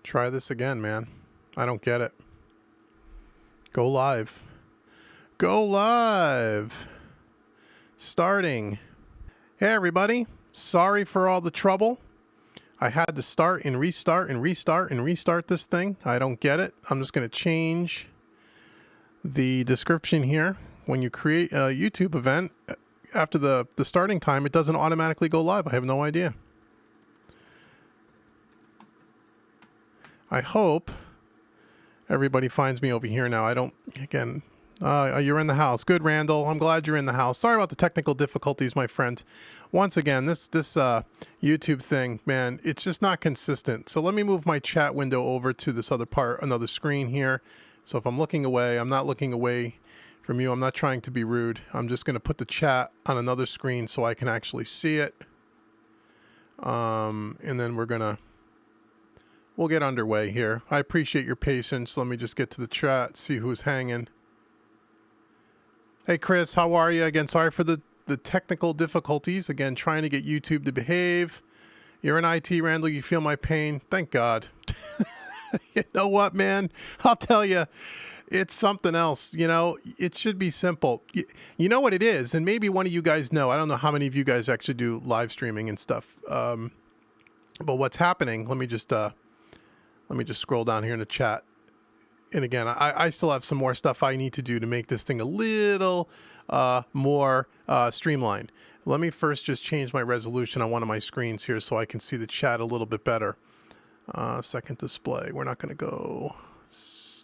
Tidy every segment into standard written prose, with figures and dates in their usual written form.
Try this again, man. I don't get it. Go live. Go live. Starting. Hey, everybody. Sorry for all the trouble. I had to start and restart and restart and restart this thing. I don't get it. I'm just going to change the description here. When you create a YouTube event, after the starting time, it doesn't automatically go live. I have no idea. I hope everybody finds me over here now. I don't, again, you're in the house. Good, Randall. I'm glad you're in the house. Sorry about the technical difficulties, my friend. Once again, this YouTube thing, man, it's just not consistent. So let me move my chat window over to this other part, another screen here. So if I'm looking away, I'm not looking away from you. I'm not trying to be rude. I'm just going to put the chat on another screen so I can actually see it. And then we'll get underway here. I appreciate your patience. Let me just get to the chat, see who's hanging. Hey, Chris, how are you? Again, sorry for the technical difficulties. Again, trying to get YouTube to behave. You're in IT, Randall. You feel my pain. Thank God. You know what, man? I'll tell you, it's something else. You know, it should be simple. You know what it is, and maybe one of you guys know. I don't know how many of you guys actually do live streaming and stuff. But what's happening, let me just scroll down here in the chat. And again, I still have some more stuff I need to do to make this thing a little more streamlined. Let me first just change my resolution on one of my screens here so I can see the chat a little bit better. Second display. We're not going to go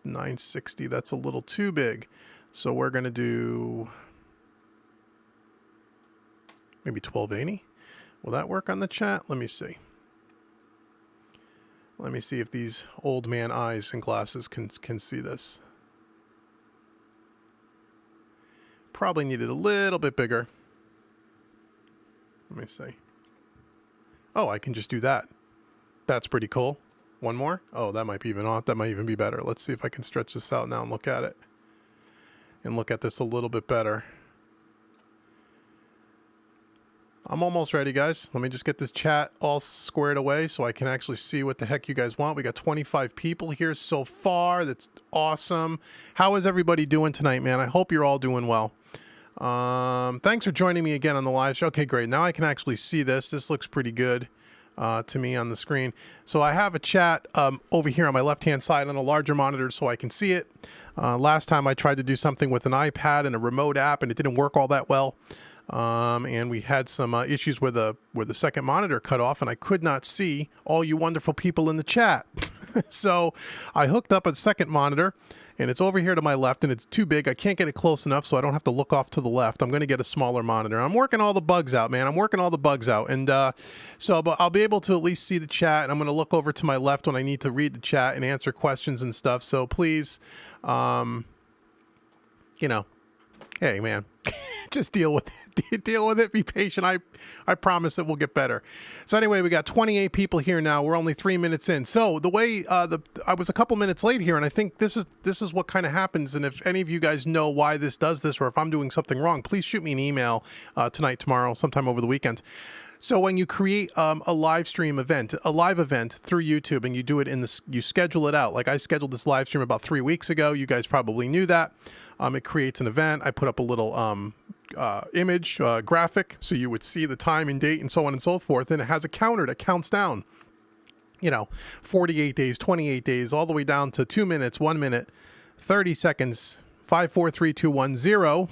960. That's a little too big. So we're going to do maybe 1280. Will that work on the chat? Let me see. Let me see if these old man eyes and glasses can see this. Probably needed a little bit bigger. Let me see. Oh, I can just do that. That's pretty cool. One more? Oh, that might be even on. That might even be better. Let's see if I can stretch this out now and look at it. And look at this a little bit better. I'm almost ready, guys. Let me just get this chat all squared away so I can actually see what the heck you guys want. We got 25 people here so far. That's awesome. How is everybody doing tonight, man? I hope you're all doing well. Thanks for joining me again on the live show. Okay, great. Now I can actually see this. This looks pretty good to me on the screen. So I have a chat over here on my left-hand side on a larger monitor so I can see it. Last time I tried to do something with an iPad and a remote app, and it didn't work all that well. And we had some issues where the second monitor cut off, and I could not see all you wonderful people in the chat. So I hooked up a second monitor, and it's over here to my left, and it's too big. I can't get it close enough, so I don't have to look off to the left. I'm going to get a smaller monitor. I'm working all the bugs out, man. I'm working all the bugs out. And but I'll be able to at least see the chat, and I'm going to look over to my left when I need to read the chat and answer questions and stuff. So please, you know, hey, man, just deal with it. Deal with it. Be patient. I promise it will get better. So anyway, we got 28 people here now. We're only 3 minutes in. So the way I was a couple minutes late here, and I think this is what kind of happens. And if any of you guys know why this does this, or if I'm doing something wrong, please shoot me an email tonight, tomorrow, sometime over the weekend. So when you create a live stream event, a live event through YouTube, and you do it you schedule it out. Like I scheduled this live stream about 3 weeks ago. You guys probably knew that. It creates an event. I put up a little image graphic so you would see the time and date and so on and so forth. And it has a counter that counts down, 48 days, 28 days, all the way down to 2 minutes, 1 minute, 30 seconds, 5, 4, 3, 2, 1, 0.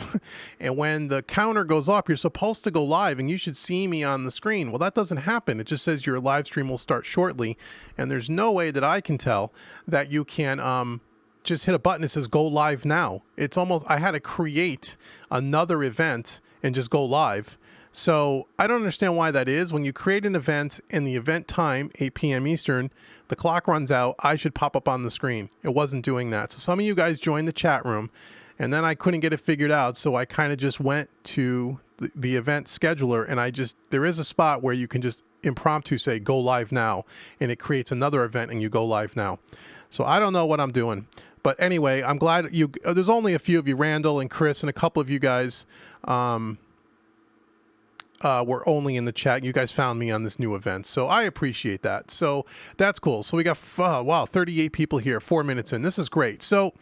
And when the counter goes up, you're supposed to go live and you should see me on the screen. Well, that doesn't happen. It just says your live stream will start shortly. And there's no way that I can tell that you can just hit a button that says go live now. It's almost, I had to create another event and just go live. So I don't understand why that is. When you create an event and the event time, 8 p.m. Eastern, the clock runs out, I should pop up on the screen. It wasn't doing that. So some of you guys joined the chat room and then I couldn't get it figured out. So I kind of just went to the event scheduler and there is a spot where you can just impromptu say go live now and it creates another event and you go live now. So I don't know what I'm doing. But anyway, I'm glad there's only a few of you, Randall and Chris and a couple of you guys were only in the chat. You guys found me on this new event, so I appreciate that. So that's cool. So we got, wow, 38 people here, 4 minutes in. This is great. So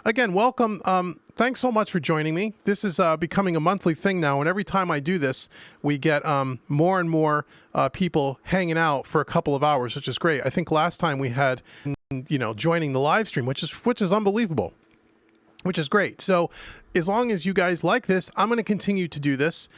again, welcome. Thanks so much for joining me. This is becoming a monthly thing now, and every time I do this, we get more and more people hanging out for a couple of hours, which is great. I think last time we had, joining the live stream, which is unbelievable, which is great. So as long as you guys like this, I'm going to continue to do this.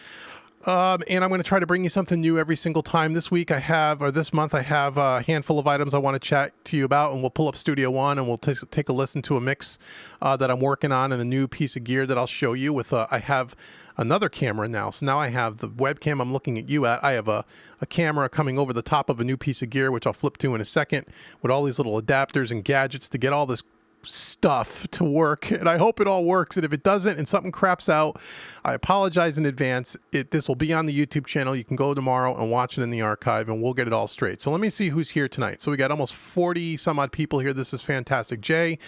And I'm going to try to bring you something new every single time. This month I have a handful of items I want to chat to you about, and we'll pull up Studio One and we'll take a listen to a mix that I'm working on, and a new piece of gear that I'll show you with, I have another camera now. So now I have the webcam I'm looking at you at. I have a camera coming over the top of a new piece of gear, which I'll flip to in a second, with all these little adapters and gadgets to get all this stuff to work, and I hope it all works. And if it doesn't and something craps out, I apologize in advance. This will be on the YouTube channel. You can go tomorrow and watch it in the archive, and we'll get it all straight. So let me see who's here tonight. So we got almost 40 some odd people here. This is fantastic. Jay,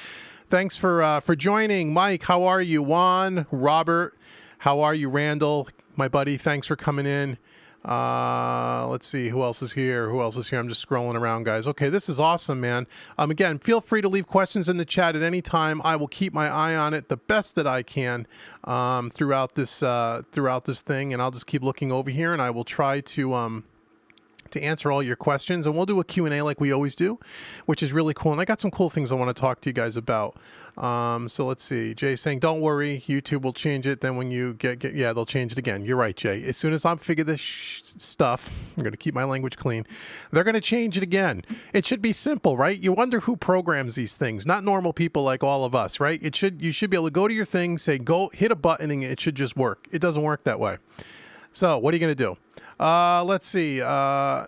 thanks for joining. Mike, how are you? Juan, Robert, how are you? Randall, my buddy, thanks for coming in. Let's see who else is here. I'm just scrolling around, guys. Okay, this is awesome, man. Again, feel free to leave questions in the chat at any time. I will keep my eye on it the best that I can throughout this thing, and I'll just keep looking over here, and I will try to answer all your questions, and we'll do a Q&A like we always do, which is really cool. And I got some cool things I want to talk to you guys about. So let's see. Jay's saying, don't worry, YouTube will change it. Then when you yeah, they'll change it again. You're right, Jay. As soon as I figure this stuff, I'm going to keep my language clean. They're going to change it again. It should be simple, right? You wonder who programs these things, not normal people like all of us, right? You should be able to go to your thing, say, go hit a button, and it should just work. It doesn't work that way. So what are you going to do? Let's see. Pro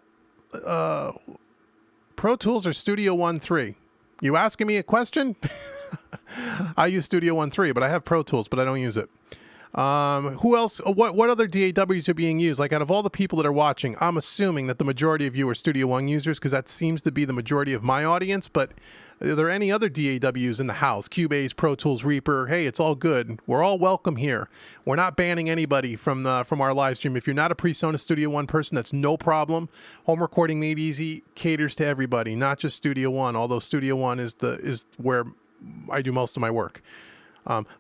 Tools or Studio One 3? You asking me a question? I use Studio One 3, but I have Pro Tools, but I don't use it. Who else? What other DAWs are being used? Like, out of all the people that are watching, I'm assuming that the majority of you are Studio One users, because that seems to be the majority of my audience. But are there any other DAWs in the house? Cubase, Pro Tools, Reaper. Hey, it's all good. We're all welcome here. We're not banning anybody from our live stream. If you're not a Presonus Studio One person, that's no problem. Home recording made easy caters to everybody, not just Studio One. Although Studio One is where I do most of my work.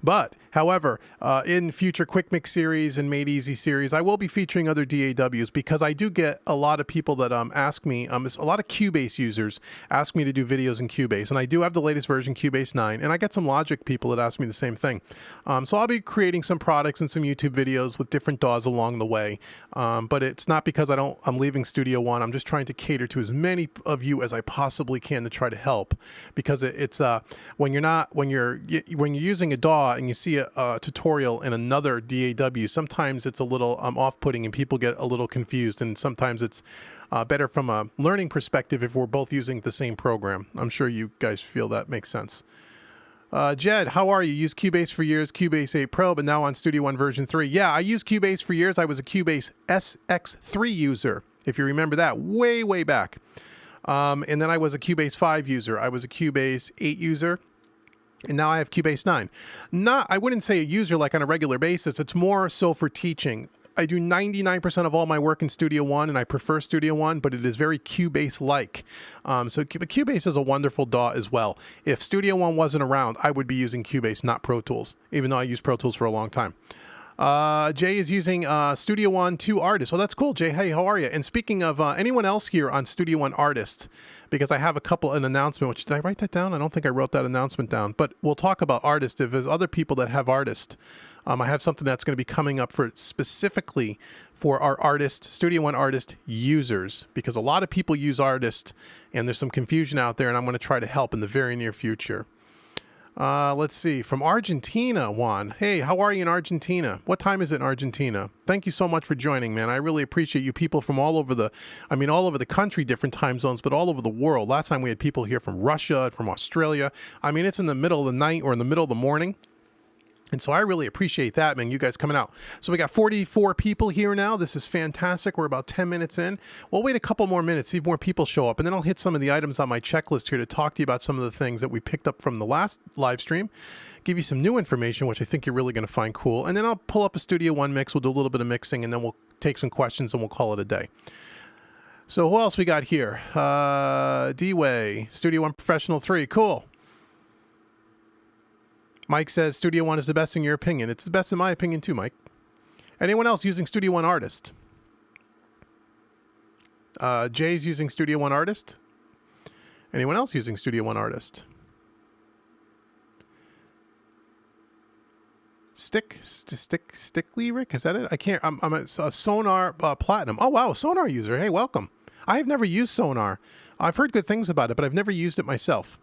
But, however, in future Quick Mix series and Made Easy series, I will be featuring other DAWs, because I do get a lot of people that ask me, a lot of Cubase users ask me to do videos in Cubase, and I do have the latest version, Cubase 9, and I get some Logic people that ask me the same thing. So I'll be creating some products and some YouTube videos with different DAWs along the way, but it's not because I'm leaving Studio One. I'm just trying to cater to as many of you as I possibly can to try to help, because it's when you're using a DAW and you see a tutorial in another DAW, sometimes it's a little off-putting and people get a little confused, and sometimes it's better from a learning perspective if we're both using the same program. I'm sure you guys feel that makes sense. Jed, how are you? Used Cubase for years, Cubase 8 Pro, but now on Studio One version 3. Yeah, I used Cubase for years. I was a Cubase SX3 user, if you remember that, way back. And then I was a Cubase 5 user. I was a Cubase 8 user. And now I have Cubase 9. I wouldn't say a user like on a regular basis. It's more so for teaching. I do 99% of all my work in Studio One, and I prefer Studio One, but it is very Cubase-like. So Cubase is a wonderful DAW as well. If Studio One wasn't around, I would be using Cubase, not Pro Tools, even though I used Pro Tools for a long time. Jay is using Studio One 2 Artist. Oh, that's cool, Jay. Hey, how are you? And speaking of anyone else here on Studio One Artist, because I have an announcement, which, did I write that down? I don't think I wrote that announcement down, but we'll talk about Artist. If there's other people that have Artist, I have something that's going to be coming up specifically for our Studio One Artist users, because a lot of people use Artist and there's some confusion out there, and I'm going to try to help in the very near future. Let's see, from Argentina, Juan. Hey, how are you in Argentina? What time is it in Argentina? Thank you so much for joining, man. I really appreciate you people from all over the country, different time zones, but all over the world. Last time we had people here from Russia, from Australia. I mean, it's in the middle of the night or in the middle of the morning. And so I really appreciate that, man, you guys coming out. So we got 44 people here now. This is fantastic. We're about 10 minutes in. We'll wait a couple more minutes, see if more people show up, and then I'll hit some of the items on my checklist here to talk to you about some of the things that we picked up from the last live stream, give you some new information, which I think you're really going to find cool, and then I'll pull up a Studio One mix. We'll do a little bit of mixing, and then we'll take some questions, and we'll call it a day. So who else we got here? D-Way, Studio One Professional 3. Cool. Mike says Studio One is the best in your opinion. It's the best in my opinion too, Mike. Anyone else using Studio One Artist? Jay's using Studio One Artist. Anyone else using Studio One Artist? Stickly Rick, is that it? I can't. I'm a Sonar Platinum. Oh wow, Sonar user. Hey, welcome. I have never used Sonar. I've heard good things about it, but I've never used it myself.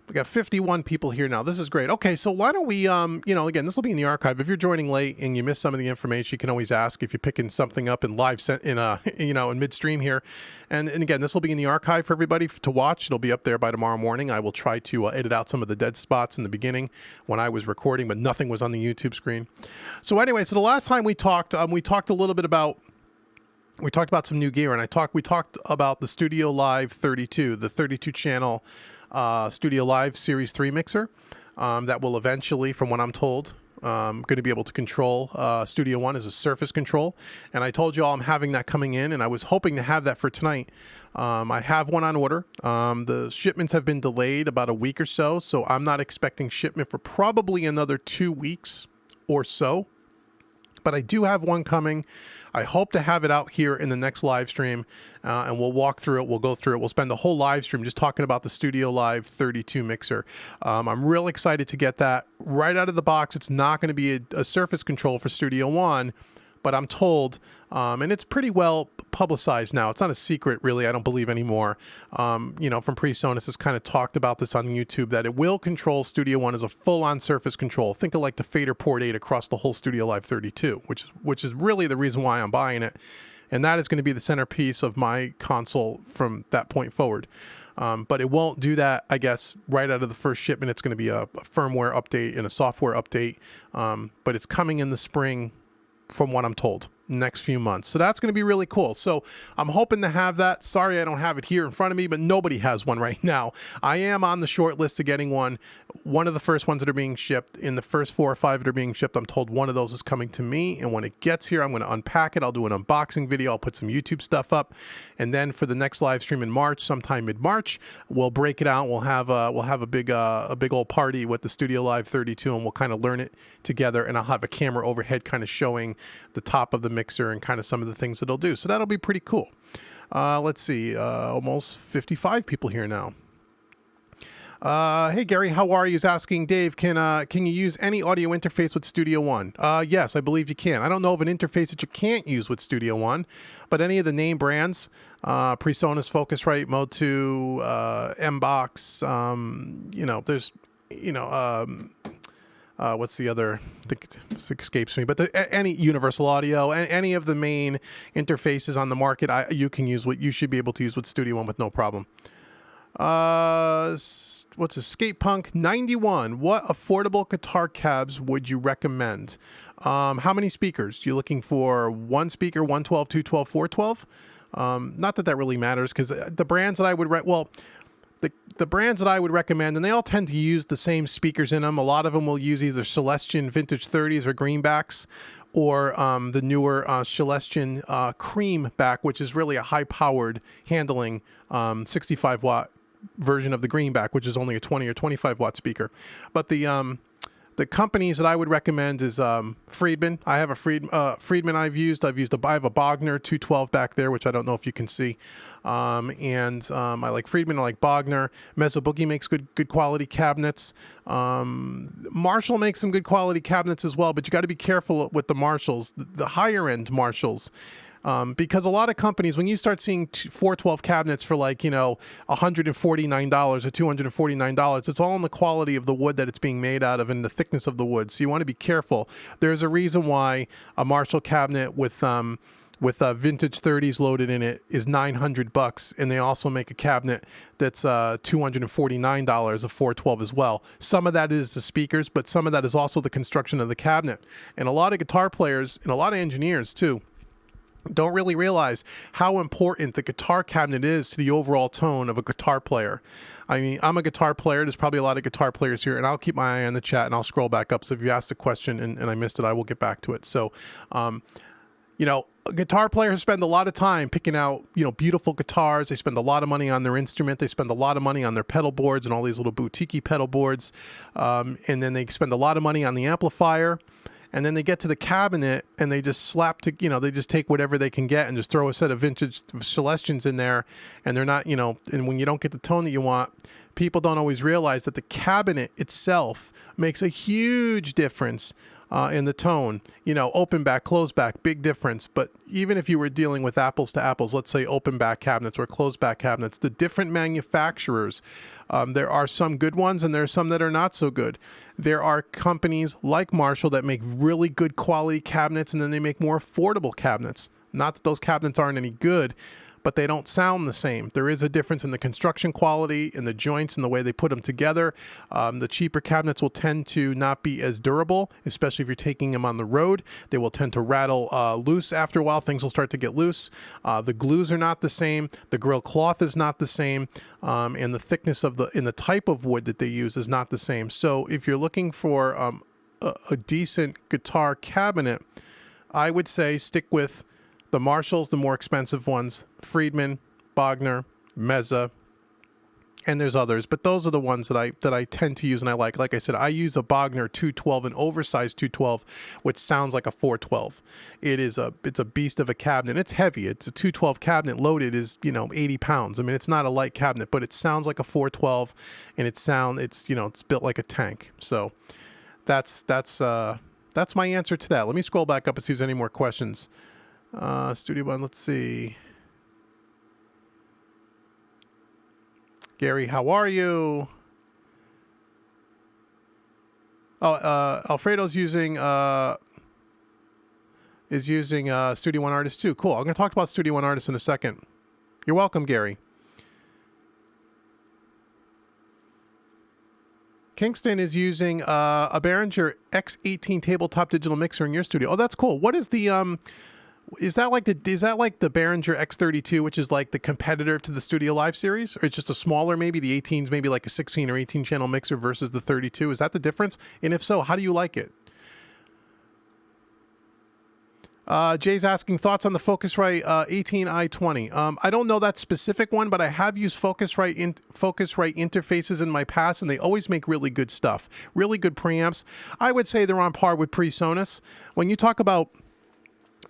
We got 51 people here now. This is great. Okay, so why don't we, again, this will be in the archive. If you're joining late and you missed some of the information, you can always ask if you're picking something up in live, in midstream here. And again, this will be in the archive for everybody to watch. It'll be up there by tomorrow morning. I will try to edit out some of the dead spots in the beginning when I was recording, but nothing was on the YouTube screen. So anyway, so the last time we talked a little bit about, we talked about some new gear, and we talked about the Studio Live 32, the 32 channel Studio Live Series 3 mixer that will eventually, from what I'm told, going to be able to control Studio One as a surface control. And I told you all I'm having that coming in, and I was hoping to have that for tonight. I have one on order. The shipments have been delayed about a week or so, so I'm not expecting shipment for probably another 2 weeks or so. But I do have one coming. I hope to have it out here in the next live stream, and we'll walk through it. We'll go through it. We'll spend the whole live stream just talking about the Studio Live 32 mixer. I'm real excited to get that right out of the box. It's not going to be a surface control for Studio One, but I'm told, and it's pretty well publicized now. It's not a secret, really, I don't believe anymore. From Presonus has kind of talked about this on YouTube, that it will control Studio One as a full-on surface control. Think of like the Fader Port 8 across the whole Studio Live 32, which is really the reason why I'm buying it. And that is going to be the centerpiece of my console from that point forward. But it won't do that, I guess, right out of the first shipment. It's going to be a firmware update and a software update. But it's coming in the spring, from what I'm told, next few months. So that's going to be really cool. So I'm hoping to have that. Sorry I don't have it here in front of me, but nobody has one right now. I am on the short list of getting one. One of the first ones that are being shipped. In the first 4 or 5 that are being shipped, I'm told one of those is coming to me. And when it gets here, I'm going to unpack it. I'll do an unboxing video. I'll put some YouTube stuff up. And then for the next live stream in March, sometime mid-March, we'll break it out. We'll have a big old party with the Studio Live 32, and we'll kind of learn it together. And I'll have a camera overhead kind of showing the top of the mixer and kind of some of the things that it'll do. So that'll be pretty cool. Let's see, almost 55 people here now. Hey Gary, how are you? He's asking Dave, can you use any audio interface with Studio One? Yes, I believe you can. I don't know of an interface that you can't use with Studio One, but any of the name brands, Presonus, Focusrite, Mode 2, M-Box, there's, what's the other? I think it escapes me. But any Universal Audio, any of the main interfaces on the market, you can use what you should be able to use with Studio One with no problem. What's a Skate Punk 91? What affordable guitar cabs would you recommend? How many speakers? You looking for one speaker, 112, 212, 412? Not that really matters, because the brands that I would the brands that I would recommend, and they all tend to use the same speakers in them. A lot of them will use either Celestion Vintage 30s or greenbacks, or the newer Celestion Cream back, which is really a high-powered handling 65-watt version of the greenback, which is only a 20 or 25-watt speaker. But the companies that I would recommend is Friedman. I have a Friedman I have a Bogner 212 back there, which I don't know if you can see. I like Friedman. I like Bogner. Mezzo Boogie makes good quality cabinets. Marshall makes some good quality cabinets as well, but you got to be careful with the Marshalls, the higher end Marshalls. Because a lot of companies, when you start seeing 412 cabinets for like, $149 or $249, it's all in the quality of the wood that it's being made out of and the thickness of the wood. So you want to be careful. There's a reason why a Marshall cabinet with vintage 30s loaded in it is $900, and they also make a cabinet that's $249 of 412 as well. Some of that is the speakers, but some of that is also the construction of the cabinet. And a lot of guitar players and a lot of engineers too don't really realize how important the guitar cabinet is to the overall tone of a guitar player. I mean, I'm a guitar player. There's probably a lot of guitar players here, and I'll keep my eye on the chat and I'll scroll back up. So if you asked a question and I missed it, I will get back to it. So, you know, guitar players spend a lot of time picking out, you know, beautiful guitars. They spend a lot of money on their instrument. They spend a lot of money on their pedal boards and all these little boutique pedal boards. And then they spend a lot of money on the amplifier. And then they get to the cabinet and they just slap to, you know, they just take whatever they can get and just throw a set of vintage Celestians in there. And they're not, you know, and when you don't get the tone that you want, people don't always realize that the cabinet itself makes a huge difference in the tone. You know, open back, close back, big difference. But even if you were dealing with apples to apples, let's say open back cabinets or closed back cabinets, the different manufacturers, there are some good ones and there are some that are not so good. There are companies like Marshall that make really good quality cabinets, and then they make more affordable cabinets. Not that those cabinets aren't any good, but they don't sound the same. There is a difference in the construction quality, in the joints, and the way they put them together. The cheaper cabinets will tend to not be as durable, especially if you're taking them on the road. They will tend to rattle loose after a while. Things will start to get loose. The glues are not the same. The grill cloth is not the same. And the thickness of the type of wood that they use is not the same. So if you're looking for a decent guitar cabinet, I would say stick with the Marshalls, the more expensive ones, Friedman, Bogner, Meza, and there's others, but those are the ones that I tend to use and I like. Like I said, I use a Bogner 212, an oversized 212, which sounds like a 412. It's a beast of a cabinet. It's heavy. It's a 212 cabinet loaded is, you know, 80 pounds. I mean, it's not a light cabinet, but it sounds like a 412, and it's you know, it's built like a tank. So that's my answer to that. Let me scroll back up and see if there's any more questions. Studio One, let's see. Gary, how are you? Oh, Alfredo's using Studio One Artist too. Cool. I'm going to talk about Studio One Artist in a second. You're welcome, Gary. Kingston is using a Behringer X18 tabletop digital mixer in your studio. Oh, that's cool. What is the is that like the Behringer X32, which is like the competitor to the Studio Live series, or it's just a smaller, maybe the 18's maybe like a 16 or 18 channel mixer versus the 32? Is that the difference? And if so, how do you like it? Jay's asking thoughts on the Focusrite 18i20. I don't know that specific one, but I have used Focusrite interfaces in my past, and they always make really good stuff. Really good preamps. I would say they're on par with Presonus. When you talk about,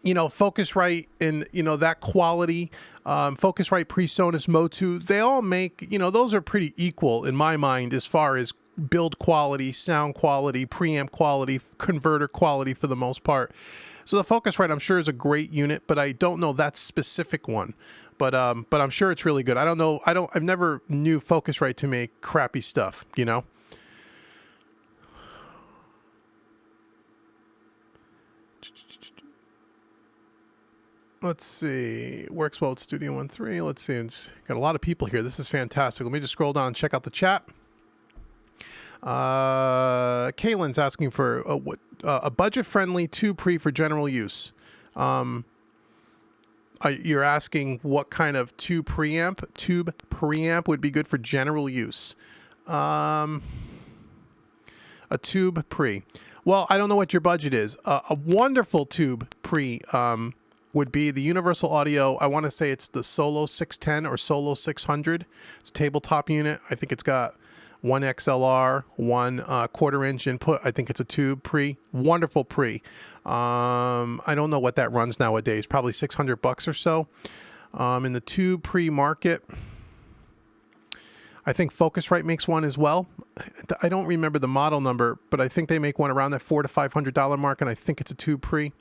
you know, Focusrite and, you know, that quality, Focusrite, Presonus, Motu, they all make, you know, those are pretty equal in my mind as far as build quality, sound quality, preamp quality, converter quality for the most part. So the Focusrite, I'm sure, is a great unit, but I don't know that specific one. But I'm sure it's really good. I don't know. I've never knew Focusrite to make crappy stuff, you know? Let's see. Works well with Studio One 3. Let's see. It's got a lot of people here. This is fantastic. Let me just scroll down and check out the chat. Kaylin's asking for a budget-friendly tube pre for general use. You're asking what kind of tube preamp would be good for general use. A tube pre. Well, I don't know what your budget is. A wonderful tube pre would be the Universal Audio. I want to say it's the Solo 610 or Solo 600. It's a tabletop unit. I think it's got one XLR, one quarter-inch input. I think it's a tube pre. Wonderful pre. I don't know what that runs nowadays. Probably $600 or so. In the tube pre market, I think Focusrite makes one as well. I don't remember the model number, but I think they make one around that $400 to $500 mark, and I think it's a tube pre.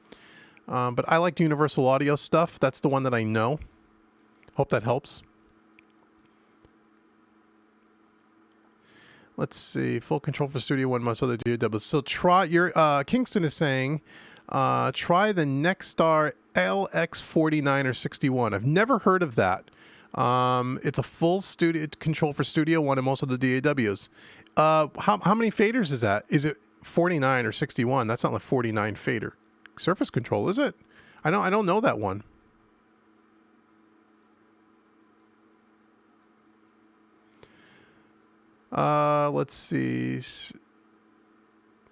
But I like the Universal Audio stuff. That's the one that I know. Hope that helps. Let's see. Full control for Studio One, most other DAWs. So try your Kingston is saying, try the Nexstar LX49 or 61. I've never heard of that. It's a full studio control for Studio One and most of the DAWs. How many faders is that? Is it 49 or 61? That's not like 49 fader. Surface control, is it? I don't know that one. Let's see.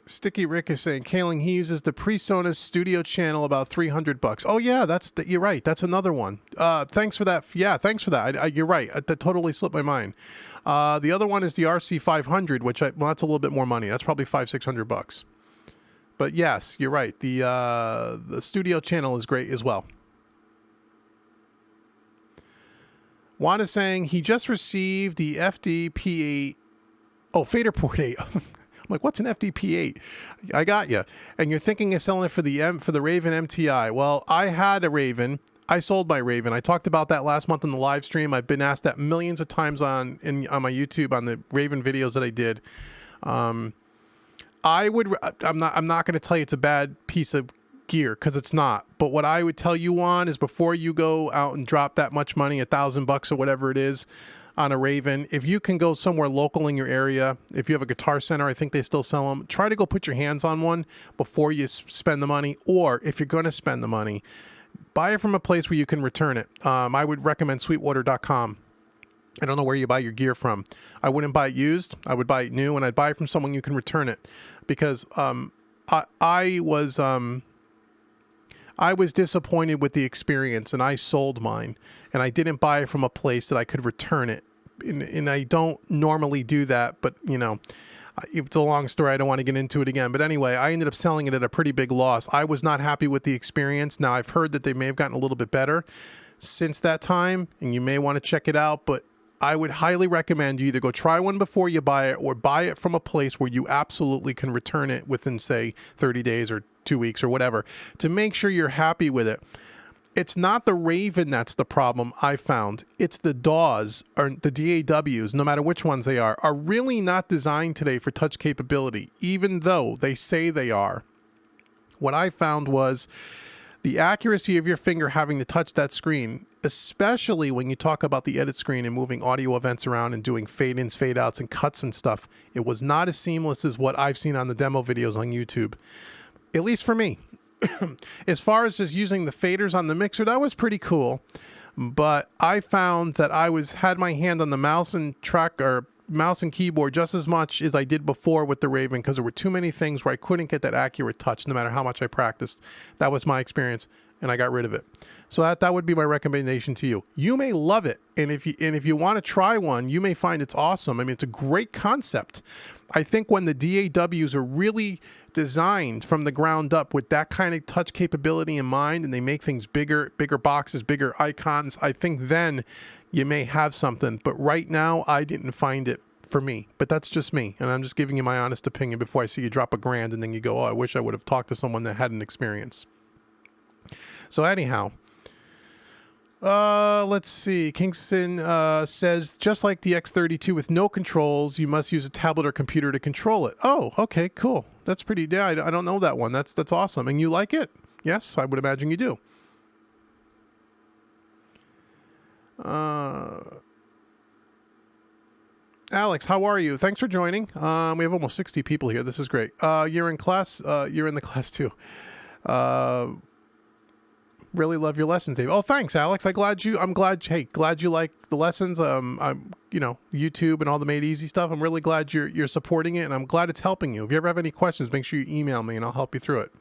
Sticky Rick is saying, Kaling, he uses the Presonus studio channel, about $300. Oh yeah, you're right. That's another one. Thanks for that. Yeah, thanks for that. You're right. That totally slipped my mind. The other one is the RC500, which well, that's a little bit more money. That's probably $500-600. But yes, you're right. The studio channel is great as well. Juan is saying he just received the FDP8. Oh, Fader Port 8. I'm like, what's an FDP8? I got you. And you're thinking of selling it for the Raven MTI. Well, I had a Raven. I sold my Raven. I talked about that last month on the live stream. I've been asked that millions of times on my YouTube on the Raven videos that I did. I'm not going to tell you it's a bad piece of gear, because it's not. But what I would tell you on is, before you go out and drop that much money, $1,000 or whatever it is, on a Raven, if you can go somewhere local in your area, if you have a Guitar Center, I think they still sell them, try to go put your hands on one before you spend the money. Or if you're going to spend the money, buy it from a place where you can return it. I would recommend sweetwater.com. I don't know where you buy your gear from. I wouldn't buy it used. I would buy it new, and I'd buy it from someone you can return it. Because I was disappointed with the experience, and I sold mine, and I didn't buy it from a place that I could return it. And I don't normally do that, but you know, it's a long story. I don't want to get into it again. But anyway, I ended up selling it at a pretty big loss. I was not happy with the experience. Now, I've heard that they may have gotten a little bit better since that time, and you may want to check it out, but I would highly recommend you either go try one before you buy it, or buy it from a place where you absolutely can return it within, say, 30 days or 2 weeks or whatever, to make sure you're happy with it. It's not the Raven that's the problem, I found. It's the DAWs, or the DAWs, no matter which ones they are really not designed today for touch capability, even though they say they are. What I found was the accuracy of your finger having to touch that screen, especially when you talk about the edit screen and moving audio events around and doing fade-ins, fade-outs, and cuts and stuff. It was not as seamless as what I've seen on the demo videos on YouTube, at least for me. As far as just using the faders on the mixer, that was pretty cool. But I found that I had my hand on the mouse and mouse and keyboard just as much as I did before with the Raven, because there were too many things where I couldn't get that accurate touch no matter how much I practiced. That was my experience, and I got rid of it. So that would be my recommendation to you. You may love it, and if you want to try one, you may find it's awesome. I mean, it's a great concept. I think when the DAWs are really designed from the ground up with that kind of touch capability in mind, and they make things bigger boxes, bigger icons, I think then you may have something. But right now, I didn't find it for me. But that's just me, and I'm just giving you my honest opinion before I see you drop $1,000 and then you go, oh, I wish I would have talked to someone that had an experience. So anyhow, let's see. Kingston says, just like the X32 with no controls, you must use a tablet or computer to control it. Oh, okay, cool. That's pretty, yeah, I don't know that one. That's awesome. And you like it? Yes, I would imagine you do. Alex, how are you? Thanks for joining. We have almost 60 people here. This is great. You're in class. You're in the class too. Really love your lessons, Dave. Oh, thanks, Alex. I'm glad you like the lessons. I'm, YouTube and all the Made Easy stuff. I'm really glad you're supporting it, and I'm glad it's helping you. If you ever have any questions, make sure you email me and I'll help you through it.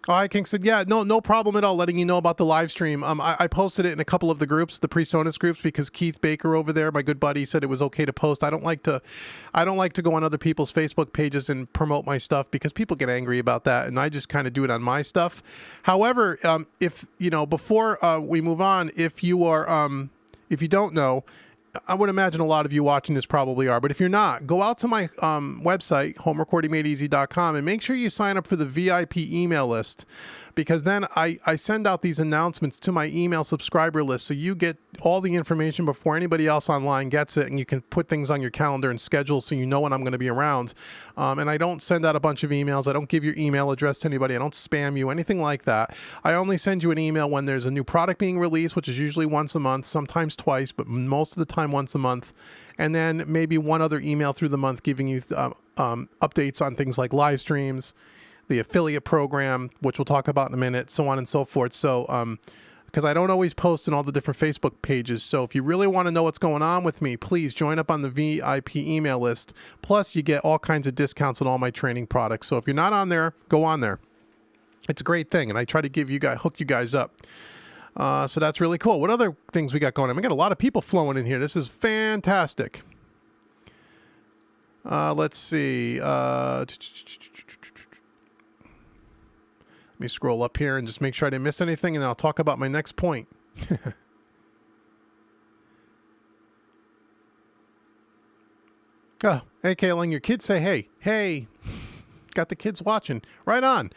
Oh, hi, Kingston. Yeah, no problem at all letting you know about the live stream. I posted it in a couple of the groups, the Presonus groups, because Keith Baker over there, my good buddy, said it was okay to post. I don't like to go on other people's Facebook pages and promote my stuff, because people get angry about that, and I just kind of do it on my stuff. However, before we move on, if you don't know, I would imagine a lot of you watching this probably are, but if you're not, go out to my website, homerecordingmadeeasy.com, and make sure you sign up for the VIP email list, because then I send out these announcements to my email subscriber list, so you get all the information before anybody else online gets it, and you can put things on your calendar and schedule so you know when I'm going to be around. And I don't send out a bunch of emails. I don't give your email address to anybody. I don't spam you, anything like that. I only send you an email when there's a new product being released, which is usually once a month, sometimes twice, but most of the time once a month. And then maybe one other email through the month giving you updates on things like live streams, the affiliate program, which we'll talk about in a minute, so on and so forth. So, because I don't always post in all the different Facebook pages. So if you really want to know what's going on with me, please join up on the VIP email list. Plus, you get all kinds of discounts on all my training products. So if you're not on there, go on there. It's a great thing, and I try to hook you guys up. So that's really cool. What other things we got going on? We got a lot of people flowing in here. This is fantastic. Let's see. Let me scroll up here and just make sure I didn't miss anything, and then I'll talk about my next point. Oh, hey, Kaylin, your kids say hey. Hey, got the kids watching. Right on.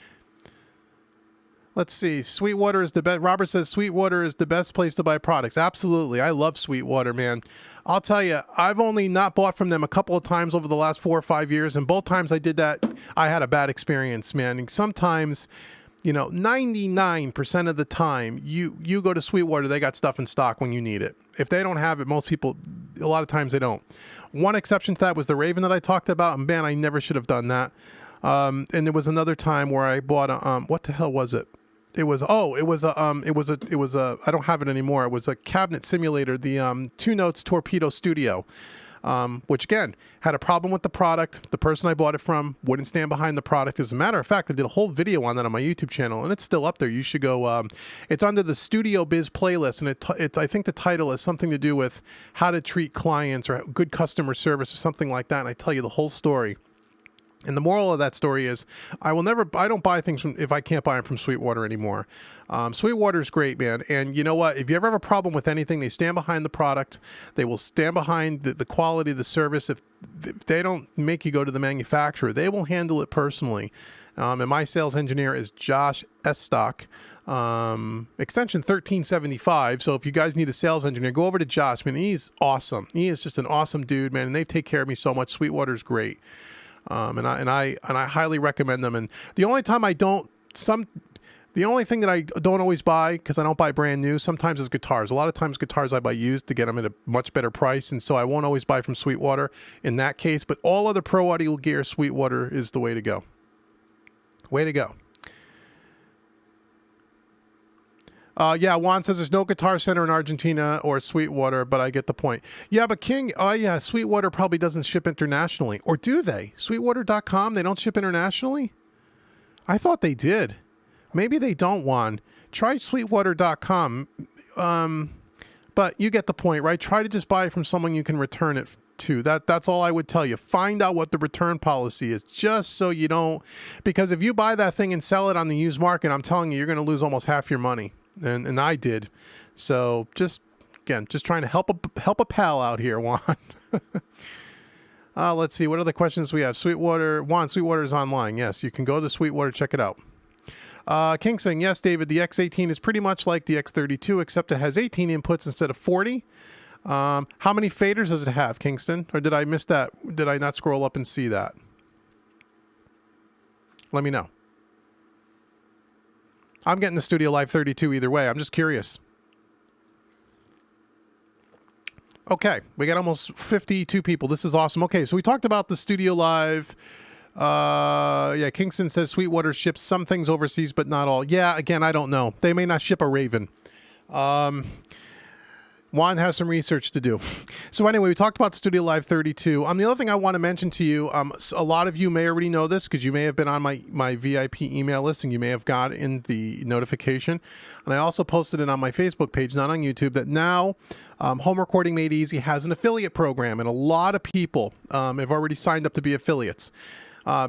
Let's see. Sweetwater is the best. Robert says Sweetwater is the best place to buy products. Absolutely. I love Sweetwater, man. I'll tell you, I've only not bought from them a couple of times over the last 4 or 5 years. And both times I did that, I had a bad experience, man. And sometimes, 99% of the time, you go to Sweetwater, they got stuff in stock when you need it. If they don't have it, most people, a lot of times they don't. One exception to that was the Raven that I talked about. And man, I never should have done that. And there was another time where I bought a, what the hell was it? I don't have it anymore. It was a cabinet simulator, the 2 Notes Torpedo Studio, which again had a problem with the product. The person I bought it from wouldn't stand behind the product. As a matter of fact, I did a whole video on that on my YouTube channel, and it's still up there. You should go. It's under the Studio Biz playlist, and I think the title is something to do with how to treat clients or good customer service or something like that. And I tell you the whole story. And the moral of that story is I don't buy things if I can't buy them from Sweetwater anymore. Sweetwater is great, man. And you know what? If you ever have a problem with anything, they stand behind the product. They will stand behind the quality of the service. If they don't make you go to the manufacturer, they will handle it personally. And my sales engineer is Josh Estock, extension 1375. So if you guys need a sales engineer, go over to Josh, man. He's awesome. He is just an awesome dude, man. And they take care of me so much. Sweetwater's great. And I highly recommend them. And the only time the only thing that I don't always buy, because I don't buy brand new, sometimes is guitars. A lot of times guitars I buy used to get them at a much better price. And so I won't always buy from Sweetwater in that case, but all other pro audio gear, Sweetwater is the way to go. Way to go. Yeah, Juan says there's no Guitar Center in Argentina or Sweetwater, but I get the point. Yeah, but King, Sweetwater probably doesn't ship internationally. Or do they? Sweetwater.com, they don't ship internationally? I thought they did. Maybe they don't, Juan. Try Sweetwater.com. But you get the point, right? Try to just buy it from someone you can return it to. That's all I would tell you. Find out what the return policy is, just so you don't... Because if you buy that thing and sell it on the used market, I'm telling you, you're going to lose almost half your money. And I did. So just trying to help a pal out here, Juan. Let's see what other questions we have. Sweetwater, Juan, Sweetwater is online. Yes, you can go to Sweetwater, check it out. King saying, yes, David, the X18 is pretty much like the X32, except it has 18 inputs instead of 40. How many faders does it have, Kingston? Or did I miss that? Did I not scroll up and see that? Let me know. I'm getting the Studio Live 32 either way. I'm just curious. Okay, we got almost 52 people. This is awesome. Okay, so we talked about the Studio Live. Yeah, Kingston says Sweetwater ships some things overseas, but not all. Yeah, again, I don't know. They may not ship a Raven. Juan has some research to do. So anyway, we talked about Studio Live 32. The other thing I want to mention to you, a lot of you may already know this because you may have been on my VIP email list and you may have got in the notification. And I also posted it on my Facebook page, not on YouTube, that now Home Recording Made Easy has an affiliate program. And a lot of people have already signed up to be affiliates.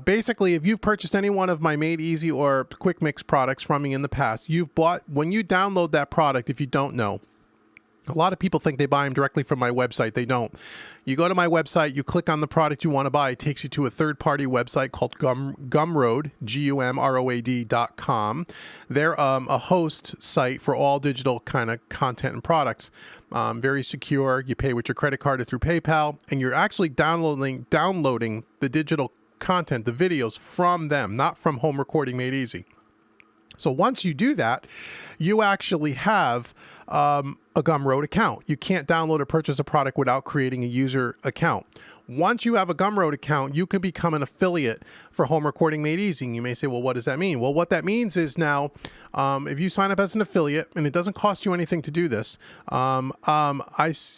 Basically, if you've purchased any one of my Made Easy or Quick Mix products from me in the past, when you download that product, if you don't know, a lot of people think they buy them directly from my website. They don't. You go to my website, you click on the product you want to buy. It takes you to a third-party website called Gumroad, GUMROAD.com. They're a host site for all digital kind of content and products. Very secure. You pay with your credit card or through PayPal, and you're actually downloading the digital content, the videos from them, not from Home Recording Made Easy. So once you do that, you actually have a Gumroad account. You can't download or purchase a product without creating a user account. Once you have a Gumroad account, you can become an affiliate for Home Recording Made Easy. And you may say, well, what does that mean? Well, what that means is now, if you sign up as an affiliate, and it doesn't cost you anything to do this,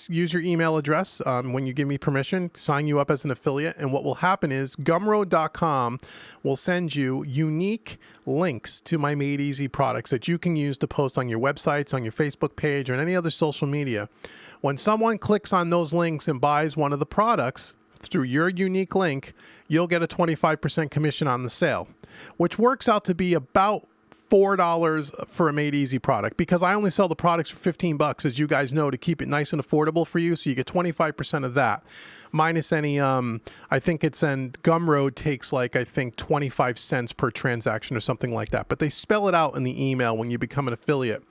use your email address when you give me permission, sign you up as an affiliate. And what will happen is Gumroad.com will send you unique links to my Made Easy products that you can use to post on your websites, on your Facebook page, or any other social media. When someone clicks on those links and buys one of the products through your unique link, you'll get a 25% commission on the sale, which works out to be about $4 for a Made Easy product, because I only sell the products for $15, as you guys know, to keep it nice and affordable for you. So you get 25% of that, minus any, I think it's, and Gumroad takes like, I think 25 cents per transaction or something like that. But they spell it out in the email when you become an affiliate.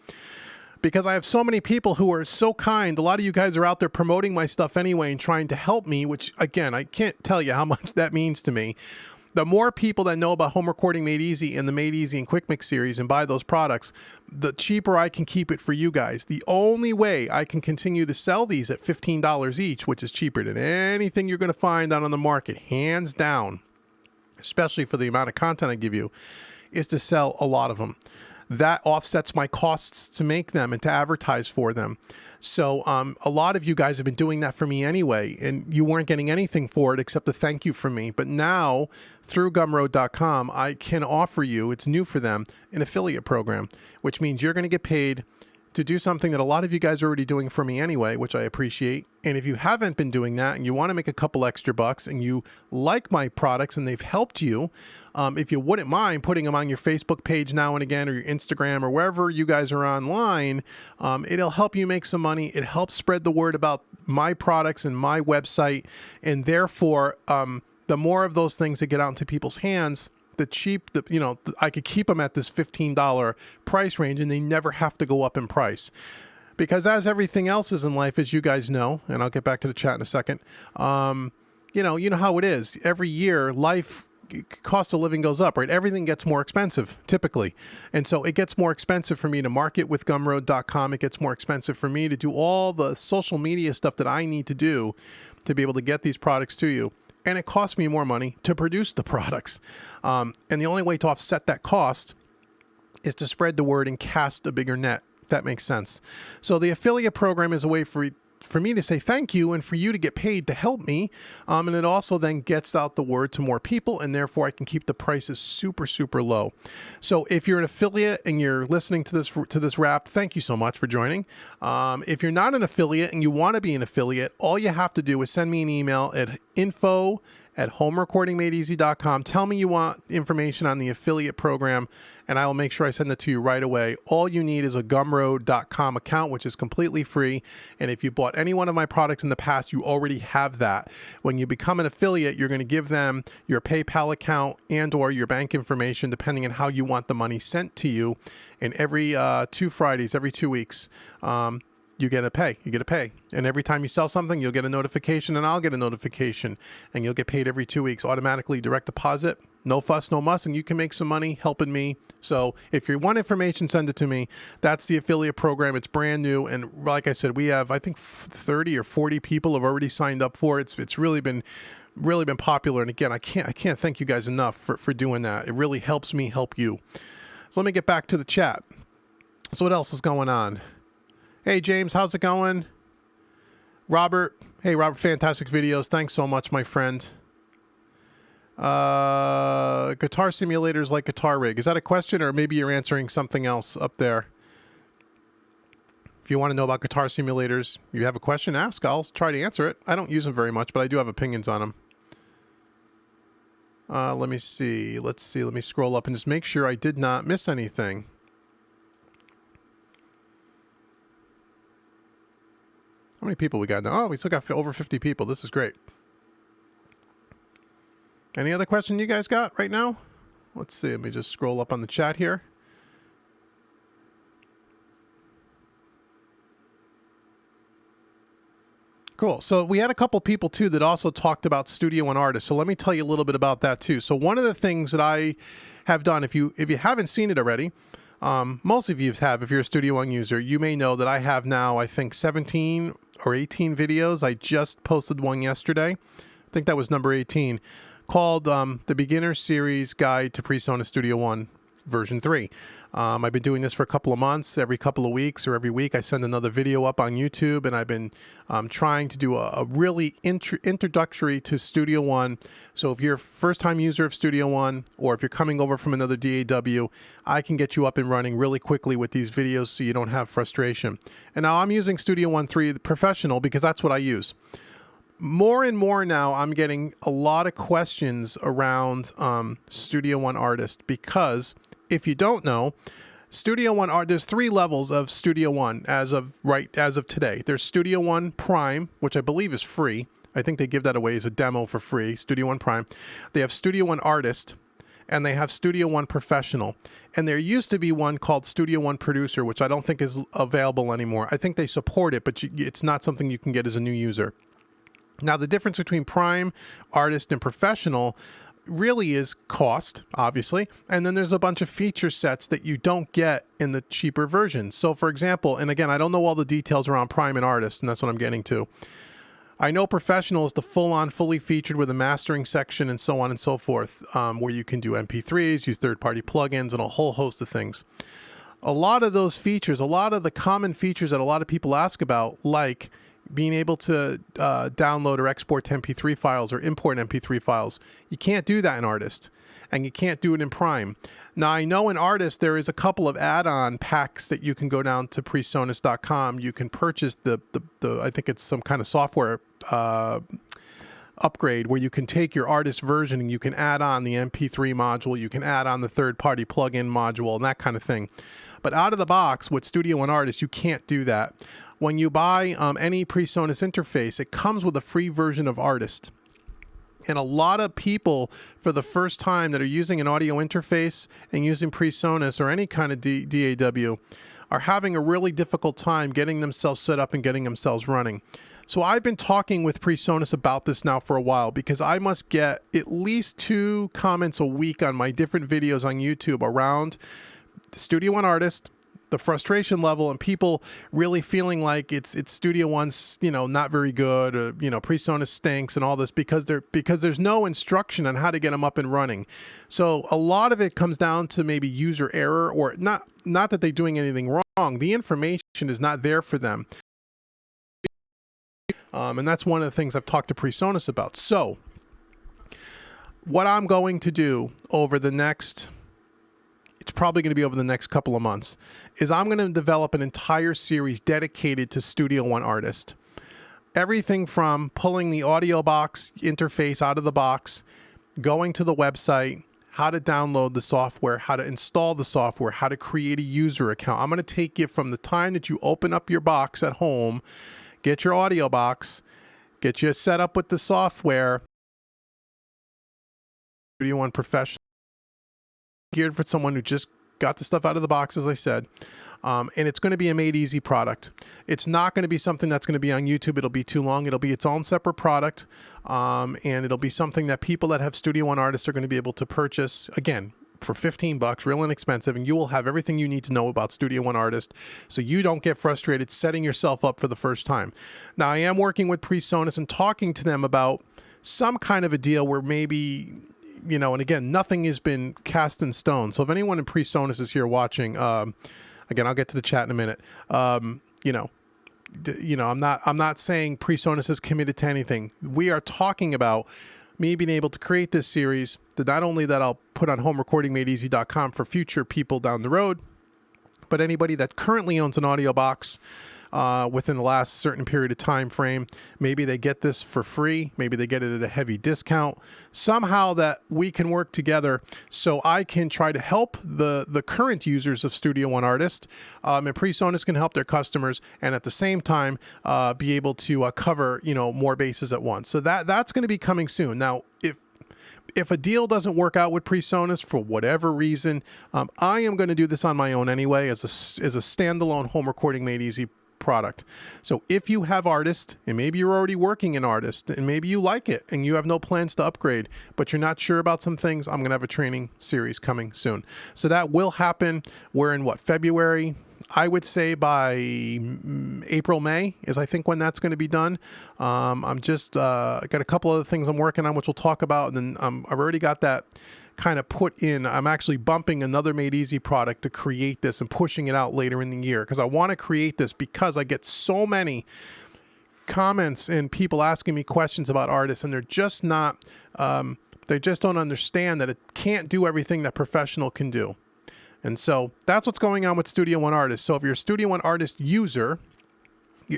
Because I have so many people who are so kind. A lot of you guys are out there promoting my stuff anyway and trying to help me, which again, I can't tell you how much that means to me. The more people that know about Home Recording Made Easy and the Made Easy and Quick Mix series and buy those products, the cheaper I can keep it for you guys. The only way I can continue to sell these at $15 each, which is cheaper than anything you're going to find out on the market, hands down, especially for the amount of content I give you, is to sell a lot of them. That offsets my costs to make them and to advertise for them. So a lot of you guys have been doing that for me anyway, and you weren't getting anything for it except a thank you from me. But now, through Gumroad.com, I can offer you, it's new for them, an affiliate program, which means you're going to get paid to do something that a lot of you guys are already doing for me anyway, which I appreciate. And if you haven't been doing that and you want to make a couple extra bucks and you like my products and they've helped you, if you wouldn't mind putting them on your Facebook page now and again, or your Instagram, or wherever you guys are online, it'll help you make some money. It helps spread the word about my products and my website. And therefore, the more of those things that get out into people's hands, I could keep them at this $15 price range and they never have to go up in price. Because as everything else is in life, as you guys know, and I'll get back to the chat in a second, you know how it is. Every year, cost of living goes up, right? Everything gets more expensive, typically. And so it gets more expensive for me to market with Gumroad.com. It gets more expensive for me to do all the social media stuff that I need to do to be able to get these products to you. And it costs me more money to produce the products. And the only way to offset that cost is to spread the word and cast a bigger net, if that makes sense. So the affiliate program is a way for me to say thank you and for you to get paid to help me. And it also then gets out the word to more people, and therefore I can keep the prices super, super low. So if you're an affiliate and you're listening to this wrap, thank you so much for joining. If you're not an affiliate and you want to be an affiliate, all you have to do is send me an email at info@homerecordingmadeeasy.com. Tell me you want information on the affiliate program, and I will make sure I send it to you right away. All you need is a Gumroad.com account, which is completely free. And if you bought any one of my products in the past, you already have that. When you become an affiliate, you're going to give them your PayPal account and or your bank information, depending on how you want the money sent to you. And every 2 Fridays, every 2 weeks, you get to pay. And every time you sell something, you'll get a notification and I'll get a notification, and you'll get paid every 2 weeks, automatically direct deposit, no fuss, no muss, and you can make some money helping me. So if you want information, send it to me. That's the affiliate program. It's brand new. And like I said, we have, I think 30 or 40 people have already signed up for it. It's really been popular. And again, I can't thank you guys enough for doing that. It really helps me help you. So let me get back to the chat. So what else is going on? Hey, James, how's it going? Robert, hey, Robert, fantastic videos. Thanks so much, my friend. Guitar simulators like Guitar Rig. Is that a question, or maybe you're answering something else up there? If you want to know about guitar simulators, you have a question, ask. I'll try to answer it. I don't use them very much, but I do have opinions on them. Let me see. Let me scroll up and just make sure I did not miss anything. How many people we got now? Oh, we still got over 50 people. This is great. Any other question you guys got right now? Let's see. Let me just scroll up on the chat here. Cool. So we had a couple people too that also talked about Studio One Artist. So let me tell you a little bit about that too. So one of the things that I have done, if you haven't seen it already, most of you have, if you're a Studio One user, you may know that I have now, I think 17 or 18 videos. I just posted one yesterday, think that was number 18, called The Beginner Series Guide to Presonus Studio One version 3. I've been doing this for a couple of months. Every couple of weeks or every week I send another video up on YouTube, and I've been trying to do a really introductory to Studio One. So if you're a first-time user of Studio One, or if you're coming over from another DAW, I can get you up and running really quickly with these videos so you don't have frustration. And now I'm using Studio One 3 Professional because that's what I use. More and more now, I'm getting a lot of questions around Studio One Artist, because if you don't know, Studio One Art, there's 3 levels of Studio One as of today. There's Studio One Prime, which I believe is free. I think they give that away as a demo for free, Studio One Prime. They have Studio One Artist, and they have Studio One Professional. And there used to be one called Studio One Producer, which I don't think is available anymore. I think they support it, but it's not something you can get as a new user. Now, the difference between Prime, Artist, and Professional really is cost, obviously, and then there's a bunch of feature sets that you don't get in the cheaper versions. So, for example, and again, I don't know all the details around Prime and Artist, and that's what I'm getting to. I know Professional is the full-on, fully featured with a mastering section and so on and so forth, where you can do MP3s, use third-party plugins, and a whole host of things. A lot of those features, a lot of the common features that a lot of people ask about, like being able to download or export to MP3 files or import MP3 files, you can't do that in Artist, and you can't do it in Prime. Now, I know in Artist there is a couple of add-on packs that you can go down to Presonus.com. You can purchase the I think it's some kind of software upgrade where you can take your Artist version and you can add on the MP3 module, you can add on the third-party plugin module, and that kind of thing. But out of the box with Studio One Artist, you can't do that. When you buy any Presonus interface, it comes with a free version of Artist. And a lot of people, for the first time, that are using an audio interface and using Presonus or any kind of DAW, are having a really difficult time getting themselves set up and getting themselves running. So I've been talking with Presonus about this now for a while, because I must get at least 2 comments a week on my different videos on YouTube around the Studio One Artist, the frustration level, and people really feeling like it's Studio One's, not very good, or, Presonus stinks and all this, because there's no instruction on how to get them up and running. So a lot of it comes down to maybe user error, or not that they're doing anything wrong. The information is not there for them. And that's one of the things I've talked to Presonus about. So what I'm going to do over the next, it's probably going to be over the next couple of months, is I'm going to develop an entire series dedicated to Studio One Artist. Everything from pulling the audio box interface out of the box, going to the website, how to download the software, how to install the software, how to create a user account. I'm going to take you from the time that you open up your box at home, get your audio box, get you set up with the software, Studio One Professional, geared for someone who just got the stuff out of the box, as I said. And it's going to be a made easy product. It's not going to be something that's going to be on YouTube. It'll be too long. It'll be its own separate product. And it'll be something that people that have Studio One Artists are going to be able to purchase, again, for $15, real inexpensive, and you will have everything you need to know about Studio One Artist, so you don't get frustrated setting yourself up for the first time. Now, I am working with Presonus and talking to them about some kind of a deal where maybe, and again, nothing has been cast in stone. So if anyone in Presonus is here watching, again, I'll get to the chat in a minute. I'm not saying Presonus is committed to anything. We are talking about me being able to create this series that not only that I'll put on homerecordingmadeeasy.com for future people down the road, but anybody that currently owns an audio box within the last certain period of time frame, maybe they get this for free, maybe they get it at a heavy discount, somehow that we can work together so I can try to help the current users of Studio One Artist, and Presonus can help their customers, and at the same time be able to cover more bases at once. So that's going to be coming soon. Now, if a deal doesn't work out with Presonus for whatever reason, I am going to do this on my own anyway as a standalone home recording made easy product. So if you have Artist, and maybe you're already working in Artist, and maybe you like it and you have no plans to upgrade, but you're not sure about some things, I'm going to have a training series coming soon. So that will happen. We're in February? I would say by April, May is I think when that's going to be done. I'm just got a couple other things I'm working on, which we'll talk about, and then I've already got that kind of put in. I'm actually bumping another Made Easy product to create this and pushing it out later in the year because I want to create this because I get so many comments and people asking me questions about artists, and they're just not they just don't understand that it can't do everything that professional can do. And so that's what's going on with Studio One Artist. So if you're a Studio One Artist user,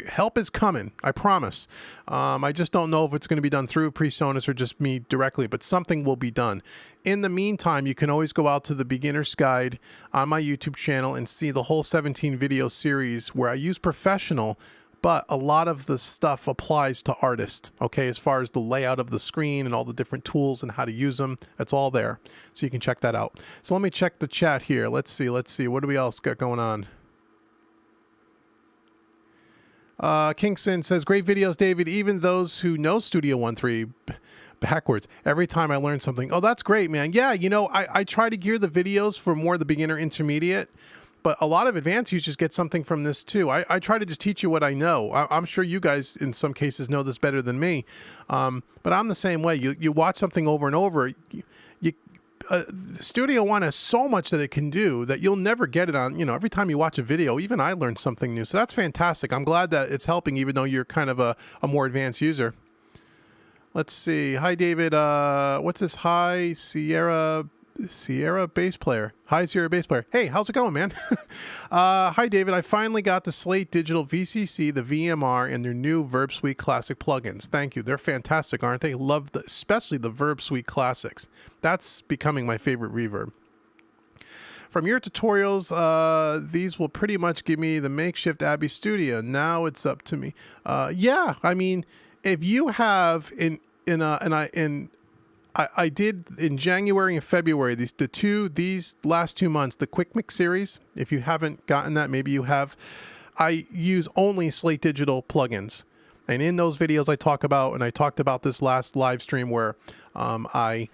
help is coming, I promise. I just don't know if it's going to be done through Presonus or just me directly, but something will be done. In the meantime, you can always go out to the Beginner's Guide on my YouTube channel and see the whole 17 video series where I use professional, but a lot of the stuff applies to artists, okay, as far as the layout of the screen and all the different tools and how to use them. It's all there, so you can check that out. So let me check the chat here. Let's see. What do we else got going on? Kingston says, great videos, David. Even those who know Studio One 3 backwards. Every time I learn something. Oh, that's great, man. Yeah, you know, I try to gear the videos for more the beginner intermediate, but a lot of advanced users get something from this too. I try to just teach you what I know. I'm sure you guys in some cases know this better than me, but I'm the same way. You watch something over and over. Studio One has so much that it can do that you'll never get it on, you know, every time you watch a video. Even I learned something new. So that's fantastic. I'm glad that it's helping even though you're kind of a more advanced user. Let's see. Hi, David. What's this? Hi, Sierra bass player. Hi, Sierra bass player. Hey, how's it going, man? Hi, David. I finally got the Slate Digital VCC, the VMR, and their new Verb Suite Classic plugins. Thank you. They're fantastic, aren't they? Love especially the Verb Suite Classics. That's becoming my favorite reverb. From your tutorials, these will pretty much give me the makeshift Abbey Studio. Now it's up to me. Yeah, I mean, if you have I did in January and February, these last 2 months, the Quick Mix series. If you haven't gotten that, maybe you have. I use only Slate Digital plugins. And in those videos I talk about, and I talked about this last live stream where I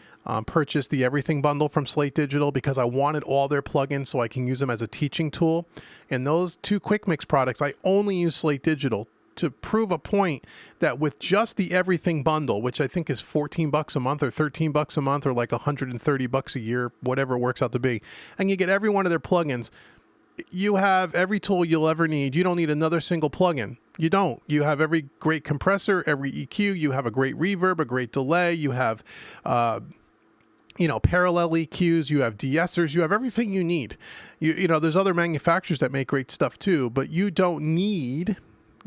purchased the Everything bundle from Slate Digital because I wanted all their plugins so I can use them as a teaching tool. And those two Quick Mix products, I only use Slate Digital to prove a point that with just the Everything bundle, which I think is $14 a month or $13 a month or like $130 a year, whatever it works out to be, and you get every one of their plugins, you have every tool you'll ever need. You don't need another single plugin. You don't. You have every great compressor, every EQ. You have a great reverb, a great delay. You have, you know, parallel EQs. You have de-essers. You have everything you need. You know, there's other manufacturers that make great stuff too, but you don't need,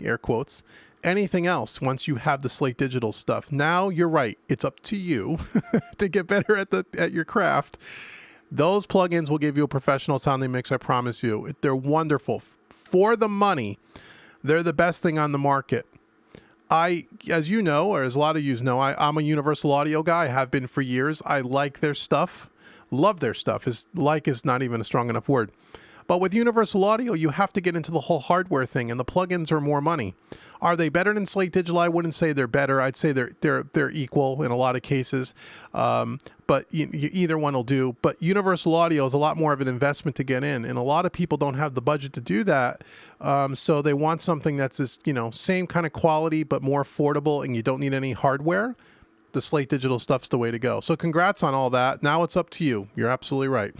air quotes, anything else once you have the Slate Digital stuff. Now you're right. It's up to you to get better at your craft. Those plugins will give you a professional sounding mix. I promise you. They're wonderful. For the money, they're the best thing on the market. As you know, or as a lot of you know, I'm a Universal Audio guy. I have been for years. I like their stuff. Love their stuff. Like is not even a strong enough word. But with Universal Audio, you have to get into the whole hardware thing, and the plugins are more money. Are they better than Slate Digital? I wouldn't say they're better. I'd say they're equal in a lot of cases. But either one will do. But Universal Audio is a lot more of an investment to get in, and a lot of people don't have the budget to do that. So they want something that's just, you know, same kind of quality but more affordable, and you don't need any hardware. The Slate Digital stuff's the way to go. So congrats on all that. Now it's up to you. You're absolutely right.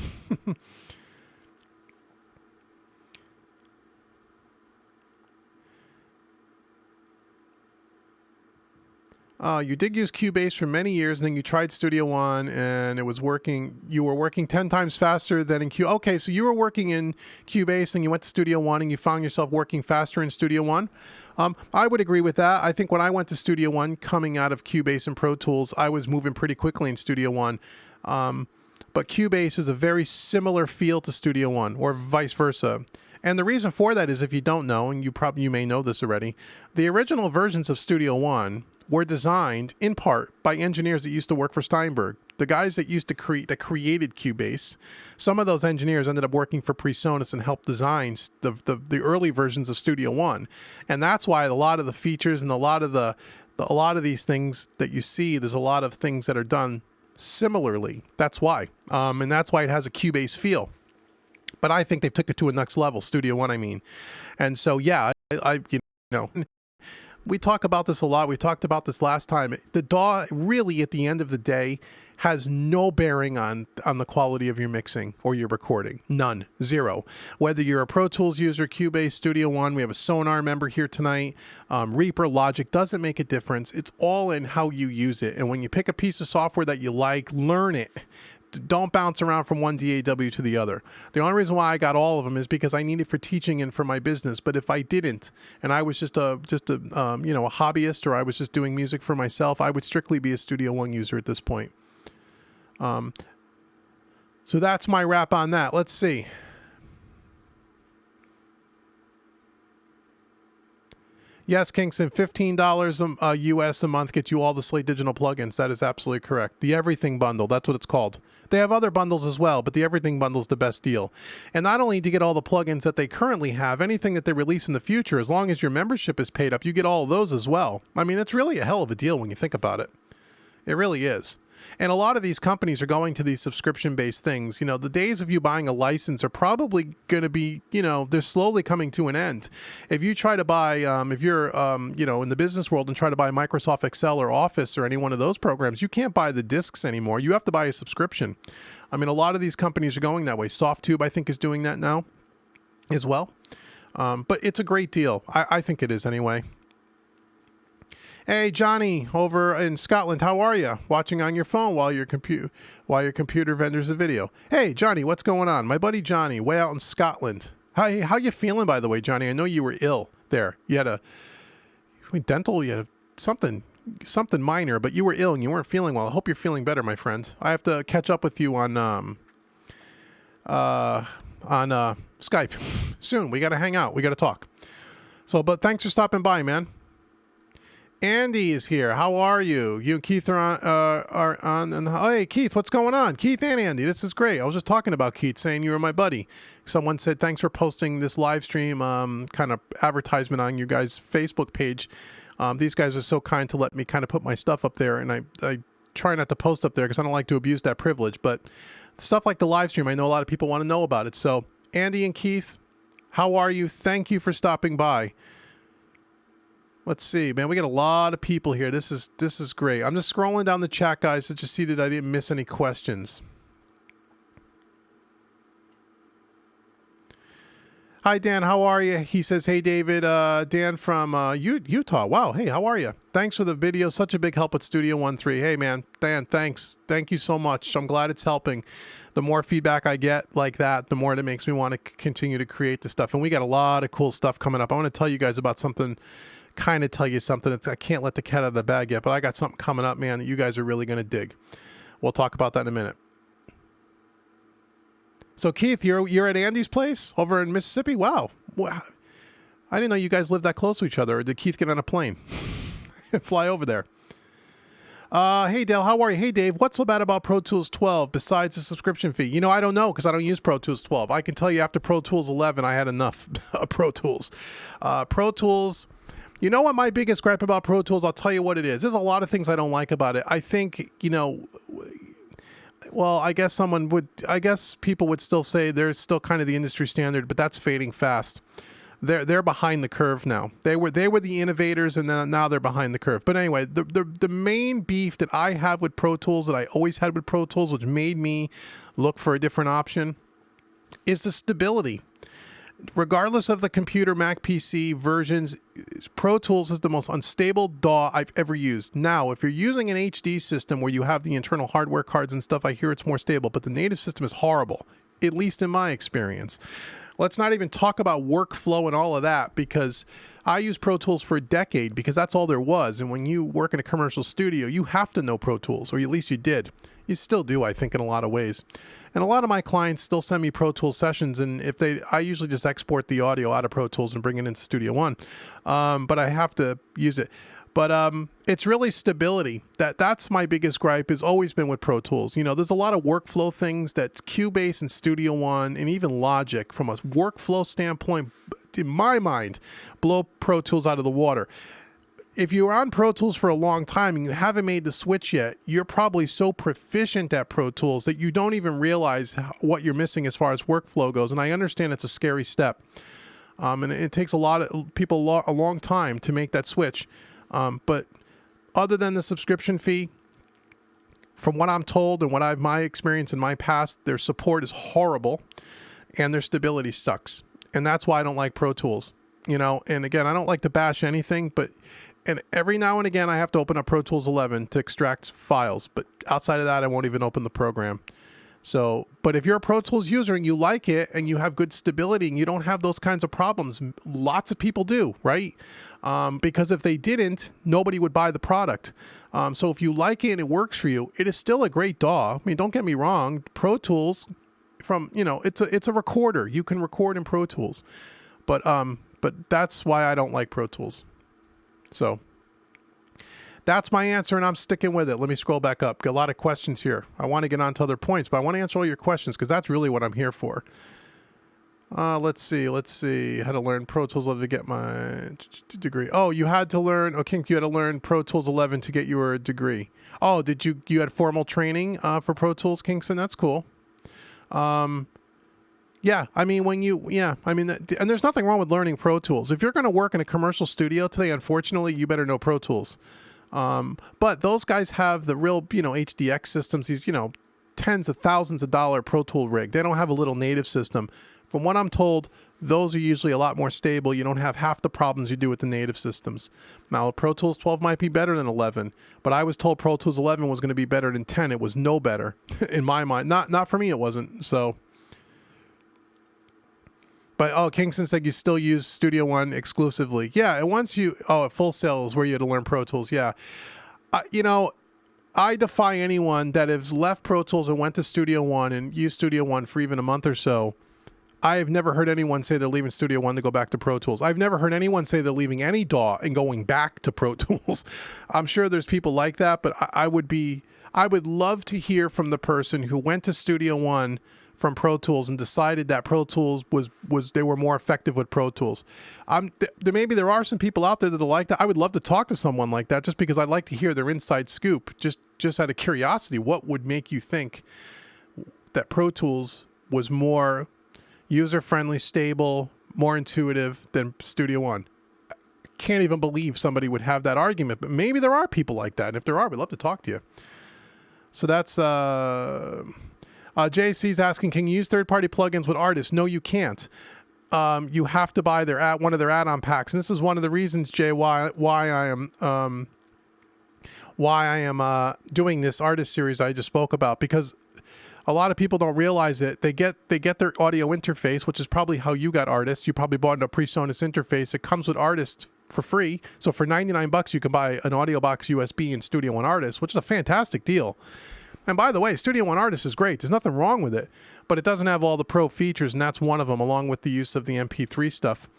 You did use Cubase for many years, and then you tried Studio One, and it was working. You were working 10 times faster than in Cubase. Okay, so you were working in Cubase, and you went to Studio One, and you found yourself working faster in Studio One. I would agree with that. I think when I went to Studio One, coming out of Cubase and Pro Tools, I was moving pretty quickly in Studio One. But Cubase is a very similar feel to Studio One, or vice versa. And the reason for that is, if you don't know, and you may know this already, the original versions of Studio One were designed in part by engineers that used to work for Steinberg. The guys that created Cubase, some of those engineers ended up working for Presonus and helped design the early versions of Studio One. And that's why a lot of the features and a lot of these things that you see, there's a lot of things that are done similarly. That's why. And that's why it has a Cubase feel. but I think they've took it to a next level, Studio One, I mean. And so, yeah, I you know, we talk about this a lot. We talked about this last time. The DAW really, at the end of the day, has no bearing on the quality of your mixing or your recording. None. Zero. Whether you're a Pro Tools user, Cubase, Studio One, we have a Sonar member here tonight, Reaper, Logic, doesn't make a difference. It's all in how you use it. And when you pick a piece of software that you like, learn it. Don't bounce around from one DAW to the other. The only reason why I got all of them is because I need it for teaching and for my business. But if I didn't, and I was just a hobbyist, or I was just doing music for myself, I would strictly be a Studio One user at this point. So that's my wrap on that. Let's see. Yes, Kingston, $15 US a month gets you all the Slate Digital plugins. That is absolutely correct. The Everything Bundle, that's what it's called. They have other bundles as well, but the Everything Bundle is the best deal. And not only do you get all the plugins that they currently have, anything that they release in the future, as long as your membership is paid up, you get all of those as well. I mean, it's really a hell of a deal when you think about it. It really is. And a lot of these companies are going to these subscription-based things. You know, the days of you buying a license are probably going to be, you know, they're slowly coming to an end. If you try to buy, if you're, you know, in the business world and try to buy Microsoft Excel or Office or any one of those programs, you can't buy the discs anymore. You have to buy a subscription. I mean, a lot of these companies are going that way. SoftTube, I think, is doing that now as well. But it's a great deal. I think it is anyway. Hey, Johnny, over in Scotland, how are you? Watching on your phone while your computer vendors a video. Hey, Johnny, what's going on? My buddy Johnny, way out in Scotland. How you feeling, by the way, Johnny? I know you were ill there. You had dental, you had something minor, but you were ill and you weren't feeling well. I hope you're feeling better, my friend. I have to catch up with you on Skype soon. We got to hang out. We got to talk. So, but thanks for stopping by, man. Andy is here. How are you? You and Keith are on. And hey, Keith, what's going on? Keith and Andy, this is great. I was just talking about Keith, saying you were my buddy. Someone said thanks for posting this live stream kind of advertisement on you guys' Facebook page. These guys are so kind to let me kind of put my stuff up there, and I try not to post up there because I don't like to abuse that privilege. But stuff like the live stream, I know a lot of people want to know about it. So Andy and Keith, how are you? Thank you for stopping by. Let's see, man. We got a lot of people here. This is great. I'm just scrolling down the chat, guys, to just see that I didn't miss any questions. Hi, Dan. How are you? He says, hey, David. Dan from Utah. Wow. Hey, how are you? Thanks for the video. Such a big help with Studio One 3. Hey, man. Dan, thanks. Thank you so much. I'm glad it's helping. The more feedback I get like that, the more it makes me want to continue to create the stuff. And we got a lot of cool stuff coming up. I want to tell you guys about something. Kind of tell you something. I can't let the cat out of the bag yet, but I got something coming up, man, that you guys are really going to dig. We'll talk about that in a minute. So Keith, you're at Andy's place over in Mississippi? Wow. I didn't know you guys lived that close to each other. Or did Keith get on a plane and fly over there? Hey, Dale, how are you? Hey, Dave, what's so bad about Pro Tools 12 besides the subscription fee? You know, I don't know because I don't use Pro Tools 12. I can tell you after Pro Tools 11, I had enough of Pro Tools. Pro Tools... You know what my biggest gripe about Pro Tools? I'll tell you what it is. There's a lot of things I don't like about it. I think, you know, well, I guess people would still say they're still kind of the industry standard, but that's fading fast. They're behind the curve now. They were the innovators, and now they're behind the curve. But anyway, the main beef that I have with Pro Tools, that I always had with Pro Tools, which made me look for a different option, is the stability. Regardless of the computer, Mac, PC versions, Pro Tools is the most unstable DAW I've ever used. Now, if you're using an HD system where you have the internal hardware cards and stuff, I hear it's more stable, but the native system is horrible, at least in my experience. Let's not even talk about workflow and all of that, because I used Pro Tools for a decade because that's all there was. And when you work in a commercial studio, you have to know Pro Tools, or at least you did. You still do, I think, in a lot of ways. And a lot of my clients still send me Pro Tools sessions, and I usually just export the audio out of Pro Tools and bring it into Studio One. But I have to use it. But it's really stability. That's my biggest gripe, has always been with Pro Tools. You know, there's a lot of workflow things that Cubase and Studio One and even Logic, from a workflow standpoint, in my mind, blow Pro Tools out of the water. if you're on Pro Tools for a long time and you haven't made the switch yet, you're probably so proficient at Pro Tools that you don't even realize what you're missing as far as workflow goes. And I understand it's a scary step. And it takes a lot of people a long time to make that switch. But other than the subscription fee, from what I'm told and what my experience in my past, their support is horrible and their stability sucks. And that's why I don't like Pro Tools. You know, and again, I don't like to bash anything, and every now and again I have to open up Pro Tools 11 to extract files. But outside of that, I won't even open the program. So, but if you're a Pro Tools user and you like it and you have good stability and you don't have those kinds of problems, lots of people do, right? Because if they didn't, nobody would buy the product. So if you like it and it works for you, it is still a great DAW. I mean, don't get me wrong. Pro Tools, it's a recorder. You can record in Pro Tools, but that's why I don't like Pro Tools. So that's my answer, and I'm sticking with it. Let me scroll back up. Got a lot of questions here. I want to get on to other points, but I want to answer all your questions because that's really what I'm here for. Let's see. I had to learn Pro Tools 11 to get my degree. Oh, you had to learn. Oh, Kink, you had to learn Pro Tools 11 to get your degree. Oh, did you had formal training for Pro Tools, Kingston? That's cool. Yeah, I mean, and there's nothing wrong with learning Pro Tools. If you're going to work in a commercial studio today, unfortunately, you better know Pro Tools. But those guys have the real, HDX systems, these, tens of thousands of dollar Pro Tool rig. They don't have a little native system. From what I'm told, those are usually a lot more stable. You don't have half the problems you do with the native systems. Now, Pro Tools 12 might be better than 11, but I was told Pro Tools 11 was going to be better than 10. It was no better in my mind. Not for me, it wasn't. So... But, Kingston said you still use Studio One exclusively. Yeah, and once at Full Sail is where you had to learn Pro Tools. Yeah. I defy anyone that has left Pro Tools and went to Studio One and used Studio One for even a month or so. I've never heard anyone say they're leaving Studio One to go back to Pro Tools. I've never heard anyone say they're leaving any DAW and going back to Pro Tools. I'm sure there's people like that, but I would love to hear from the person who went to Studio One from Pro Tools and decided that Pro Tools they were more effective with Pro Tools. Maybe there are some people out there that are like that. I would love to talk to someone like that just because I'd like to hear their inside scoop. Just out of curiosity, what would make you think that Pro Tools was more user-friendly, stable, more intuitive than Studio One? I can't even believe somebody would have that argument, but maybe there are people like that. And if there are, we'd love to talk to you. So that's... JC's asking, can you use third-party plugins with artists? No, you can't. You have to buy one of their add-on packs, and this is one of the reasons, Jay, why I am doing this artist series I just spoke about, because a lot of people don't realize it. They get their audio interface, which is probably how you got Artist. You probably bought a Presonus interface. It comes with Artist for free. So for $99, you can buy an Audio Box USB and Studio One Artist, which is a fantastic deal. And by the way, Studio One Artist is great. There's nothing wrong with it, but it doesn't have all the pro features, and that's one of them, along with the use of the MP3 stuff.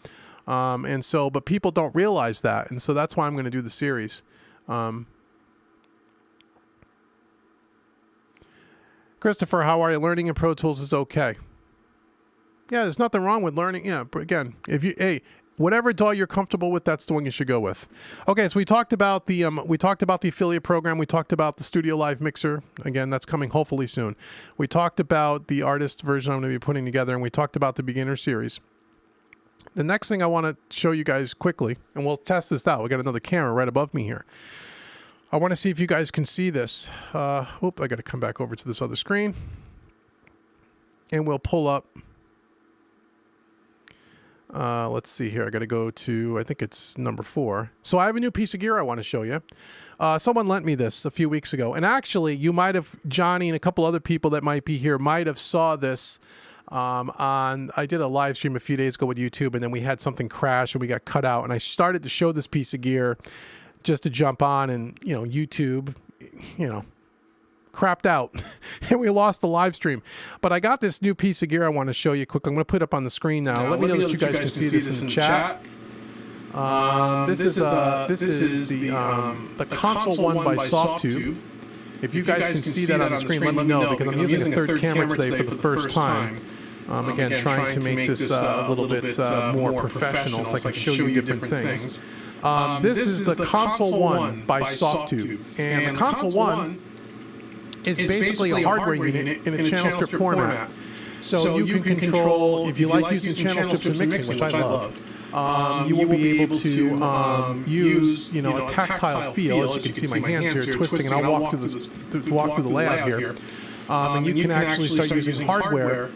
But people don't realize that, and so that's why I'm going to do the series. Christopher, how are you? Learning in Pro Tools is okay. Yeah, there's nothing wrong with learning. Yeah, but again, whatever DAW you're comfortable with, that's the one you should go with. Okay, so we talked about the affiliate program. We talked about the Studio Live Mixer. Again, that's coming hopefully soon. We talked about the artist version I'm going to be putting together, and we talked about the beginner series. The next thing I want to show you guys quickly, and we'll test this out. We got another camera right above me here. I want to see if you guys can see this. I got to come back over to this other screen, and we'll pull up. Let's see here. I got to go to, I think it's number 4. So I have a new piece of gear I want to show you. Someone lent me this a few weeks ago. And actually, you might have, Johnny and a couple other people that might be here might have saw this I did a live stream a few days ago with YouTube, and then we had something crash and we got cut out. And I started to show this piece of gear just to jump on, and, YouTube, crapped out and we lost the live stream. But I got this new piece of gear I want to show you quickly. I'm going to put it up on the screen now. Let me know that you guys can see this in the chat. This is the console one by Softtube. If you guys can see that on the screen, let me know, because I'm using a third camera today for the first time. Again, trying to make this a little bit more professional so I can show you different things. This is the Console 1 by Softtube. And the Console 1 is basically a hardware unit in a channel strip format. So you can control, if you like using channel strips and mixing, which I love, you will be able to use, you know, a tactile feel. As you can see my hands here twisting, and I'll walk through the layout here. And you can actually start using hardware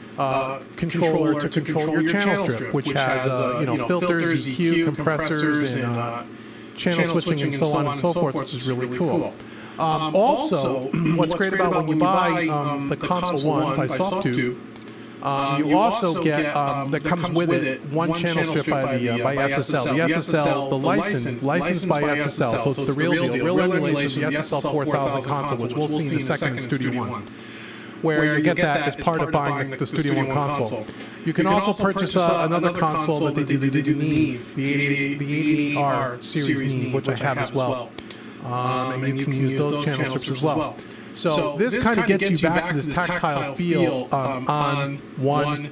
controller to control your channel strip, which has you know, filters, EQ, compressors, and channel switching, and so on and so forth, which is really cool. Also, what's great about when you buy the Console 1 by Softtube, you also get, that comes with it, one channel strip by SSL. The SSL, the licensed by SSL, so it's the real deal. Real emulation of the SSL 4000 console, which we'll see in a second in Studio One, where you get that as part of buying the Studio One console. You can also purchase another console that they did Neve, the 80R series Neve, which I have as well. And you can use those channel strips as well. So this kind of gets you back to this tactile feel on one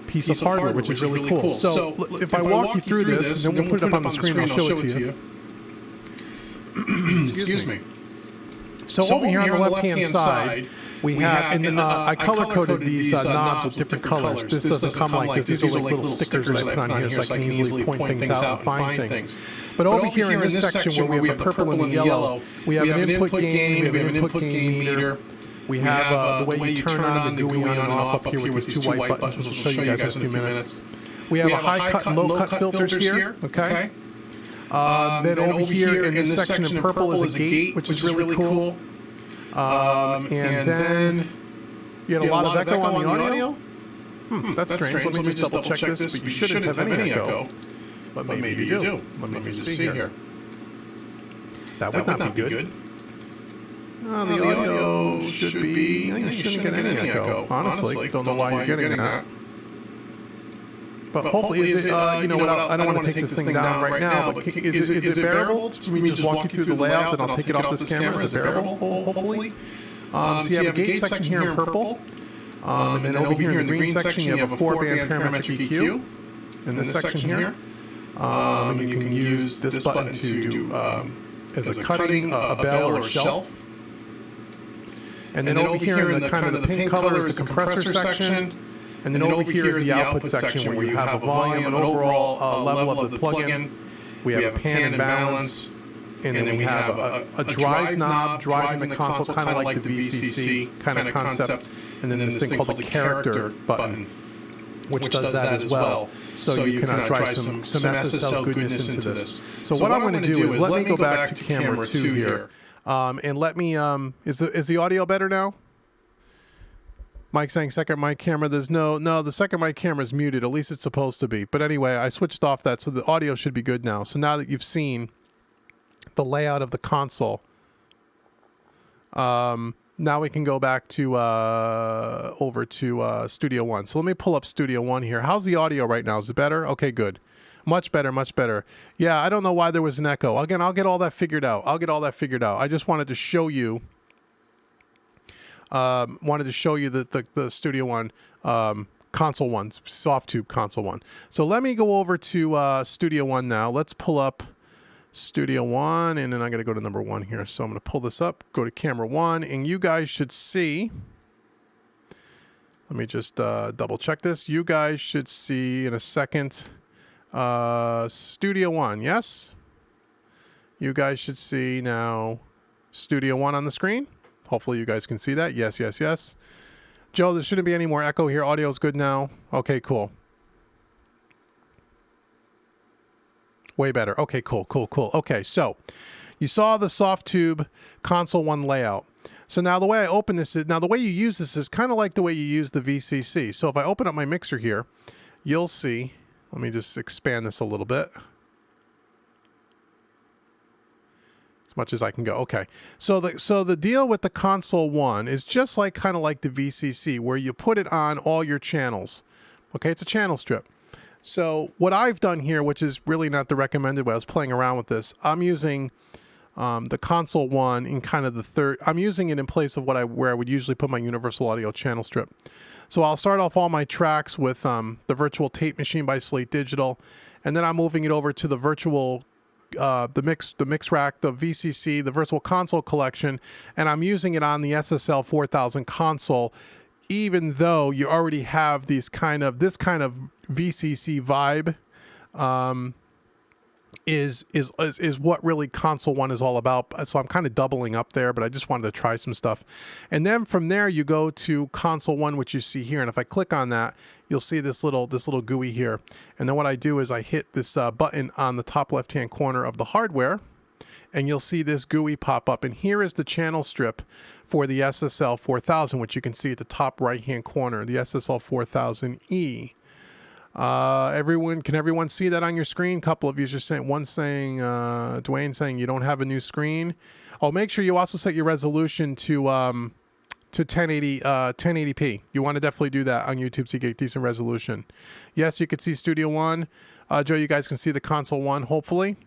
piece of hardware, which is really cool. So if I walk you through this, and then we'll put it up on the screen, I'll show it to you. Excuse me. So over here on the left-hand side, we have, and I color-coded these knobs with different colors. This doesn't come like this. These are like little stickers that I put on here so I can easily point things out and find things. But over here in this section where we have the purple and the yellow, we have an input gain, we have an input gain meter. We have the way you turn on the GUI on and off up here with these two white buttons, which we'll show you guys in a few minutes. We have a high-cut and low-cut filters here, okay? Then over here in this section in purple is a gate, which is really cool. And then you get a lot of echo on the audio. That's strange. Let me just double check this, but you shouldn't have any echo. But maybe you do. Let me just see here. That would not be good. The audio should be... You shouldn't get any echo. Honestly, don't know why you're getting that. But hopefully, is it, you know what, I don't want to take this thing down right now, but is it bearable for me to just walk you through the layout, then I'll take it off this camera? Is it bearable, hopefully? So you have a gate section here in purple, and then over here in the green section you have a 4-band parametric EQ in this section here. And you can use this button to do as a cutting, a bell, or a shelf. And then over here in the kind of the pink color is the compressor section. And then over here is the output section where you have a volume and overall level of the plugin. We have a pan and balance. And then we have a drive knob driving the console, kind of like the VCC kind of concept. And then this thing called the character button, which does that as well. So you can drive some SSL goodness into this. So what I'm going to do is let me go back to camera 2 here. And let me, is the audio better now? Mike saying second mic camera. There's no, the second mic camera is muted. At least it's supposed to be. But anyway, I switched off that, so the audio should be good now. So now that you've seen the layout of the console, now we can go back to over to Studio One. So let me pull up Studio One here. How's the audio right now? Is it better? Okay, good. Much better, much better. Yeah, I don't know why there was an echo. Again, I'll get all that figured out. I just wanted to show you. The Studio One console one, Softtube console one. So let me go over to Studio One now. Let's pull up Studio One, and then I'm going to go to number 1 here. So I'm going to pull this up, go to camera 1, and you guys should see. Let me just double check this. You guys should see in a second Studio One. Yes? You guys should see now Studio One on the screen. Hopefully you guys can see that. Yes, yes, yes. Joe, there shouldn't be any more echo here. Audio's good now. Okay, cool. Way better. Okay, cool. Okay, so you saw the Softtube console 1 layout. So now the way I open this is, now the way you use this is kind of like the way you use the VCC. So if I open up my mixer here, you'll see, let me just expand this a little bit. As much as I can go. Okay. So the deal with the console 1 is just like kind of like the VCC, where you put it on all your channels. Okay, it's a channel strip. So what I've done here, which is really not the recommended way, I was playing around with this. I'm using the console 1 in kind of the third. I'm using it in place of where I would usually put my universal audio channel strip. So I'll start off all my tracks with the virtual tape machine by Slate Digital, and then I'm moving it over to the virtual the mix rack, the VCC, the Virtual Console collection, and I'm using it on the SSL 4000 console, even though you already have this kind of VCC vibe. Is what really console one is all about. So I'm kind of doubling up there, but I just wanted to try some stuff. And then from there you go to console one, which you see here. And if I click on that, you'll see this little GUI here. And then what I do is I hit this button on the top left-hand corner of the hardware, and you'll see this GUI pop up. And here is the channel strip for the SSL 4000, which you can see at the top right-hand corner, the SSL 4000E. Can everyone see that on your screen? A couple of you just saying, one saying, Dwayne saying you don't have a new screen. Oh, make sure you also set your resolution to 1080p. You want to definitely do that on YouTube so you get decent resolution. Yes, you can see Studio One. Joe, you guys can see the console one, hopefully.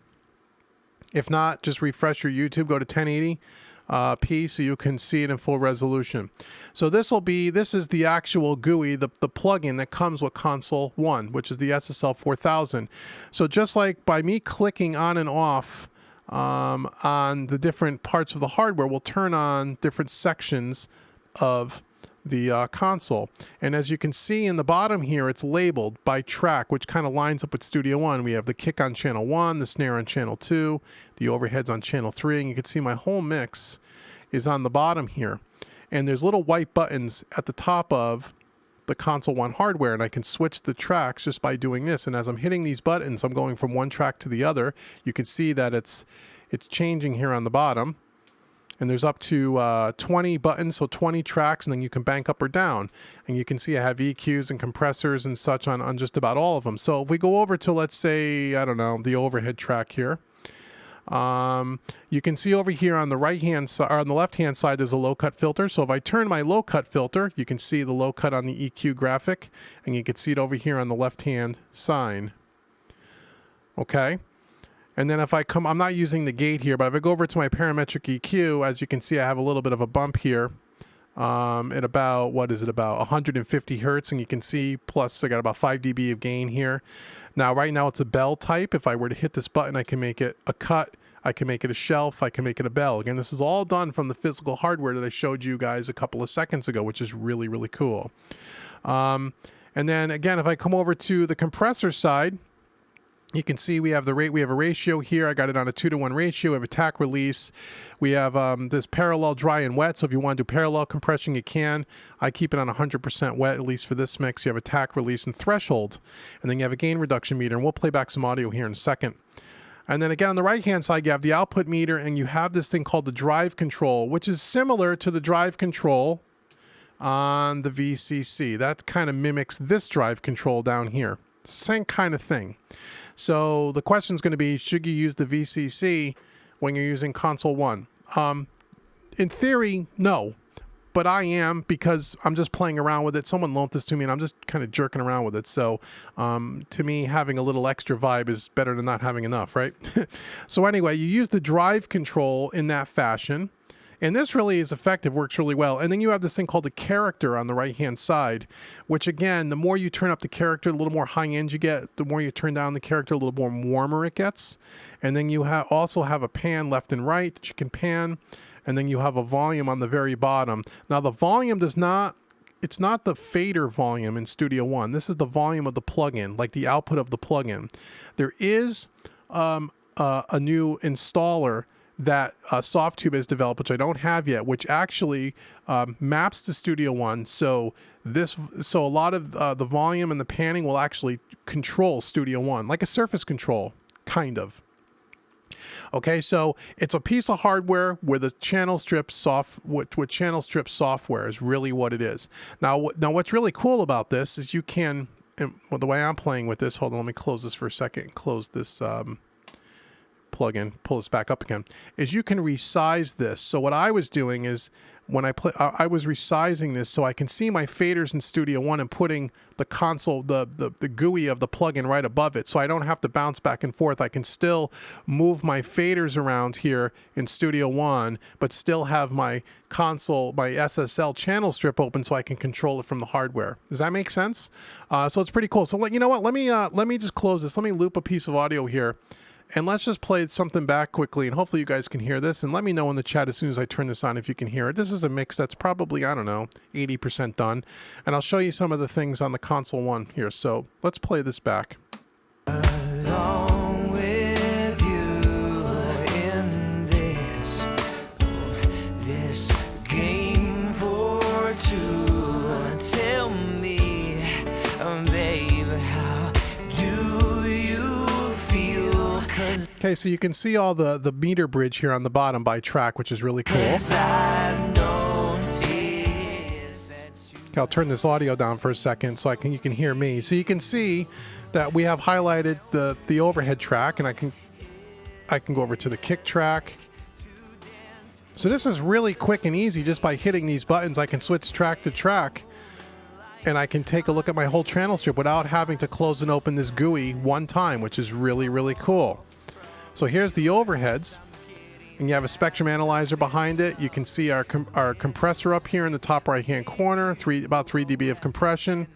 If not, just refresh your YouTube, go to 1080p so you can see it in full resolution. So this is the actual GUI, the plugin that comes with console 1, which is the SSL 4000. So just like by me clicking on and off on the different parts of the hardware, will turn on different sections of the console. And as you can see in the bottom here, it's labeled by track, which kind of lines up with Studio One. We have the kick on channel 1, the snare on channel 2, the overheads on channel 3, and you can see my whole mix is on the bottom here. And there's little white buttons at the top of the console 1 hardware, and I can switch the tracks just by doing this. And as I'm hitting these buttons, I'm going from one track to the other. You can see that it's changing here on the bottom. And there's up to 20 buttons, so 20 tracks, and then you can bank up or down. And you can see I have EQs and compressors and such on just about all of them. So if we go over to, let's say, I don't know, the overhead track here, you can see over here on the right-hand side, or on the left-hand side, there's a low-cut filter. So if I turn my low-cut filter, you can see the low-cut on the EQ graphic, and you can see it over here on the left-hand side. Okay. And then if I come, I'm not using the gate here, but if I go over to my parametric EQ, as you can see, I have a little bit of a bump here at about, what is it, about 150 hertz. And you can see, plus I got about 5 dB of gain here. Now, right now it's a bell type. If I were to hit this button, I can make it a cut. I can make it a shelf. I can make it a bell. Again, this is all done from the physical hardware that I showed you guys a couple of seconds ago, which is really, really cool. And then again, if I come over to the compressor side, you can see we have a ratio here. I got it on a 2-to-1 ratio. We have attack release. We have this parallel dry and wet. So if you want to do parallel compression, you can. I keep it on 100% wet, at least for this mix. You have attack release and threshold. And then you have a gain reduction meter. And we'll play back some audio here in a second. And then again, on the right-hand side, you have the output meter. And you have this thing called the drive control, which is similar to the drive control on the VCC. That kind of mimics this drive control down here. Same kind of thing. So the question is going to be, should you use the VCC when you're using console 1? In theory, no. But I am, because I'm just playing around with it. Someone loaned this to me, and I'm just kind of jerking around with it. So to me, having a little extra vibe is better than not having enough, right? So anyway, you use the drive control in that fashion. And this really is effective, works really well. And then you have this thing called the character on the right-hand side, which again, the more you turn up the character, a little more high-end you get. The more you turn down the character, a little more warmer it gets. And then you also have a pan left and right that you can pan. And then you have a volume on the very bottom. Now the volume it's not the fader volume in Studio One. This is the volume of the plugin, like the output of the plugin. There is a new installer that Softtube has developed, which I don't have yet, which actually maps to Studio One. So a lot of the volume and the panning will actually control Studio One, like a surface control, kind of. Okay, so it's a piece of hardware with a channel strip with channel strip software is really what it is. Now what's really cool about this is you can, and the way I'm playing with this, hold on, let me close this for a second, close this plugin, pull this back up again, is you can resize this. So what I was doing is when I was resizing this so I can see my faders in Studio One and putting the console, the GUI of the plugin right above it, so I don't have to bounce back and forth. I can still move my faders around here in Studio One, but still have my console, my SSL channel strip open so I can control it from the hardware. Does that make sense? So it's pretty cool. So you know what? Let me just close this. Let me loop a piece of audio here. And let's just play something back quickly, and hopefully you guys can hear this. And let me know in the chat as soon as I turn this on if you can hear it. This is a mix that's probably, I don't know, 80% done. And I'll show you some of the things on the console one here. So let's play this back. Along with you in this game for two. Tell me, babe, how do you feel? Okay, so you can see all the meter bridge here on the bottom by track, which is really cool. Okay, I'll turn this audio down for a second so you can hear me. So you can see that we have highlighted the overhead track, and I can go over to the kick track. So this is really quick and easy. Just by hitting these buttons, I can switch track to track, and I can take a look at my whole channel strip without having to close and open this GUI one time, which is really, really cool. So here's the overheads, and you have a spectrum analyzer behind it. You can see our compressor up here in the top right-hand corner, about 3 dB of compression.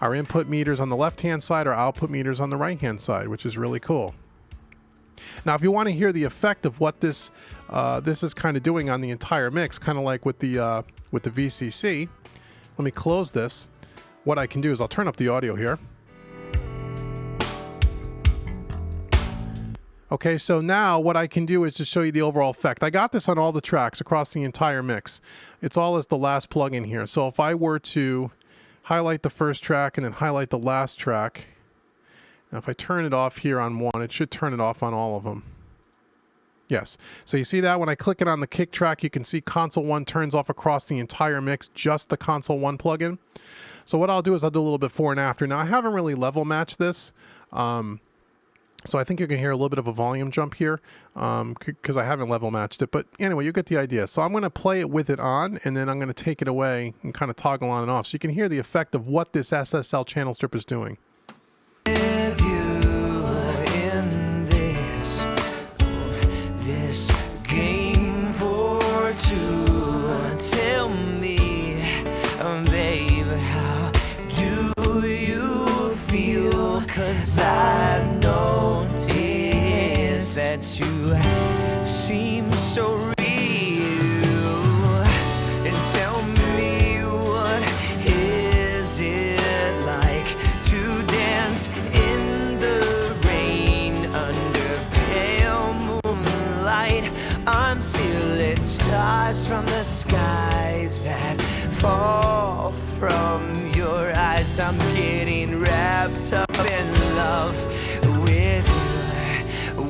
Our input meters on the left-hand side, our output meters on the right-hand side, which is really cool. Now, if you want to hear the effect of what this is kind of doing on the entire mix, kind of like with the VCC, let me close this. What I can do is I'll turn up the audio here. Okay, so now what I can do is just show you the overall effect. I got this on all the tracks across the entire mix. It's all as the last plugin here. So if I were to highlight the first track and then highlight the last track, now if I turn it off here on one, it should turn it off on all of them. Yes, so you see that when I click it on the kick track, you can see console 1 turns off across the entire mix, just the console 1 plugin. So what I'll do is I'll do a little before and after. Now I haven't really level matched this. So I think you're going to hear a little bit of a volume jump here because I haven't level matched it. But anyway, you get the idea. So I'm going to play it with it on, and then I'm going to take it away and kind of toggle on and off. So you can hear the effect of what this SSL channel strip is doing. With you in this game for two. Tell me, babe, how do you feel? 'Cause I notice that you seem so real. And tell me, what is it like to dance in the rain under pale moonlight? I'm stealing stars from the skies that fall from your eyes. I'm getting wrapped up in love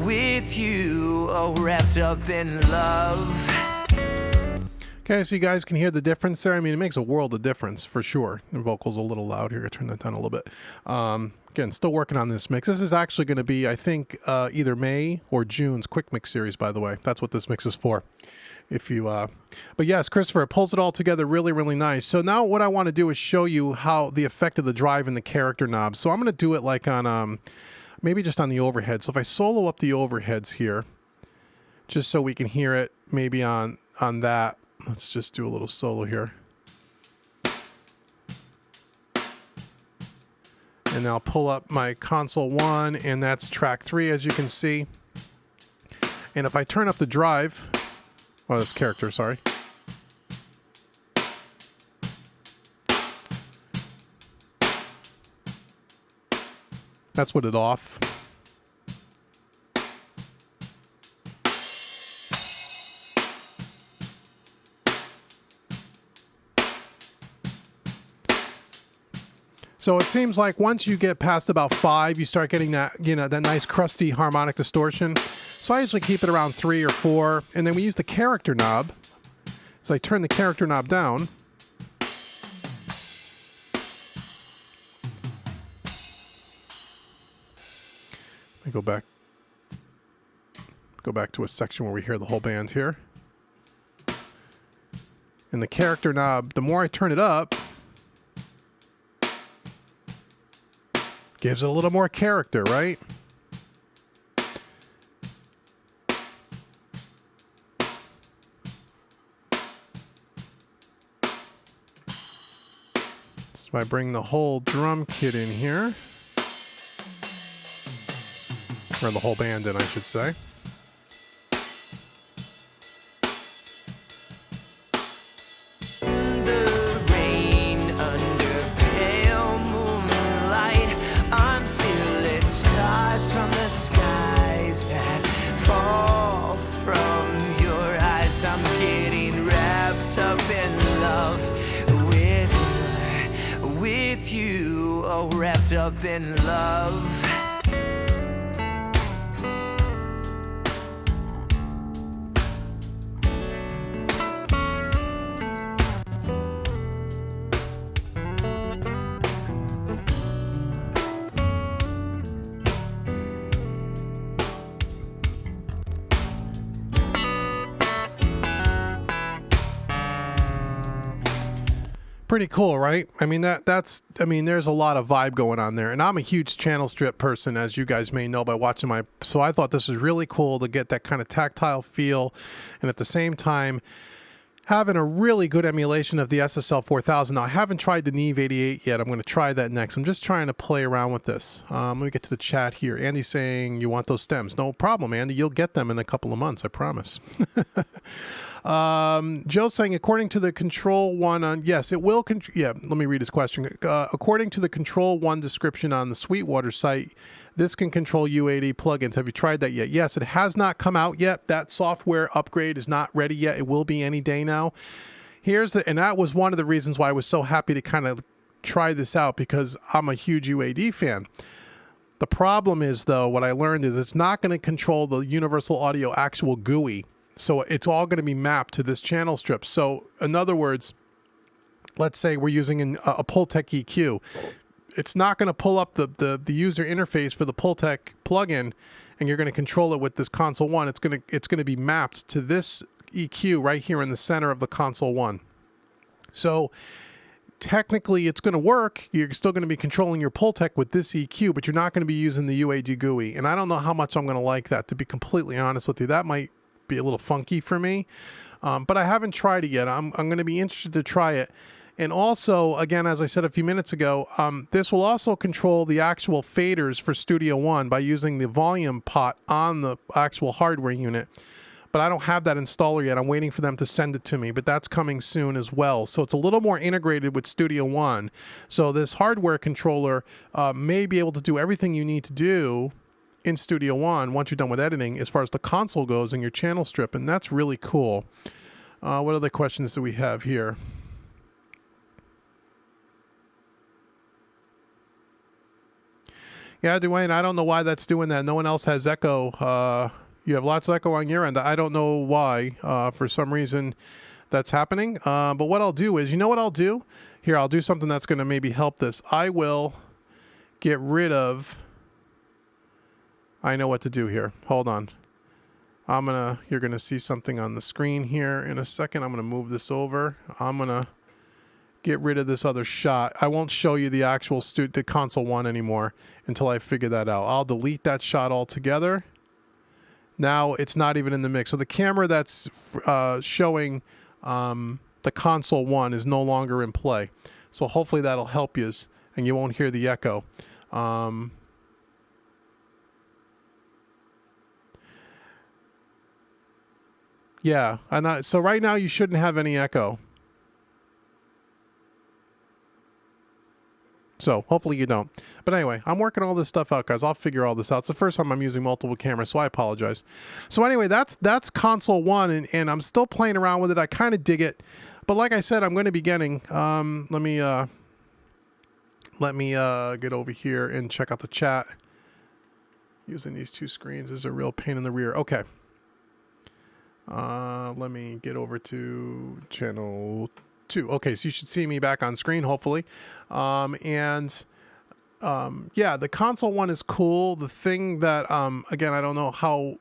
with you, oh, wrapped up in love. Okay, so you guys can hear the difference there. I mean, it makes a world of difference for sure. The vocal's a little loud here. I turn that down a little bit. Again, still working on this mix. This is actually going to be, I think, either May or June's quick mix series, by the way. That's what this mix is for. If you, but yes, Christopher, it pulls it all together really, really nice. So now what I want to do is show you how the effect of the drive and the character knobs. So I'm going to do it like on, maybe just on the overhead. So if I solo up the overheads here, just so we can hear it maybe on that. Let's just do a little solo here. And I'll pull up my console 1, and that's track 3, as you can see. And if I turn up the drive, oh, that's character, sorry. That's what it off. So it seems like once you get past about 5, you start getting that, you know, that nice crusty harmonic distortion. So I usually keep it around 3 or 4, and then we use the character knob. So I turn the character knob down. Let me go back to a section where we hear the whole band here. And the character knob, the more I turn it up, gives it a little more character, right? So I bring the whole drum kit in here. or the whole band in, I should say. The rain under pale moonlight, until it stars from the skies that fall from your eyes. I'm getting wrapped up in love with you, oh, wrapped up in love. Pretty cool, right? I mean, there's a lot of vibe going on there. And I'm a huge channel strip person, as you guys may know by watching so I thought this was really cool to get that kind of tactile feel. And at the same time, having a really good emulation of the SSL 4000. Now, I haven't tried the Neve 88 yet. I'm going to try that next. I'm just trying to play around with this. Let me get to the chat here. Andy's saying, you want those stems? No problem, Andy. You'll get them in a couple of months, I promise. Joe's saying, according to the Control 1 on, yes, it will, let me read his question. According to the Control 1 description on the Sweetwater site, this can control UAD plugins. Have you tried that yet? Yes, it has not come out yet. That software upgrade is not ready yet. It will be any day now. And that was one of the reasons why I was so happy to kind of try this out, because I'm a huge UAD fan. The problem is, though, what I learned is it's not going to control the Universal Audio actual GUI. So it's all going to be mapped to this channel strip. So in other words, let's say we're using a Pultec EQ. It's not going to pull up the user interface for the Pultec plugin, and you're going to control it with this console 1. It's going to be mapped to this EQ right here in the center of the console 1. So technically it's going to work. You're still going to be controlling your Pultec with this EQ, but you're not going to be using the UAD GUI. And I don't know how much I'm going to like that, to be completely honest with you. That might be a little funky for me, but I haven't tried it yet. I'm going to be interested to try it. And also, again, as I said a few minutes ago, this will also control the actual faders for Studio One by using the volume pot on the actual hardware unit. But I don't have that installer yet. I'm waiting for them to send it to me, but that's coming soon as well. So it's a little more integrated with Studio One. So this hardware controller may be able to do everything you need to do in Studio One once you're done with editing as far as the console goes in your channel strip, and that's really cool. What other questions do we have here? Yeah, Dwayne, I don't know why that's doing that. No one else has echo. You have lots of echo on your end. I don't know why. For some reason that's happening. But what I'll do is, you know what I'll do? Here, I'll do something that's going to maybe help this. I will get rid of... I know what to do here. Hold on. You're gonna see something on the screen here in a second. I'm gonna move this over. I'm gonna get rid of this other shot. I won't show you the actual the console 1 anymore until I figure that out. I'll delete that shot altogether. Now it's not even in the mix. So the camera that's showing the console 1 is no longer in play. So hopefully that'll help you, and you won't hear the echo. Yeah, and so right now you shouldn't have any echo. So hopefully you don't. But anyway, I'm working all this stuff out, guys. I'll figure all this out. It's the first time I'm using multiple cameras, so I apologize. So anyway, that's console 1, and I'm still playing around with it. I kind of dig it. But like I said, I'm going to be getting... let me get over here and check out the chat. Using these two screens is a real pain in the rear. Okay. Let me get over to channel 2. Okay, so you should see me back on screen, hopefully. Yeah, the console 1 is cool. The thing that, again, I don't know how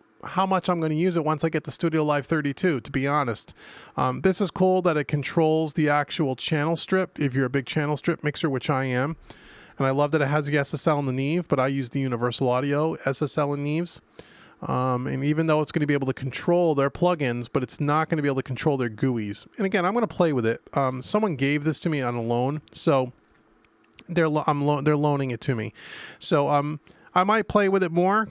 much I'm going to use it once I get the Studio Live 32, to be honest. This is cool that it controls the actual channel strip, if you're a big channel strip mixer, which I am. And I love that it has the SSL and the Neve, but I use the Universal Audio SSL and Neves. And even though it's going to be able to control their plugins, but it's not going to be able to control their GUIs. And again, I'm going to play with it. Someone gave this to me on a loan, so they're loaning it to me. So I might play with it more.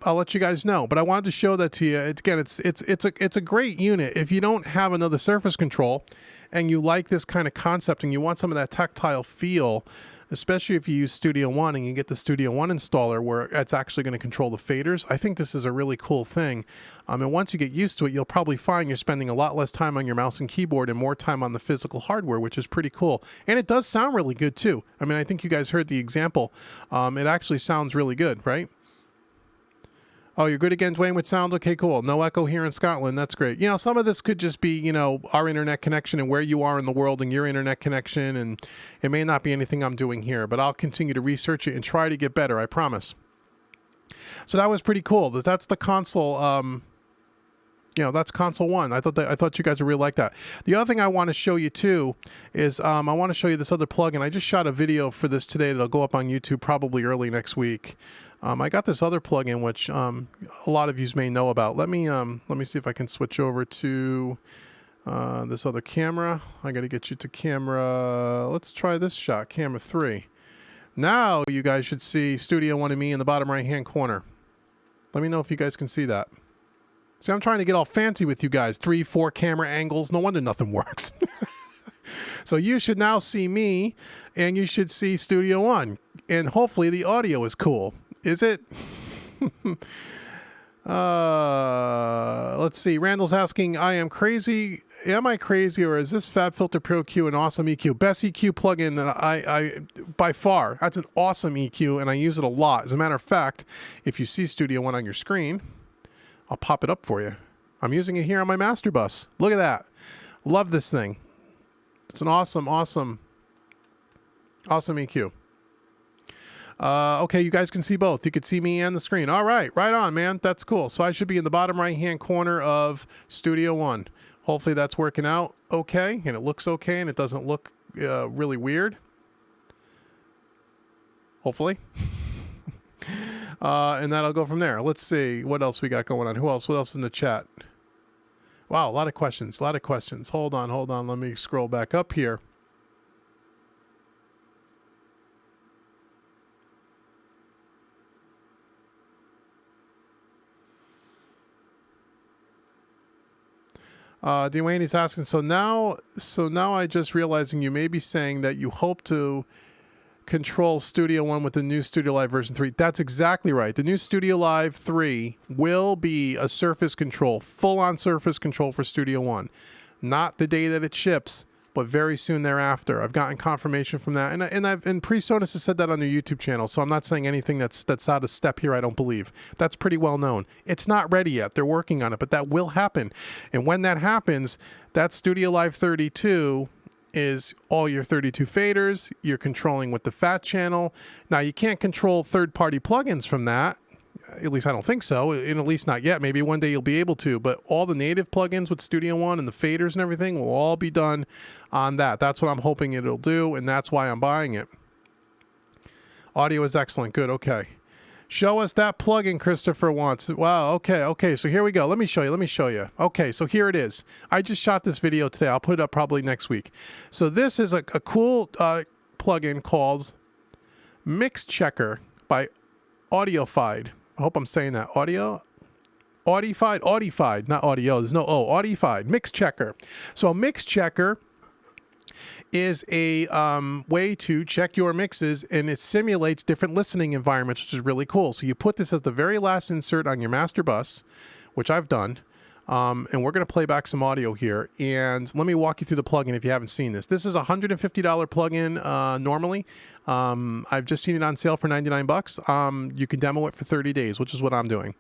I'll let you guys know. But I wanted to show that to you. Again, it's a great unit. If you don't have another surface control and you like this kind of concept and you want some of that tactile feel, especially if you use Studio One and you get the Studio One installer where it's actually going to control the faders, I think this is a really cool thing. And once you get used to it, you'll probably find you're spending a lot less time on your mouse and keyboard and more time on the physical hardware, which is pretty cool. And it does sound really good too. I mean, I think you guys heard the example. It actually sounds really good, right? Oh, you're good again, Dwayne, with sound? Okay, cool. No echo here in Scotland. That's great. You know, some of this could just be, you know, our internet connection and where you are in the world and your internet connection. And it may not be anything I'm doing here, but I'll continue to research it and try to get better. I promise. So that was pretty cool. That's the console. You know, that's console one. I thought you guys would really like that. The other thing I want to show you too is I want to show you this other plugin. I just shot a video for this today that'll go up on YouTube probably early next week. I got this other plugin which a lot of you may know about. Let me see if I can switch over to this other camera. I got to get you to camera. Let's try this shot, camera 3. Now you guys should see Studio One and me in the bottom right hand corner. Let me know if you guys can see that. See, I'm trying to get all fancy with you guys. 3, 4 camera angles. No wonder nothing works. So you should now see me, and you should see Studio One. And hopefully the audio is cool. Is it? Let's see. Randall's asking, I am crazy. Am I crazy, or is this FabFilter Pro Q an awesome EQ? Best EQ plugin that I by far. That's an awesome EQ, and I use it a lot. As a matter of fact, if you see Studio One on your screen, I'll pop it up for you. I'm using it here on my master bus. Look at that. Love this thing. It's an awesome EQ. Okay, you guys can see both. You can see me and the screen. All right, right on, man. That's cool. So I should be in the bottom right-hand corner of Studio One. Hopefully that's working out okay, and it looks okay, and it doesn't look really weird. Hopefully. And that'll go from there. Let's see what else we got going on. Who else? What else in the chat? Wow, a lot of questions. Hold on. Let me scroll back up here. Dwayne is asking, so now I just realizing you may be saying that you hope to control Studio One with the new Studio Live version 3. That's exactly right. The new Studio Live 3 will be a surface control, full-on surface control for Studio One. Not the day that it ships, but very soon thereafter. I've gotten confirmation from that, and Presonus has said that on their YouTube channel. So I'm not saying anything that's out of step here. I don't believe that's pretty well known. It's not ready yet. They're working on it, but that will happen. And when that happens, that Studio Live 32 is all your 32 faders. You're controlling with the fat channel. Now you can't control third-party plugins from that. At least I don't think so, and at least not yet. Maybe one day you'll be able to, but all the native plugins with Studio One and the faders and everything will all be done on that. That's what I'm hoping it'll do, and that's why I'm buying it. Audio is excellent. Good. Okay. Show us that plugin Christopher wants. Wow. Okay. So here we go. Let me show you. Okay. So here it is. I just shot this video today. I'll put it up probably next week. So this is a cool plugin called Mix Checker by Audified. I hope I'm saying that. Audified, not audio. There's no O. Audified. Mix Checker. So Mix Checker is a way to check your mixes, and it simulates different listening environments, which is really cool. So you put this as the very last insert on your master bus, which I've done. And we're going to play back some audio here. And let me walk you through the plugin if you haven't seen this. This is a $150 plugin normally. I've just seen it on sale for $99. You can demo it for 30 days, which is what I'm doing.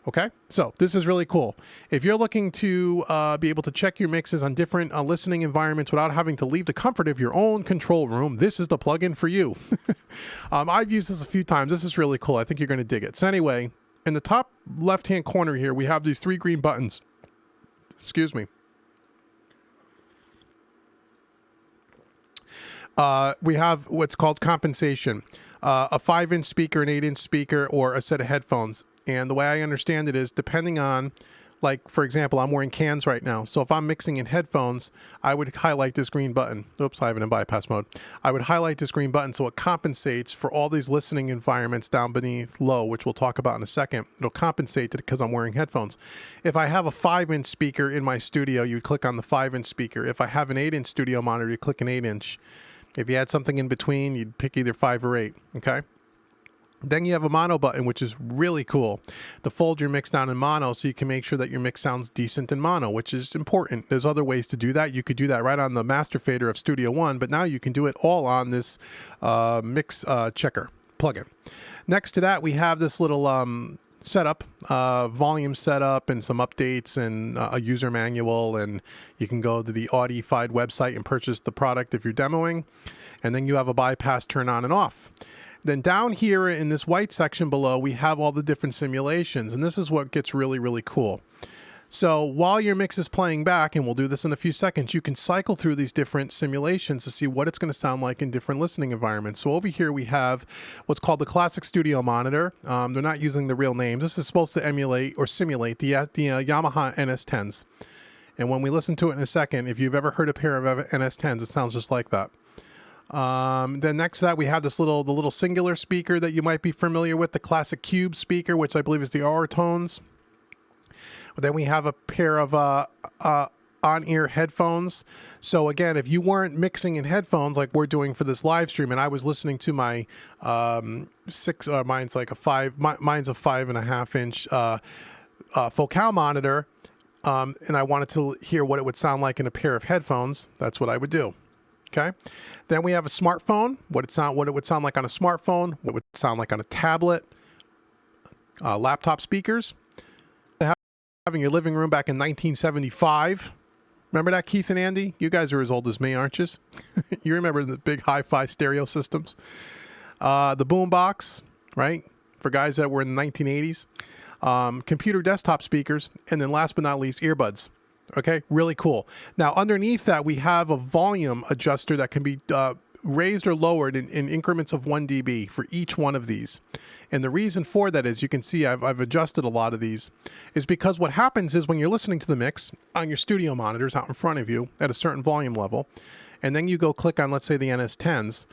Okay, so this is really cool. If you're looking to be able to check your mixes on different listening environments without having to leave the comfort of your own control room, this is the plugin for you. I've used this a few times. This is really cool. I think you're going to dig it. So anyway, in the top left-hand corner here, we have these 3 green buttons. Excuse me. We have what's called compensation, a 5-inch speaker, an 8-inch speaker, or a set of headphones. And the way I understand it is, depending on Like, for example, I'm wearing cans right now. So if I'm mixing in headphones, I would highlight this green button. Oops, I have it in bypass mode. I would highlight this green button so it compensates for all these listening environments down beneath low, which we'll talk about in a second. It'll compensate because I'm wearing headphones. If I have a 5-inch speaker in my studio, you'd click on the 5-inch speaker. If I have an 8-inch studio monitor, you click an 8-inch. If you had something in between, you'd pick either 5 or 8, okay? Then you have a mono button, which is really cool, to fold your mix down in mono so you can make sure that your mix sounds decent in mono, which is important. There's other ways to do that. You could do that right on the master fader of Studio One, but now you can do it all on this mix checker plugin. Next to that, we have this little setup, volume setup, and some updates, and a user manual, and you can go to the Audified website and purchase the product if you're demoing. And then you have a bypass turn on and off. Then down here in this white section below, we have all the different simulations, and this is what gets really, really cool. So while your mix is playing back, and we'll do this in a few seconds, you can cycle through these different simulations to see what it's going to sound like in different listening environments. So over here we have what's called the Classic Studio Monitor. They're not using the real names. This is supposed to emulate or simulate the Yamaha NS10s. And when we listen to it in a second, if you've ever heard a pair of NS10s, it sounds just like that. Then next to that, we have the little singular speaker that you might be familiar with, the Classic Cube speaker, which I believe is the R tones. Then we have a pair of on-ear headphones. So again, if you weren't mixing in headphones like we're doing for this live stream, and I was listening to my mine's like a 5.5-inch Focal monitor, and I wanted to hear what it would sound like in a pair of headphones, that's what I would do. Okay. Then we have a smartphone, what it would sound like on a smartphone, what it would sound like on a tablet, laptop speakers. Having your living room back in 1975. Remember that, Keith and Andy? You guys are as old as me, aren't you? You remember the big hi-fi stereo systems? The boombox, right? For guys that were in the 1980s. Computer desktop speakers. And then last but not least, earbuds. Okay, really cool. Now, underneath that, we have a volume adjuster that can be raised or lowered in increments of 1 dB for each one of these. And the reason for that is, you can see I've adjusted a lot of these, is because what happens is when you're listening to the mix on your studio monitors out in front of you at a certain volume level, and then you go click on, let's say, the NS10s.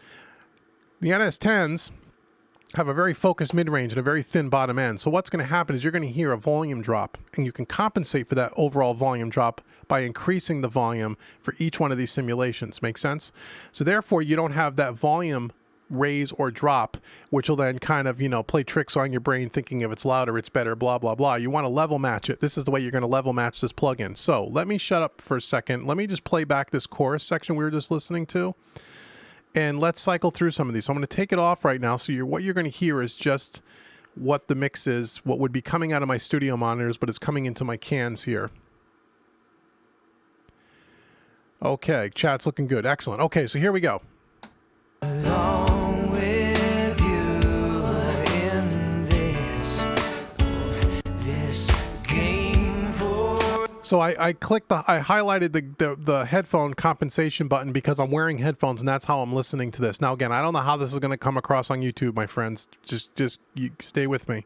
The NS10s have a very focused mid-range and a very thin bottom end. So what's going to happen is you're going to hear a volume drop, and you can compensate for that overall volume drop by increasing the volume for each one of these simulations. Make sense? So therefore, you don't have that volume raise or drop, which will then kind of, play tricks on your brain thinking if it's louder, it's better, blah, blah, blah. You want to level match it. This is the way you're going to level match this plugin. So let me shut up for a second. Let me just play back this chorus section we were just listening to. And let's cycle through some of these. So I'm going to take it off right now. So what you're going to hear is just what the mix is, what would be coming out of my studio monitors, but it's coming into my cans here. Okay, chat's looking good. Excellent. Okay, so here we go. Along with you in this game for. So I highlighted the headphone compensation button because I'm wearing headphones, and that's how I'm listening to this. Now again, I don't know how this is going to come across on YouTube, my friends. Just you stay with me.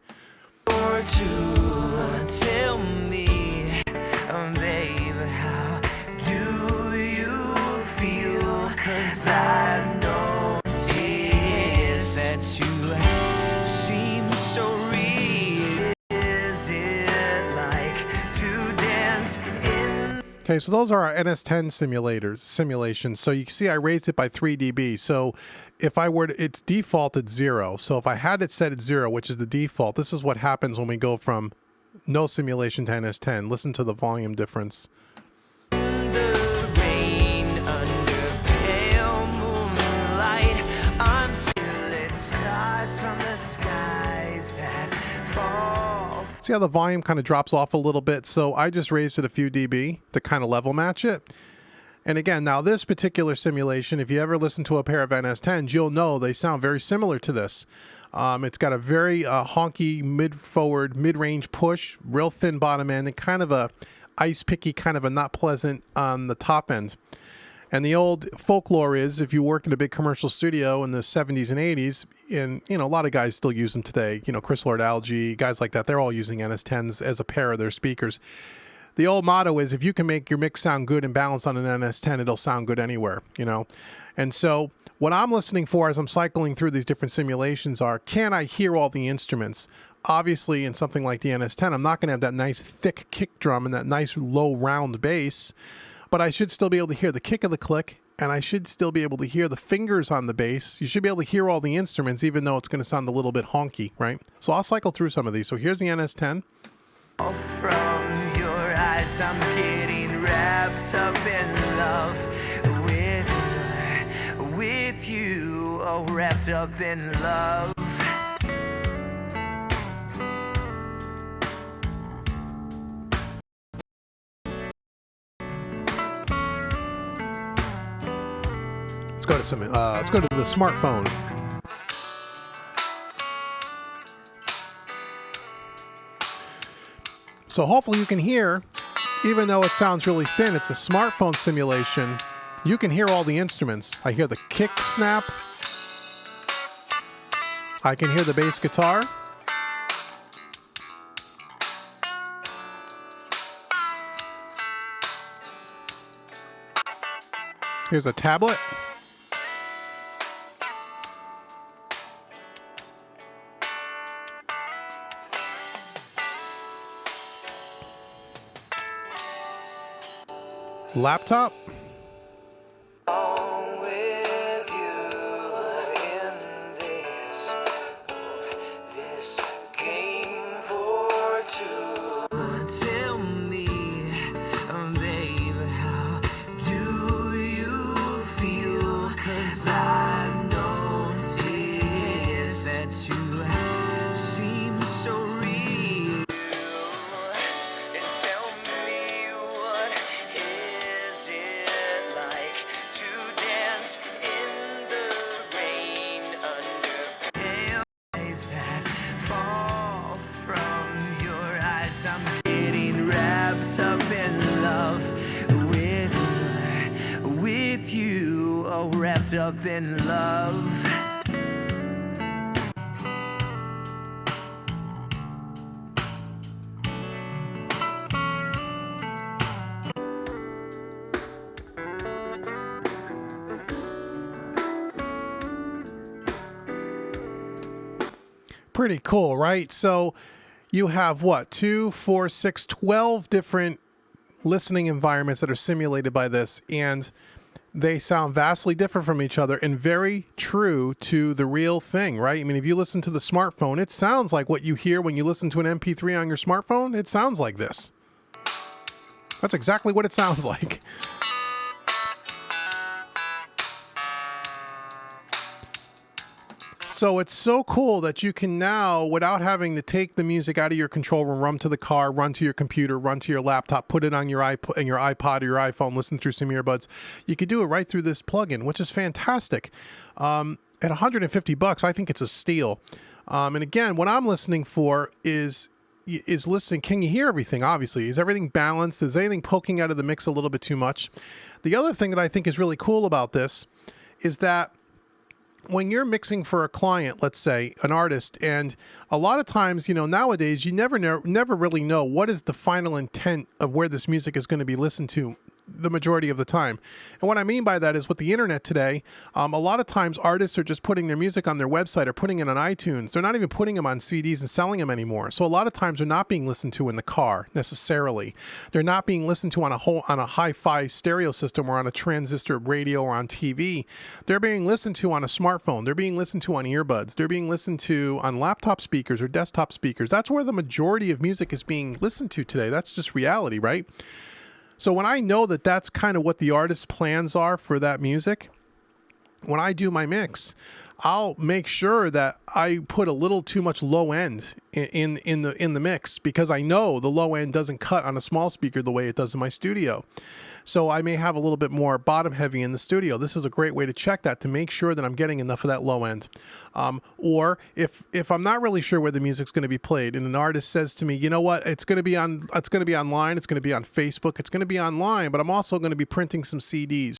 Or to tell me, babe, how do you feel? 'Cause I notice that you seem so real. Is it like to dance in? Okay, so those are our NS10 simulations. So you can see I raised it by 3 dB. So if I were to, it's defaulted 0. So if I had it set at 0, which is the default, this is what happens when we go from no simulation to NS10. Listen to the volume difference. The rain under pale moonlight. I'm still lit stars from the skies that fall. See how the volume kind of drops off a little bit? So I just raised it a few dB to kind of level match it. And again, now this particular simulation, if you ever listen to a pair of NS10s, you'll know they sound very similar to this. It's got a very honky mid-range push, real thin bottom end, and kind of a ice picky, kind of a not pleasant on the top end. And the old folklore is if you worked in a big commercial studio in the 70s and 80s, and, you know, a lot of guys still use them today, you know, Chris Lord Alge, guys like that, they're all using NS10s as a pair of their speakers. The old motto is if you can make your mix sound good and balanced on an NS10, it'll sound good anywhere, you know. And so what I'm listening for as I'm cycling through these different simulations are, can I hear all the instruments? Obviously, in something like the NS10, I'm not going to have that nice thick kick drum and that nice low round bass, but I should still be able to hear the kick of the click, and I should still be able to hear the fingers on the bass. You should be able to hear all the instruments, even though it's going to sound a little bit honky, right? So I'll cycle through some of these. So here's the NS10. From your eyes, I'm getting wrapped up in love with you, oh, wrapped up in love. Let's go to the smartphone. So hopefully you can hear, even though it sounds really thin, it's a smartphone simulation. You can hear all the instruments. I hear the kick snap. I can hear the bass guitar. Here's a tablet. Laptop. With you in this game for two. Tell me, babe, how do you feel? 'Cause I noticed that you seem so real. And tell me, what is it like to dance in the rain under pale skies that fall from your eyes? I'm getting wrapped up in love with you, oh, wrapped up in love. Pretty cool, right? So you have what, 2, 4, 6, 12 different listening environments that are simulated by this, and they sound vastly different from each other and very true to the real thing, right? I mean, if you listen to the smartphone, it sounds like what you hear when you listen to an MP3 on your smartphone. It sounds like this. That's exactly what it sounds like. So it's so cool that you can now, without having to take the music out of your control room, run to the car, run to your computer, run to your laptop, put it on your iPod or your iPhone, listen through some earbuds. You could do it right through this plugin, which is fantastic. At $150, I think it's a steal. And again, what I'm listening for is listening. Can you hear everything? Obviously, is everything balanced? Is anything poking out of the mix a little bit too much? The other thing that I think is really cool about this is that when you're mixing for a client, let's say an artist, and a lot of times, you know, nowadays you never really know what is the final intent of where this music is going to be listened to the majority of the time. And what I mean by that is with the internet today, a lot of times artists are just putting their music on their website or putting it on iTunes. They're not even putting them on CDs and selling them anymore. So a lot of times they're not being listened to in the car necessarily. They're not being listened to on a hi-fi stereo system or on a transistor radio or on TV. They're being listened to on a smartphone. They're being listened to on earbuds. They're being listened to on laptop speakers or desktop speakers. That's where the majority of music is being listened to today. That's just reality, right? So when I know that that's kind of what the artist's plans are for that music, when I do my mix, I'll make sure that I put a little too much low end in the mix, because I know the low end doesn't cut on a small speaker the way it does in my studio. So I may have a little bit more bottom heavy in the studio. This is a great way to check that, to make sure that I'm getting enough of that low end. Or if I'm not really sure where the music's going to be played, and an artist says to me, you know what, it's going to be online, it's going to be on Facebook, it's going to be online, but I'm also going to be printing some CDs.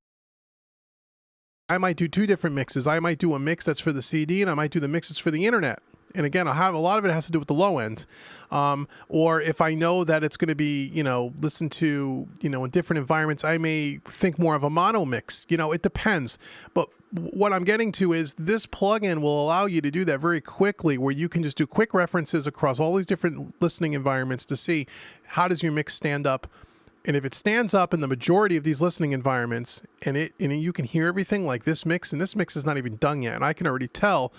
I might do two different mixes. I might do a mix that's for the CD, and I might do the mix that's for the internet. And again, I'll have a lot of it has to do with the low end. Or if I know that it's going to be, listened to, in different environments, I may think more of a mono mix. It depends. But what I'm getting to is this plugin will allow you to do that very quickly, where you can just do quick references across all these different listening environments to see how does your mix stand up. And if it stands up in the majority of these listening environments, and you can hear everything like this mix, and this mix is not even done yet, and I can already tell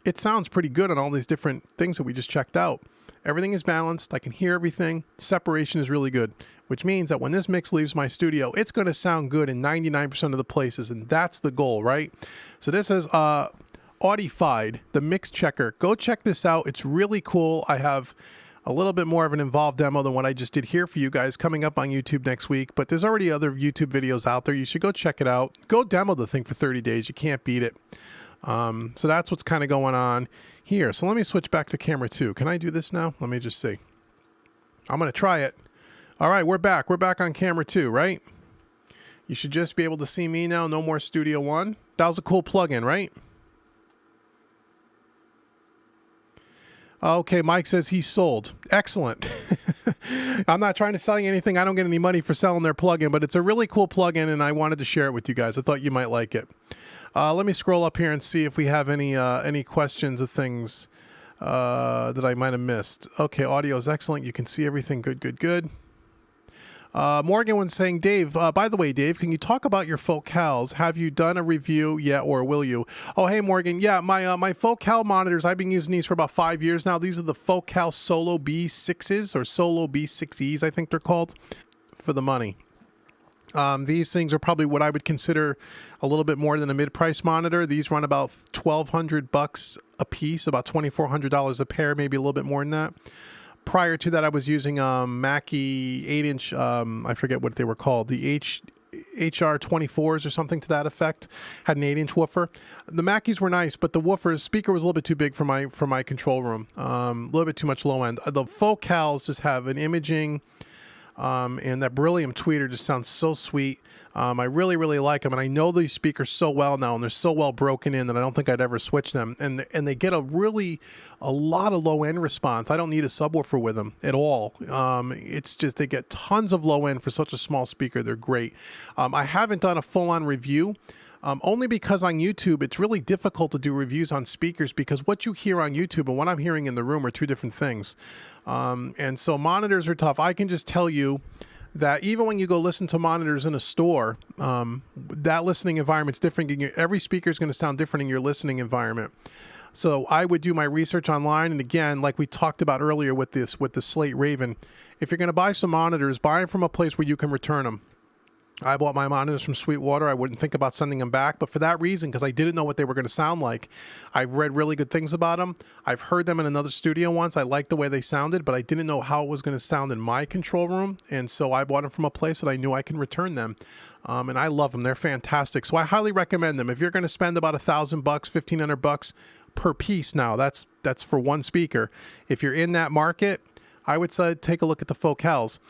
it sounds pretty good on all these different things that we just checked out. Everything is balanced. I can hear everything. Separation is really good, which means that when this mix leaves my studio, it's going to sound good in 99% of the places, and that's the goal, right? So this is Audified, the mix checker. Go check this out. It's really cool. I have a little bit more of an involved demo than what I just did here for you guys coming up on YouTube next week, but there's already other YouTube videos out there. You should go check it out. Go demo the thing for 30 days. You can't beat it. So that's what's kind of going on here. So let me switch back to camera 2. Can I do this now? Let me just see. I'm going to try it. All right, we're back. We're back on camera 2, right? You should just be able to see me now. No more Studio One. That was a cool plugin, right? Okay, Mike says he's sold. Excellent. I'm not trying to sell you anything. I don't get any money for selling their plugin, but it's a really cool plugin, and I wanted to share it with you guys. I thought you might like it. Let me scroll up here and see if we have any questions of things that I might have missed. Okay, audio is excellent. You can see everything. Good, good, good. Morgan was saying, Dave, by the way, Dave, can you talk about your Focals? Have you done a review yet, or will you? Oh, hey, Morgan. Yeah, my Focal monitors, I've been using these for about 5 years now. These are the Focal Solo B6s, or Solo B6Es, I think they're called, for the money. These things are probably what I would consider a little bit more than a mid-price monitor. These run about $1,200 a piece, about $2,400 a pair, maybe a little bit more than that. Prior to that, I was using Mackie 8-inch, I forget what they were called, the HR24s or something to that effect. Had an 8-inch woofer. The Mackies were nice, but the speaker was a little bit too big for my control room. A little bit too much low end. The Focals just have an imaging, and that beryllium tweeter just sounds so sweet. I really, really like them, and I know these speakers so well now, and they're so well broken in that I don't think I'd ever switch them. And they get a lot of low end response. I don't need a subwoofer with them at all. It's just they get tons of low end for such a small speaker. They're great. I haven't done a full on review. Only because on YouTube, it's really difficult to do reviews on speakers, because what you hear on YouTube and what I'm hearing in the room are two different things. And so monitors are tough. I can just tell you that even when you go listen to monitors in a store, that listening environment's different. Every speaker is going to sound different in your listening environment. So I would do my research online. And again, like we talked about earlier with the Slate Raven, if you're going to buy some monitors, buy them from a place where you can return them. I bought my monitors from Sweetwater. I wouldn't think about sending them back, but for that reason, because I didn't know what they were going to sound like. I've read really good things about them. I've heard them in another studio once. I liked the way they sounded, but I didn't know how it was going to sound in my control room, and so I bought them from a place that I knew I can return them. And I love them. They're fantastic. So I highly recommend them. If you're going to spend about $1,000, $1,500 per piece now, that's for one speaker. If you're in that market, I would say take a look at the Focals.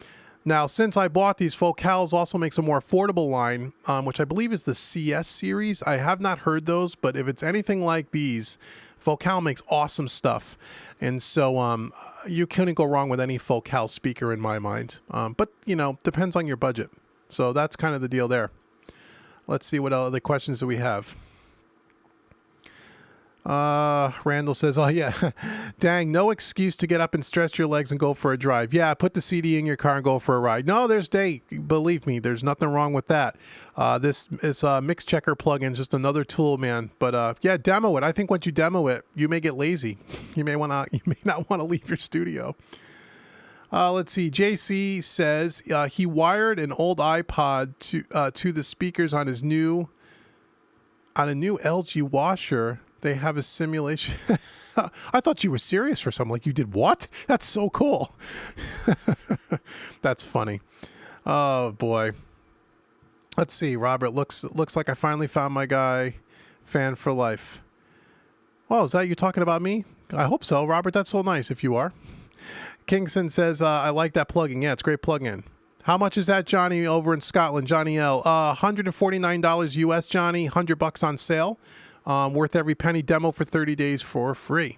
Now, since I bought these, Focals also makes a more affordable line, which I believe is the CS series. I have not heard those, but if it's anything like these, Focal makes awesome stuff. And so you couldn't go wrong with any Focal speaker in my mind. But, depends on your budget. So that's kind of the deal there. Let's see what other questions do we have. Randall says, oh yeah, dang, no excuse to get up and stretch your legs and go for a drive. Yeah, put the CD in your car and go for a ride. No, believe me, there's nothing wrong with that. This is a mix checker plugin, just another tool, man. But yeah, demo it. I think once you demo it, you may get lazy. You may not want to leave your studio. Let's see. JC says he wired an old iPod to the speakers on a new LG washer. They have a simulation. I thought you were serious for something. Like, you did what? That's so cool. That's funny. Oh boy. Let's see. Robert, looks like I finally found my guy. Fan for life. Well, is that you talking about me? I hope so, Robert. That's so nice if you are. Kingston says, I like that plugin. Yeah, it's a great plugin. How much is that, Johnny, over in Scotland? Johnny L. $149 US, Johnny. $100 on sale. Worth every penny. Demo for 30 days for free.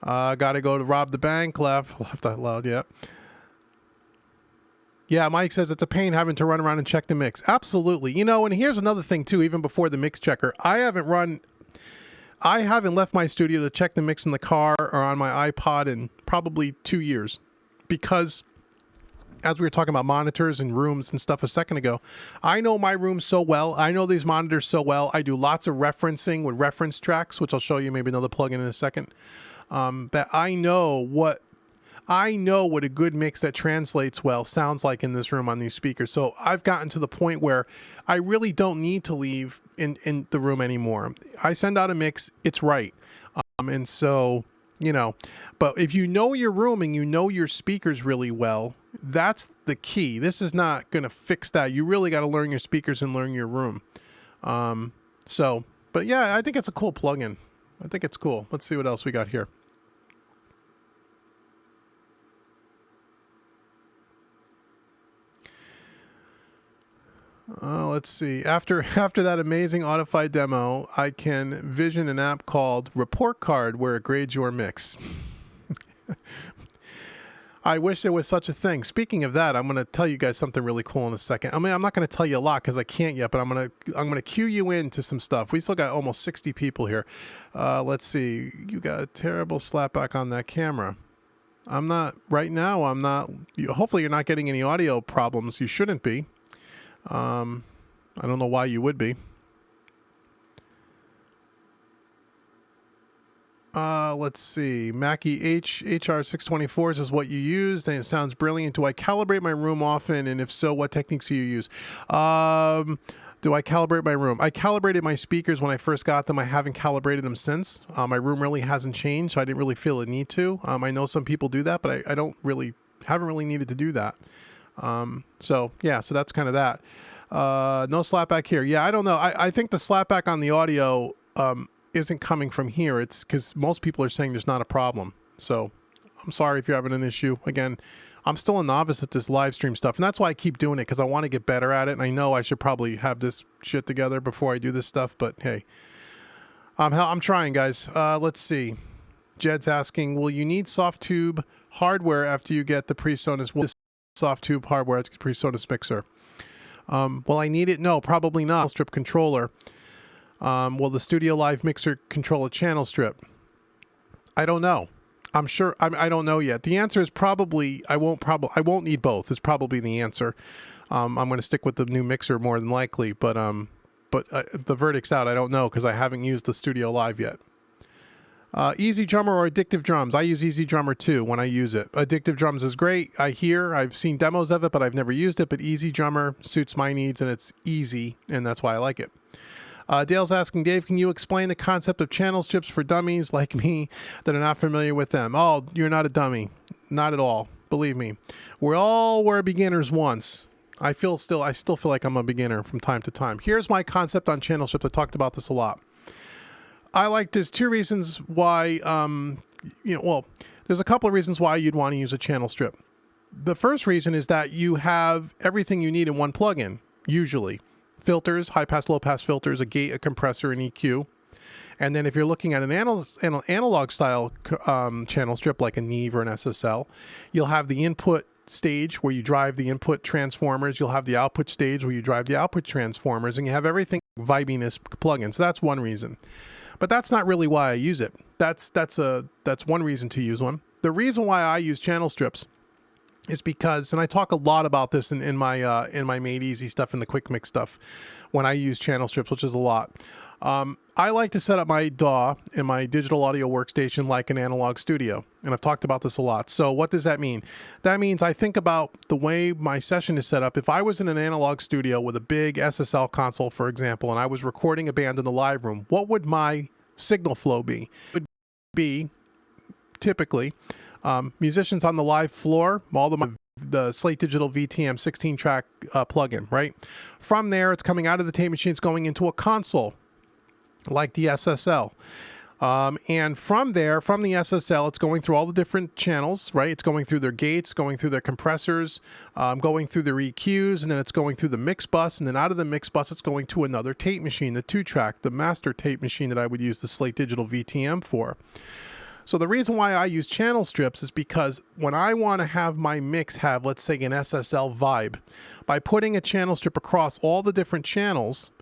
Got to go to rob the bank. Left out loud. Yeah. Yeah, Mike says it's a pain having to run around and check the mix. Absolutely. You know, and here's another thing too, even before the mix checker. I haven't left my studio to check the mix in the car or on my iPod in probably 2 years, because as we were talking about monitors and rooms and stuff a second ago, I know my room so well. I know these monitors so well. I do lots of referencing with reference tracks, which I'll show you maybe another plugin in a second. That I know what a good mix that translates well sounds like in this room on these speakers. So I've gotten to the point where I really don't need to leave in the room anymore. I send out a mix, it's right. And so, you know, but if you know your room and you know your speakers really well, that's the key. This is not going to fix that. You really got to learn your speakers and learn your room. But yeah, I think it's a cool plugin. I think it's cool. Let's see what else we got here. Let's see. After that amazing Audify demo, I can vision an app called Report Card where it grades your mix. I wish there was such a thing. Speaking of that, I'm going to tell you guys something really cool in a second. I mean, I'm not going to tell you a lot because I can't yet, but I'm going to cue you into some stuff. We still got almost 60 people here. Let's see. You got a terrible slapback on that camera. I'm not right now. I'm not. Hopefully, you're not getting any audio problems. You shouldn't be. I don't know why you would be. Let's see. Mackie HR624 is what you use, and it sounds brilliant. Do I calibrate my room often? And if so, what techniques do you use? Do I calibrate my room? I calibrated my speakers when I first got them. I haven't calibrated them since. My room really hasn't changed, so I didn't really feel a need to. I know some people do that, but I haven't really needed to do that. So that's kind of that. No slapback here. Yeah, I don't know. I think the slapback on the audio isn't coming from here. It's because most people are saying there's not a problem. So I'm sorry if you're having an issue. Again, I'm still a novice at this live stream stuff, and that's why I keep doing it, because I want to get better at it. And I know I should probably have this shit together before I do this stuff, but hey, I'm trying, guys. Let's see. Jed's asking, will you need soft tube hardware after you get the Presonus? Soft tube hardware at the Presonus mixer. Will I need it? No, probably not. Strip controller. Will the Studio Live mixer control a channel strip? I don't know. I'm sure. I don't know yet. The answer is probably I won't need both. Is probably the answer. I'm going to stick with the new mixer more than likely, but the verdict's out. I don't know because I haven't used the Studio Live yet. Easy Drummer or Addictive Drums? I use Easy Drummer too when I use it. Addictive Drums is great. I've seen demos of it, but I've never used it. But Easy Drummer suits my needs, and it's easy, and that's why I like it. Dale's asking, Dave, can you explain the concept of channel strips for dummies like me that are not familiar with them? Oh, you're not a dummy. Not at all. Believe me. We all were beginners once. I still feel like I'm a beginner from time to time. Here's my concept on channel strips. I talked about this a lot. There's two reasons why, there's a couple of reasons why you'd want to use a channel strip. The first reason is that you have everything you need in one plugin, usually. Filters, high pass, low pass filters, a gate, a compressor, an EQ. And then if you're looking at an analog style channel strip like a Neve or an SSL, you'll have the input stage where you drive the input transformers. You'll have the output stage where you drive the output transformers, and you have everything vibiness plugin. So that's one reason. But that's not really why I use it. That's one reason to use one. The reason why I use channel strips is because, and I talk a lot about this in my Made Easy stuff and the Quick Mix stuff when I use channel strips, which is a lot. I like to set up my DAW in my digital audio workstation like an analog studio, and I've talked about this a lot. So what does that mean? That means I think about the way my session is set up. If I was in an analog studio with a big SSL console, for example, and I was recording a band in the live room, what would my signal flow be? It would be typically musicians on the live floor, all the Slate Digital VTM 16-track plugin, right? From there, it's coming out of the tape machine, it's going into a console like the SSL. And from there, from the SSL, it's going through all the different channels, right? It's going through their gates, going through their compressors, going through their EQs, and then it's going through the mix bus. And then out of the mix bus, it's going to another tape machine, the 2-track, the master tape machine that I would use the Slate Digital VTM for. So the reason why I use channel strips is because when I want to have my mix have, let's say, an SSL vibe, by putting a channel strip across all the different channels,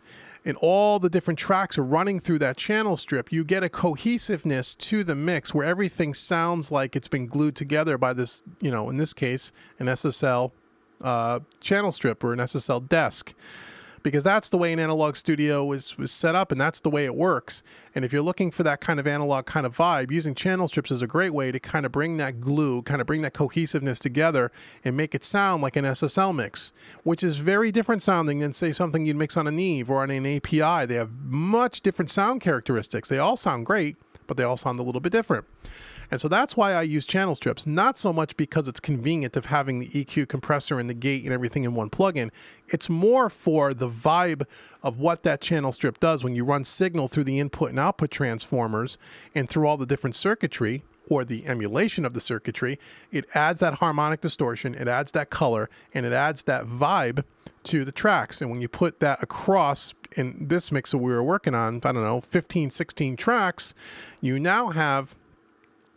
and all the different tracks are running through that channel strip, you get a cohesiveness to the mix where everything sounds like it's been glued together by this, you know, in this case, an SSL channel strip or an SSL desk. Because that's the way an analog studio was set up, and that's the way it works. And if you're looking for that kind of analog kind of vibe, using channel strips is a great way to kind of bring that glue, kind of bring that cohesiveness together and make it sound like an SSL mix, which is very different sounding than, say, something you'd mix on a Neve or on an API. They have much different sound characteristics. They all sound great, but they all sound a little bit different. And so that's why I use channel strips, not so much because it's convenient of having the EQ compressor and the gate and everything in one plugin. It's more for the vibe of what that channel strip does when you run signal through the input and output transformers and through all the different circuitry or the emulation of the circuitry. It adds that harmonic distortion, it adds that color, and it adds that vibe to the tracks. And when you put that across in this mix that we were working on, I don't know, 15, 16 tracks, you now have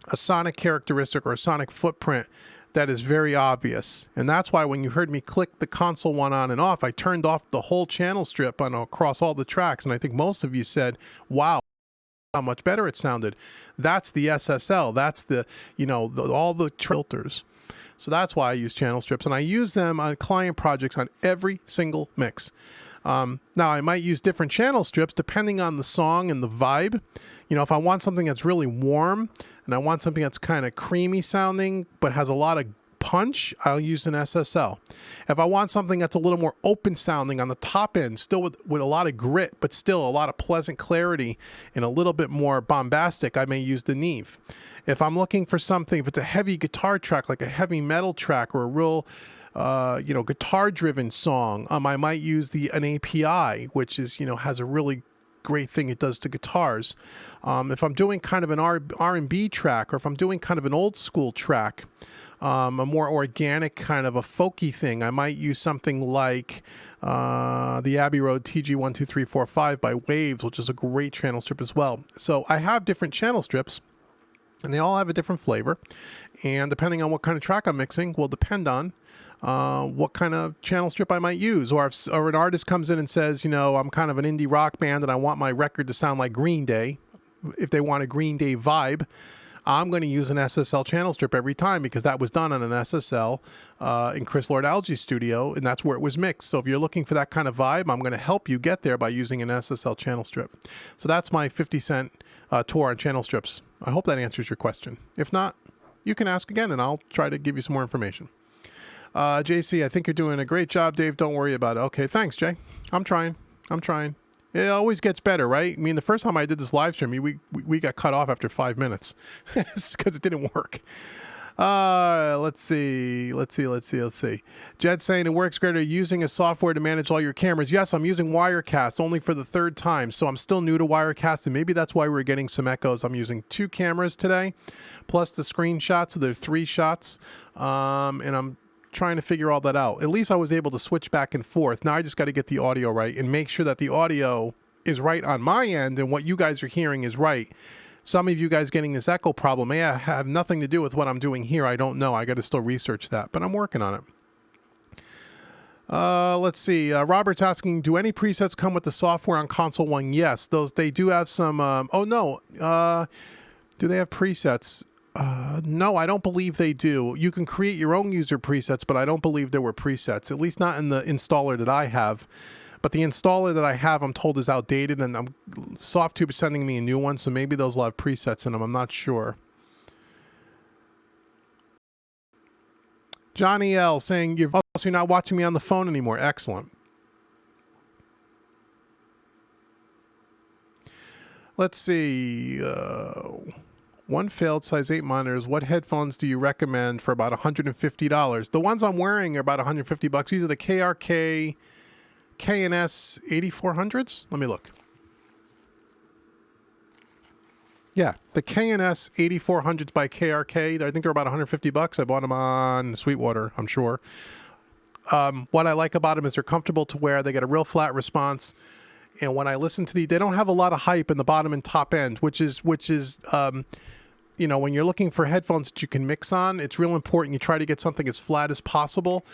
a sonic characteristic or a sonic footprint that is very obvious. And that's why when you heard me click the console one on and off, I turned off the whole channel strip on across all the tracks. And I think most of you said, wow, how much better it sounded. That's the SSL. That's the, you know, all the filters. So that's why I use channel strips. And I use them on client projects on every single mix. Now, I might use different channel strips depending on the song and the vibe. You know, if I want something that's really warm and I want something that's kind of creamy sounding but has a lot of punch, I'll use an SSL. If I want something that's a little more open sounding on the top end, still with a lot of grit, but still a lot of pleasant clarity and a little bit more bombastic, I may use the Neve. If I'm looking for something, if it's a heavy guitar track, like a heavy metal track or a real you know, guitar-driven song, I might use an API, which is, you know, has a really great thing it does to guitars. If I'm doing kind of an R&B track, or if I'm doing kind of an old school track, a more organic kind of a folky thing, I might use something like the Abbey Road TG12345 by Waves, which is a great channel strip as well. So I have different channel strips, and they all have a different flavor. And depending on what kind of track I'm mixing will depend on what kind of channel strip I might use. Or if an artist comes in and says, you know, I'm kind of an indie rock band and I want my record to sound like Green Day. If they want a Green Day vibe, I'm going to use an SSL channel strip every time, because that was done on an SSL in Chris Lord Alge's studio, and that's where it was mixed. So if you're looking for that kind of vibe, I'm going to help you get there by using an SSL channel strip. So that's my 50-cent tour on channel strips. I hope that answers your question. If not, you can ask again and I'll try to give you some more information. JC, I think you're doing a great job, Dave. Don't worry about it. Okay, thanks, Jay. I'm trying. It always gets better, right? I mean, the first time I did this live stream, we got cut off after 5 minutes because it didn't work. Let's see. Jed's saying it works great. Are you using a software to manage all your cameras? Yes, I'm using Wirecast only for the 3rd time. So I'm still new to Wirecast, and maybe that's why we're getting some echoes. I'm using 2 cameras today, plus the screenshots. So there are 3 shots. And I'm trying to figure all that out. At least I was able to switch back and forth. Now I just got to get the audio right and make sure that the audio is right on my end and what you guys are hearing is right. Some of you guys getting this echo problem may have nothing to do with what I'm doing here. I don't know. I got to still research that, but I'm working on it. Let's see. Robert's asking, do any presets come with the software on Console One? Yes, they do have some. Oh no. Do they have presets? No, I don't believe they do. You can create your own user presets, but I don't believe there were presets, at least not in the installer that I have. But the installer that I have, I'm told, is outdated, and SoftTube is sending me a new one, so maybe those will have presets in them. I'm not sure. Johnny L saying, you're not watching me on the phone anymore. Excellent. Let's see. One failed size 8 monitors. What headphones do you recommend for about $150? The ones I'm wearing are about $150. These are the KRK K&S 8400s. Let me look. Yeah, the K&S 8400s by KRK. I think they're about $150. I bought them on Sweetwater, I'm sure. What I like about them is they're comfortable to wear. They get a real flat response. And when I listen to they don't have a lot of hype in the bottom and top end, which is you know, when you're looking for headphones that you can mix on, it's real important you try to get something as flat as possible,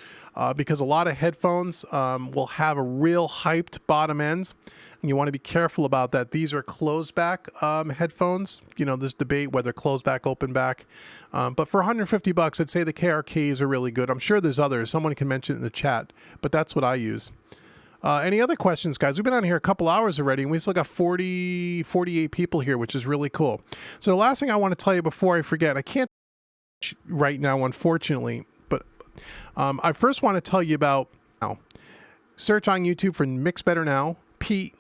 because a lot of headphones will have a real hyped bottom ends, and you want to be careful about that. These are closed back headphones. You know, there's debate whether closed back, open back, but for $150, I'd say the KRKs are really good. I'm sure there's others. Someone can mention it in the chat, but that's what I use. Any other questions, guys? We've been on here a couple hours already, and we still got 48 people here, which is really cool. So the last thing I want to tell you before I forget, I can't right now, unfortunately, but I first want to tell you about now. Search on YouTube for Mix Better Now. Pete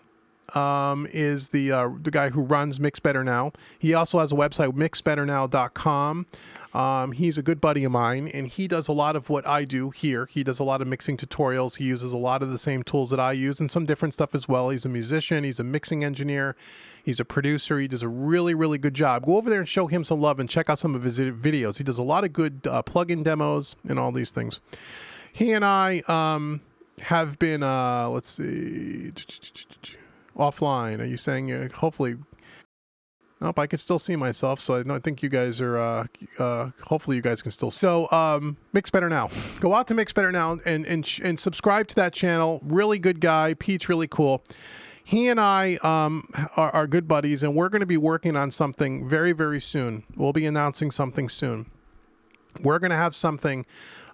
is the guy who runs Mix Better Now. He also has a website, mixbetternow.com. He's a good buddy of mine, and he does a lot of what I do here. He does a lot of mixing tutorials. He uses a lot of the same tools that I use and some different stuff as well. He's a musician. He's a mixing engineer. He's a producer. He does a really, really good job. Go over there and show him some love and check out some of his videos. He does a lot of good plug-in demos and all these things. He and I have been, let's see, offline. Are you saying hopefully... Nope, I can still see myself, so I don't think you guys are, hopefully you guys can still. So, Mix Better Now. Go out to Mix Better Now and subscribe to that channel. Really good guy. Pete's really cool. He and I are good buddies, and we're going to be working on something very, very soon. We'll be announcing something soon. We're going to have something...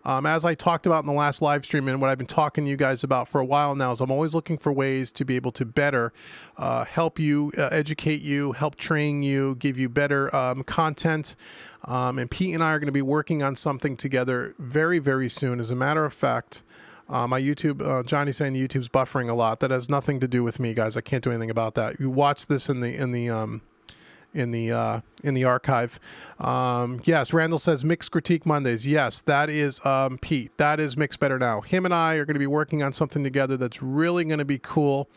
as I talked about in the last live stream, and what I've been talking to you guys about for a while now, is I'm always looking for ways to be able to better help you, educate you, help train you, give you better content. And Pete and I are going to be working on something together very, very soon. As a matter of fact, my YouTube, Johnny's saying the YouTube's buffering a lot. That has nothing to do with me, guys. I can't do anything about that. You watch this in the archive. Yes, Randall says Mix Critique Mondays. Yes, that is Pete. That is Mix Better Now. Him and I are going to be working on something together that's really going to be cool.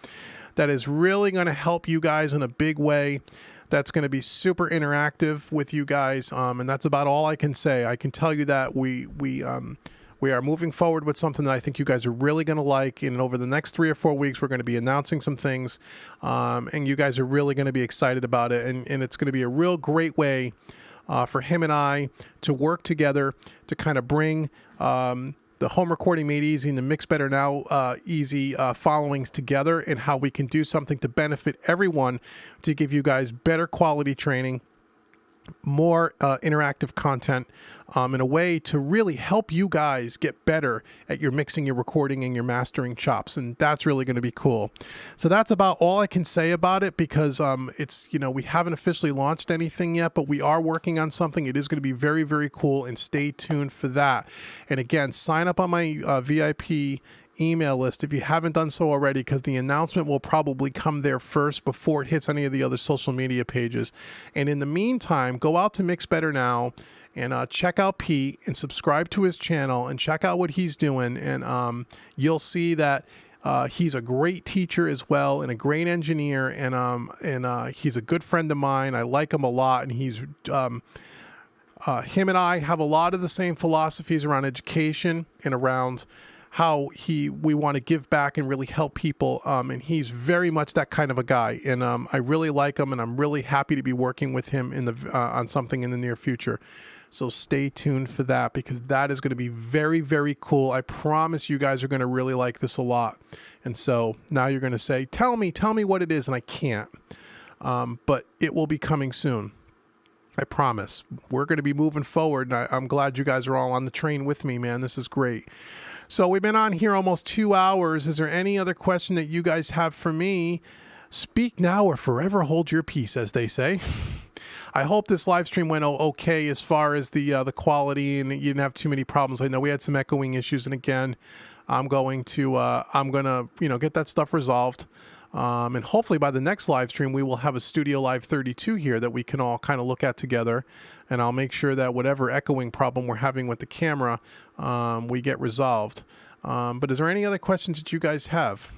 That is really going to help you guys in a big way. That's going to be super interactive with you guys. And that's about all I can say. I can tell you that we are moving forward with something that I think you guys are really going to like. And over the next 3 or 4 weeks, we're going to be announcing some things. And you guys are really going to be excited about it. And it's going to be a real great way for him and I to work together to kind of bring the Home Recording Made Easy and the Mix Better Now Easy followings together, and how we can do something to benefit everyone, to give you guys better quality training, more interactive content, in a way to really help you guys get better at your mixing, your recording, and your mastering chops. And that's really going to be cool. So that's about all I can say about it, because it's, you know, we haven't officially launched anything yet, but we are working on something. It is going to be very, very cool, and stay tuned for that. And again, sign up on my VIP email list if you haven't done so already, because the announcement will probably come there first before it hits any of the other social media pages. And in the meantime, go out to Mix Better Now and check out Pete and subscribe to his channel and check out what he's doing. And you'll see that he's a great teacher as well, and a great engineer, and he's a good friend of mine. I like him a lot, and he's him and I have a lot of the same philosophies around education and around how we want to give back and really help people. And he's very much that kind of a guy. And I really like him, and I'm really happy to be working with him on something in the near future. So stay tuned for that, because that is going to be very, very cool. I promise you guys are going to really like this a lot. And so now you're going to say, tell me what it is. And I can't, but it will be coming soon. I promise. We're going to be moving forward. And I'm glad you guys are all on the train with me, man. This is great. So we've been on here almost 2 hours. Is there any other question that you guys have for me? Speak now or forever hold your peace, as they say. I hope this live stream went okay as far as the quality, and you didn't have too many problems. I know we had some echoing issues, and again, I'm gonna get that stuff resolved. And hopefully by the next live stream, we will have a Studio Live 32 here that we can all kind of look at together. And I'll make sure that whatever echoing problem we're having with the camera, we get resolved. But is there any other questions that you guys have?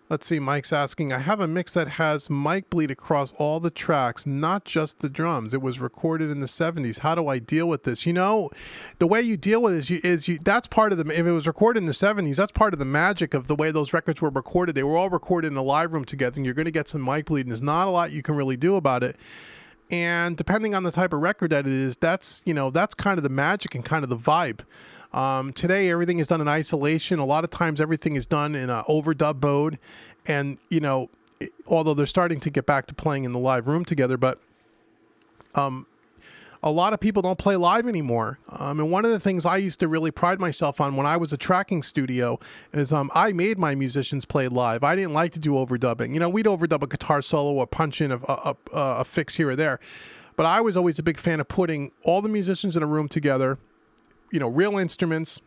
Let's see, Mike's asking, I have a mix that has mic bleed across all the tracks, not just the drums. It was recorded in the 70s. How do I deal with this? You know, the way you deal with it is that's part of the, if it was recorded in the 70s, that's part of the magic of the way those records were recorded. They were all recorded in a live room together, and you're going to get some mic bleed, and there's not a lot you can really do about it. And depending on the type of record that it is, that's, you know, that's kind of the magic and kind of the vibe. Today, everything is done in isolation. A lot of times, everything is done in an overdub mode. And, you know, although they're starting to get back to playing in the live room together, but a lot of people don't play live anymore. And one of the things I used to really pride myself on when I was a tracking studio is I made my musicians play live. I didn't like to do overdubbing. You know, we'd overdub a guitar solo or punch in a fix here or there. But I was always a big fan of putting all the musicians in a room together, you know, real instruments,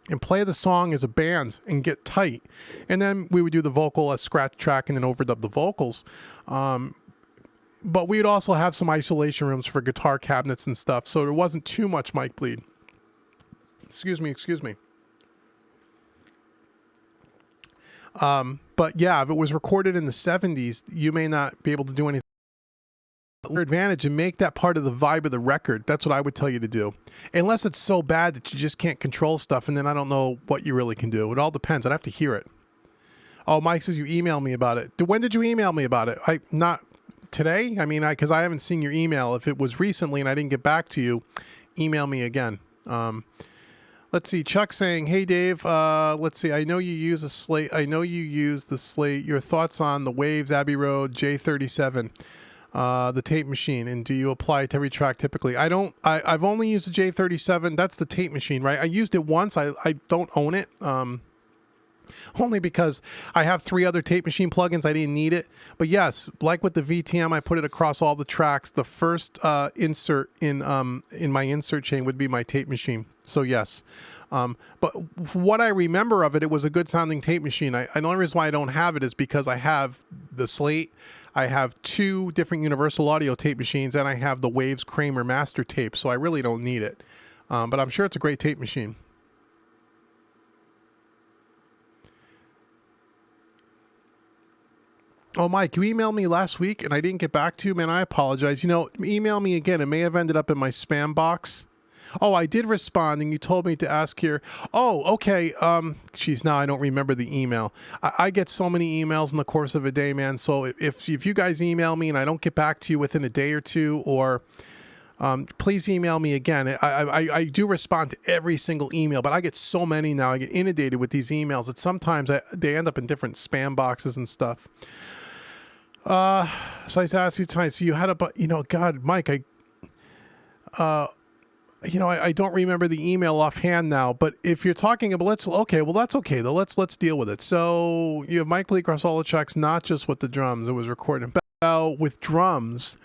and play the song as a band and get tight. And then we would do the vocal as scratch track and then overdub the vocals. But we'd also have some isolation rooms for guitar cabinets and stuff, so there wasn't too much mic bleed. Excuse me. But yeah, if it was recorded in the 70s, you may not be able to do anything. Your advantage and make that part of the vibe of the record. That's what I would tell you to do. Unless it's so bad that you just can't control stuff, and then I don't know what you really can do. It all depends. I'd have to hear it. Oh, Mike says you emailed me about it. When did you email me about it? Not today. I mean, because I haven't seen your email. If it was recently and I didn't get back to you, email me again. Let's see. Chuck saying, "Hey Dave, let's see. I know you use a Slate. I know you use the Slate. Your thoughts on the Waves Abbey Road J37." The tape machine, and do you apply it to every track typically? I've only used the J37. That's the tape machine, right? I used it once. I don't own it, only because I have 3 other tape machine plugins. I didn't need it. But yes, like with the VTM, I put it across all the tracks. The first insert in my insert chain would be my tape machine. So yes. But what I remember of it, it was a good sounding tape machine. The only reason why I don't have it is because I have the Slate. I have 2 different Universal Audio tape machines, and I have the Waves Kramer master tape, so I really don't need it. But I'm sure it's a great tape machine. Oh, Mike, you emailed me last week, and I didn't get back to you, man. I apologize. You know, email me again. It may have ended up in my spam box. Oh, I did respond, and you told me to ask here. Oh, okay. Geez, now I don't remember the email. I get so many emails in the course of a day, man. So if you guys email me and I don't get back to you within a day or two, or please email me again. I do respond to every single email, but I get so many now. I get inundated with these emails that sometimes they end up in different spam boxes and stuff. So I asked you tonight. So you had God, Mike, I don't remember the email offhand now, but if you're talking about, that's okay though. Let's deal with it. So you have mic bleed across all the tracks, not just with the drums. It was recorded with drums.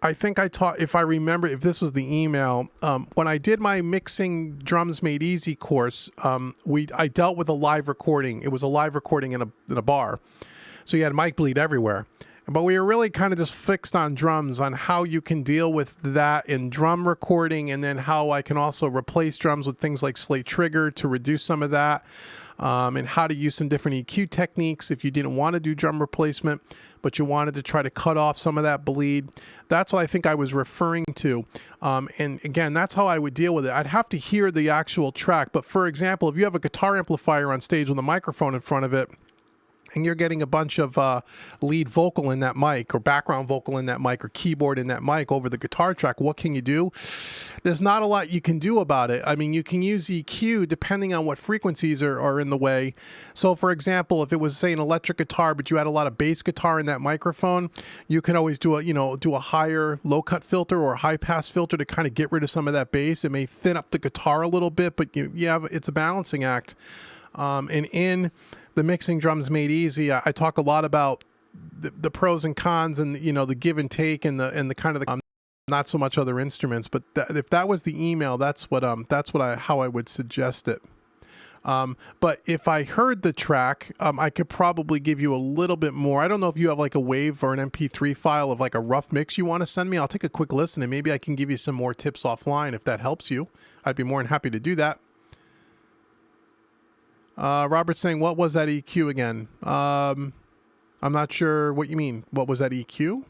I think if I remember, if this was the email, when I did my mixing drums made easy course, I dealt with a live recording. It was a live recording in a bar. So you had mic bleed everywhere. But we were really kind of just fixed on drums, on how you can deal with that in drum recording, and then how I can also replace drums with things like Slate Trigger to reduce some of that, and how to use some different EQ techniques if you didn't want to do drum replacement, but you wanted to try to cut off some of that bleed. That's what I think I was referring to. And again, that's how I would deal with it. I'd have to hear the actual track. But for example, if you have a guitar amplifier on stage with a microphone in front of it, and you're getting a bunch of lead vocal in that mic, or background vocal in that mic, or keyboard in that mic over the guitar track, what can you do? There's not a lot you can do about it. I mean, you can use EQ depending on what frequencies are in the way. So for example, if it was, say, an electric guitar, but you had a lot of bass guitar in that microphone, you can always do a higher low cut filter or a high pass filter to kind of get rid of some of that bass. It may thin up the guitar a little bit, but it's a balancing act. And in the Mixing Drums Made Easy, I talk a lot about the pros and cons, and the give and take, and the kind of not so much other instruments. But if that was the email, that's how I would suggest it. But if I heard the track, I could probably give you a little bit more. I don't know if you have like a WAV or an MP3 file of like a rough mix you want to send me. I'll take a quick listen, and maybe I can give you some more tips offline if that helps you. I'd be more than happy to do that. Robert's saying, what was that EQ again? I'm not sure what you mean. What was that EQ?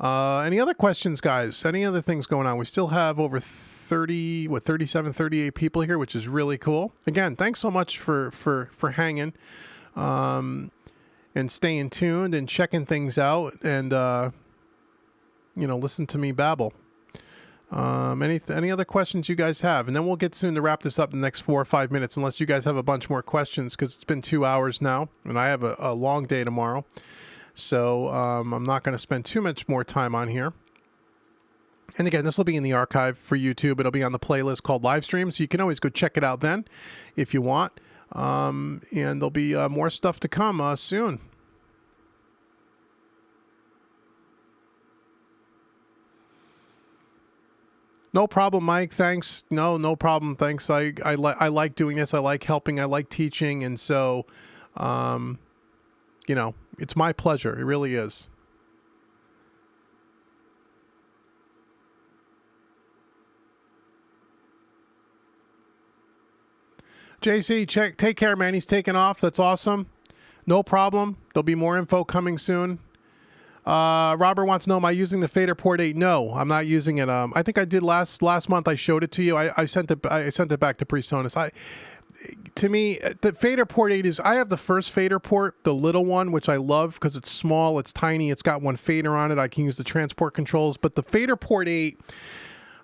Any other questions, guys? Any other things going on? We still have over 37, 38 people here, which is really cool. Again, thanks so much for hanging, and staying tuned and checking things out, and, listen to me babble. Any other questions you guys have? And then we'll get soon to wrap this up in the next 4 or 5 minutes, unless you guys have a bunch more questions, because it's been 2 hours now, and I have a long day tomorrow. So I'm not going to spend too much more time on here. And again, this will be in the archive for YouTube. It'll be on the playlist called live stream, so you can always go check it out then if you want. And there'll be more stuff to come soon. No problem, Mike. Thanks. No problem. Thanks. I like doing this. I like helping. I like teaching. And so, it's my pleasure. It really is. JC, take care, man. He's taking off. That's awesome. No problem. There'll be more info coming soon. Robert wants to know, am I using the Fader Port 8? No, I'm not using it. I think I did last month. I showed it to you. I sent it back to Presonus. To me, the Fader Port 8 is, I have the first Fader port, the little one, which I love because it's small, it's tiny, it's got one fader on it. I can use the transport controls. But the Fader Port 8,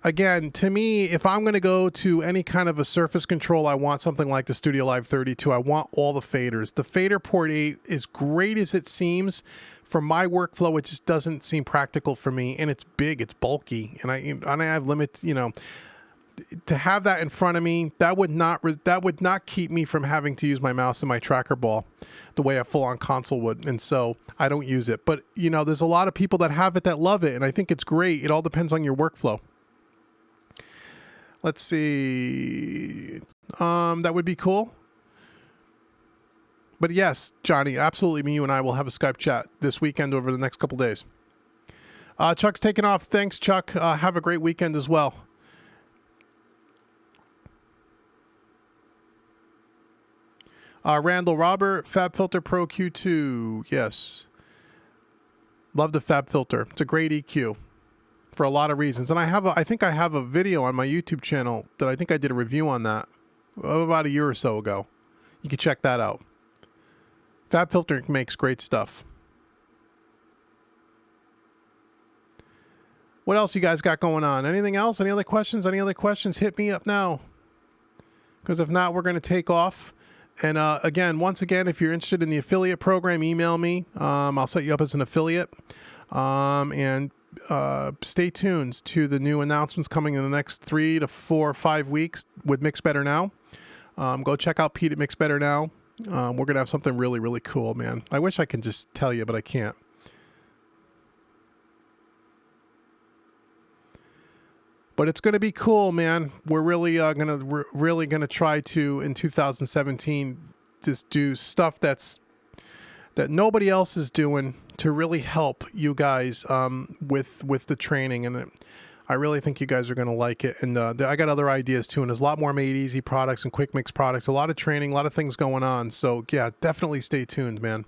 again, to me, if I'm going to go to any kind of a surface control, I want something like the Studio Live 32. I want all the faders. The Fader Port 8, as great as it seems, for my workflow, it just doesn't seem practical for me. And it's big, it's bulky, and I have limits, to have that in front of me, that would not keep me from having to use my mouse and my tracker ball the way a full-on console would, and so I don't use it. But there's a lot of people that have it that love it, and I think it's great. It all depends on your workflow. Let's see, that would be cool. But yes, Johnny, absolutely, me, you and I will have a Skype chat this weekend over the next couple days. Chuck's taking off. Thanks, Chuck. Have a great weekend as well. Randall Robert, FabFilter Pro Q2. Yes. Love the FabFilter. It's a great EQ for a lot of reasons. And I think I have a video on my YouTube channel that I think I did a review on that about a year or so ago. You can check that out. FabFilter makes great stuff. What else you guys got going on? Anything else? Any other questions? Any other questions? Hit me up now. Because if not, we're going to take off. And once again, if you're interested in the affiliate program, email me. I'll set you up as an affiliate. And stay tuned to the new announcements coming in the next 3 to 4 or 5 weeks with Mix Better Now. Go check out Pete at Mix Better Now. We're going to have something really, really cool, man. I wish I could just tell you, but I can't. But it's going to be cool, man. We're really gonna try to, in 2017, just do stuff that nobody else is doing to really help you guys with the training. And I really think you guys are going to like it. And I got other ideas too. And there's a lot more made easy products and quick mix products. A lot of training, a lot of things going on. So yeah, definitely stay tuned, man.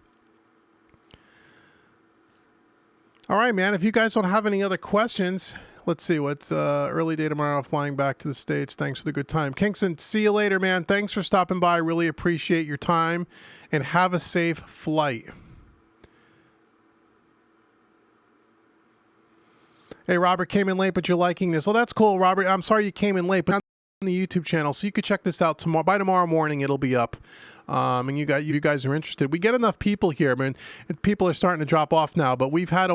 All right, man. If you guys don't have any other questions. Let's see, what's early day tomorrow, flying back to the States. Thanks for the good time. Kingston, see you later, man. Thanks for stopping by. Really appreciate your time, and have a safe flight. Hey, Robert, came in late, but you're liking this. Oh, that's cool, Robert. I'm sorry you came in late, but on the YouTube channel, so you could check this out tomorrow. By tomorrow morning, it'll be up. And you guys are interested. We get enough people here, man. And people are starting to drop off now, but we had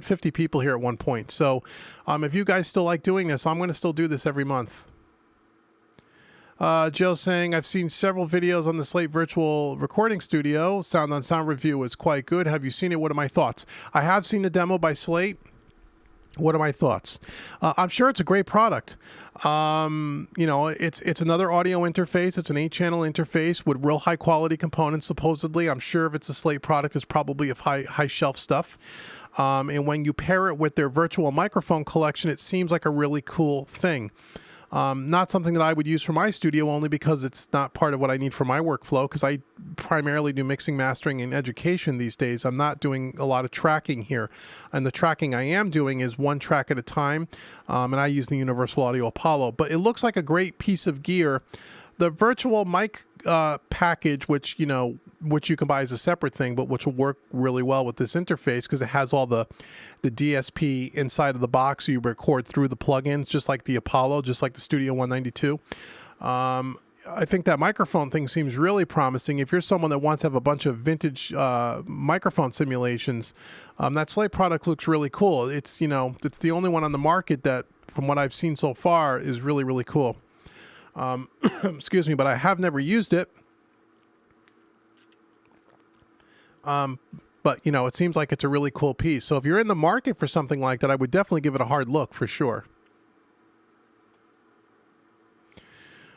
50 people here at one point. So if you guys still like doing this, I'm going to still do this every month. Joe saying, I've seen several videos on the Slate Virtual Recording Studio. Sound on Sound review is quite good. Have you seen it? What are my thoughts? I have seen the demo by Slate. What are my thoughts? I'm sure it's a great product. It's another audio interface. It's an 8-channel interface with real high quality components, supposedly. I'm sure if it's a Slate product, it's probably of high shelf stuff. And when you pair it with their virtual microphone collection, it seems like a really cool thing. Not something that I would use for my studio, only because it's not part of what I need for my workflow, because I primarily do mixing, mastering, and education these days. I'm not doing a lot of tracking here. And the tracking I am doing is one track at a time, and I use the Universal Audio Apollo. But it looks like a great piece of gear. The virtual mic package, which you can buy as a separate thing, but which will work really well with this interface because it has all the DSP inside of the box, so you record through the plugins, just like the Apollo, just like the Studio 192. I think that microphone thing seems really promising. If you're someone that wants to have a bunch of vintage microphone simulations, that Slate product looks really cool. It's it's the only one on the market that, from what I've seen so far, is really, really cool. Excuse me, but I have never used it. But it seems like it's a really cool piece. So if you're in the market for something like that, I would definitely give it a hard look for sure.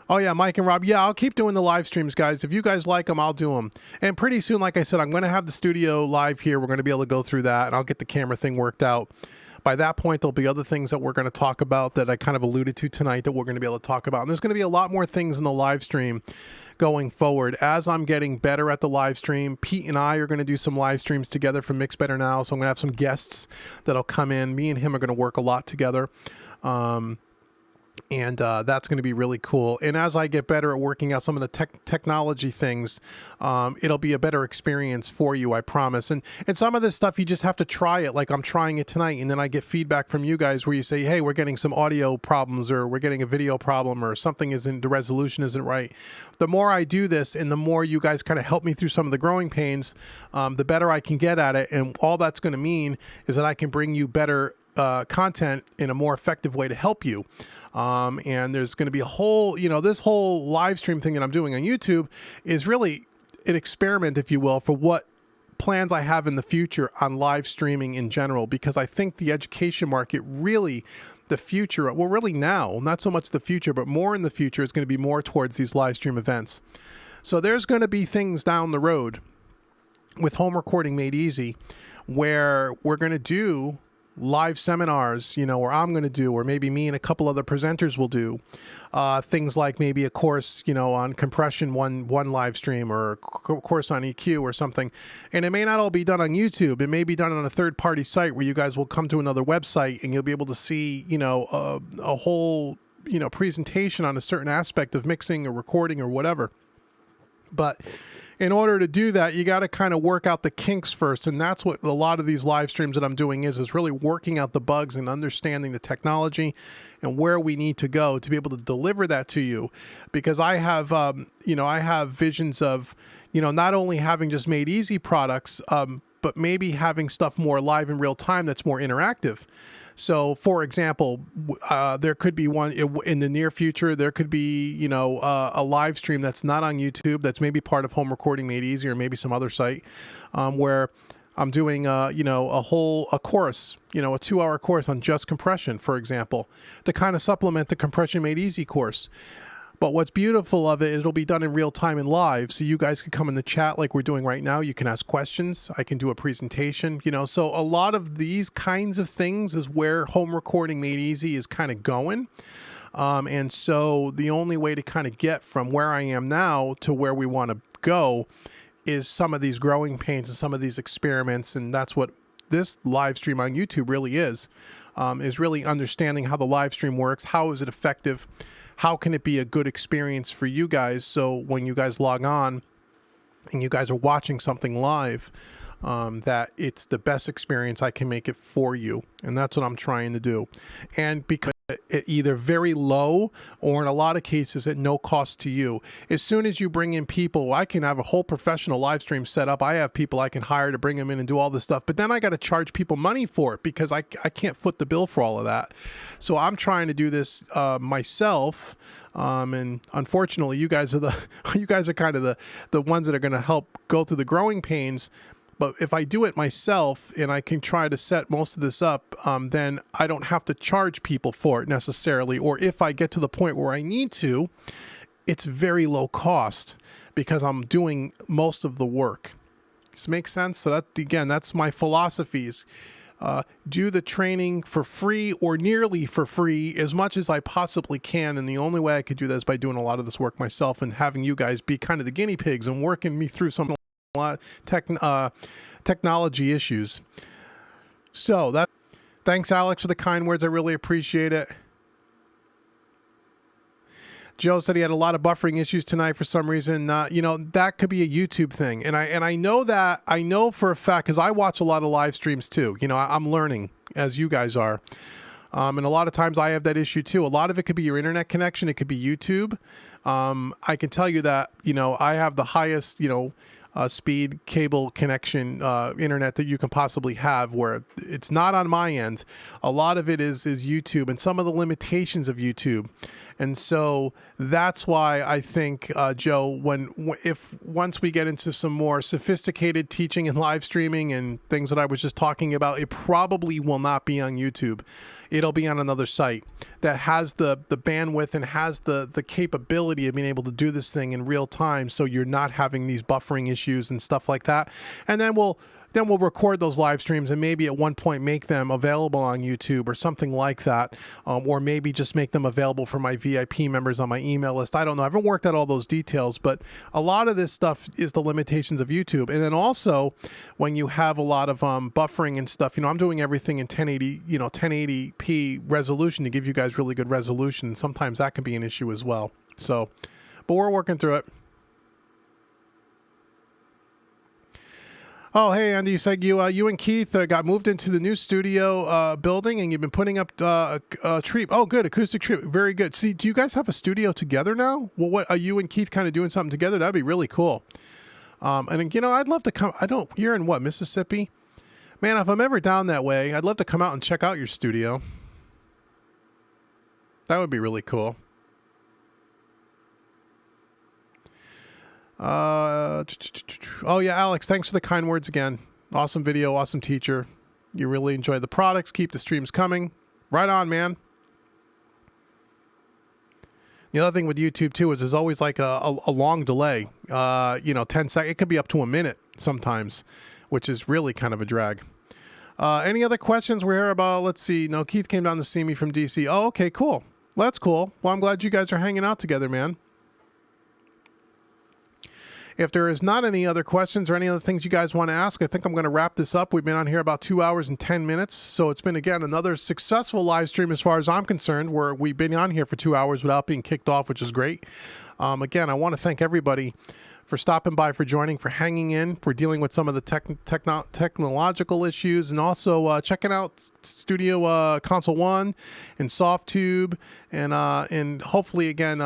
Oh yeah, Mike and Rob. Yeah, I'll keep doing the live streams, guys. If you guys like them, I'll do them. And pretty soon, like I said, I'm going to have the studio live here. We're going to be able to go through that, and I'll get the camera thing worked out. By that point, there'll be other things that we're going to talk about that I kind of alluded to tonight that we're going to be able to talk about. And there's going to be a lot more things in the live stream going forward. As I'm getting better at the live stream, Pete and I are going to do some live streams together for Mix Better Now. So I'm going to have some guests that'll come in. Me and him are going to work a lot together. And that's going to be really cool. And as I get better at working out some of the technology things, it'll be a better experience for you, I promise. And some of this stuff, you just have to try it, like I'm trying it tonight. And then I get feedback from you guys where you say, hey, we're getting some audio problems, or we're getting a video problem, or something the resolution isn't right. The more I do this and the more you guys kind of help me through some of the growing pains, the better I can get at it. And all that's going to mean is that I can bring you better content in a more effective way to help you. And there's going to be a whole, this whole live stream thing that I'm doing on YouTube is really an experiment, if you will, for what plans I have in the future on live streaming in general, because I think the education market really, the future, well, really now, not so much the future, but more in the future is going to be more towards these live stream events. So there's going to be things down the road with Home Recording Made Easy where we're going to do live seminars, or I'm going to do, or maybe me and a couple other presenters will do things like maybe a course, on compression, one live stream, or a course on EQ or something. And it may not all be done on YouTube. It may be done on a third-party site where you guys will come to another website and you'll be able to see, a whole, presentation on a certain aspect of mixing or recording or whatever. But in order to do that, you got to kind of work out the kinks first. And that's what a lot of these live streams that I'm doing is really working out the bugs and understanding the technology and where we need to go to be able to deliver that to you. Because I have, I have visions of, not only having just made easy products, but maybe having stuff more live in real time that's more interactive. So, for example, there could be one in the near future. There could be, a live stream that's not on YouTube. That's maybe part of Home Recording Made Easy, or maybe some other site, where I'm doing, a course, a 2-hour course on just compression, for example, to kind of supplement the Compression Made Easy course. But what's beautiful of it is it'll be done in real time and live. So you guys can come in the chat like we're doing right now. You can ask questions. I can do a presentation, So a lot of these kinds of things is where Home Recording Made Easy is kind of going. And so the only way to kind of get from where I am now to where we want to go is some of these growing pains and some of these experiments. And that's what this live stream on YouTube really is really understanding how the live stream works. How is it effective? How can it be a good experience for you guys? So when you guys log on and you guys are watching something live, that it's the best experience I can make it for you. And that's what I'm trying to do. And because either very low or in a lot of cases at no cost to you. As soon as you bring in people, I can have a whole professional live stream set up. I have people I can hire to bring them in and do all this stuff, but then I got to charge people money for it because I can't foot the bill for all of that. So I'm trying to do this myself. And unfortunately, you guys are kind of the ones that are going to help go through the growing pains. But if I do it myself and I can try to set most of this up, then I don't have to charge people for it necessarily. Or if I get to the point where I need to, it's very low cost because I'm doing most of the work. Does this make sense? So that, again, that's my philosophies. do the training for free or nearly for free as much as I possibly can. And the only way I could do that is by doing a lot of this work myself and having you guys be kind of the guinea pigs and working me through some technology issues. So thanks, Alex, for the kind words. I really appreciate it. Joe said he had a lot of buffering issues tonight for some reason. That could be a YouTube thing. And I know for a fact, because I watch a lot of live streams too. I'm learning as you guys are. And a lot of times I have that issue too. A lot of it could be your internet connection. It could be YouTube. I can tell you that, I have the highest, speed cable connection, internet that you can possibly have, where it's not on my end. A lot of it is YouTube and some of the limitations of YouTube. And so that's why I think, Joe, once we get into some more sophisticated teaching and live streaming and things that I was just talking about, it probably will not be on YouTube. It'll be on another site that has the bandwidth and has the capability of being able to do this thing in real time, so you're not having these buffering issues and stuff like that. And then we'll record those live streams and maybe at one point make them available on YouTube or something like that, or maybe just make them available for my VIP members on my email list. I don't know. I haven't worked out all those details, but a lot of this stuff is the limitations of YouTube. And then also when you have a lot of buffering and stuff, I'm doing everything in 1080p resolution to give you guys really good resolution. Sometimes that can be an issue as well. So, but we're working through it. Oh, hey, Andy, you said you and Keith got moved into the new studio building, and you've been putting up a tree. Oh, good, acoustic tree. Very good. See, do you guys have a studio together now? Well, what are you and Keith kind of doing something together? That'd be really cool. And, I'd love to come. You're in what, Mississippi? Man, if I'm ever down that way, I'd love to come out and check out your studio. That would be really cool. Oh yeah, Alex, thanks for the kind words again. Awesome video, awesome teacher. You really enjoy the products. Keep the streams coming. Right on, man. The other thing with YouTube too is there's always like a long delay. 10 seconds. It could be up to a minute sometimes, which is really kind of a drag. Any other questions we're here about? Let's see. No, Keith came down to see me from DC. Oh, okay, cool. Well, that's cool. Well, I'm glad you guys are hanging out together, man. If there is not any other questions or any other things you guys want to ask, I think I'm going to wrap this up. We've been on here about 2 hours and 10 minutes. So it's been, again, another successful live stream as far as I'm concerned, where we've been on here for 2 hours without being kicked off, which is great. Again, I want to thank everybody for stopping by, for joining, for hanging in, for dealing with some of the technological issues, and also checking out Studio Console 1 and SoftTube, and hopefully again,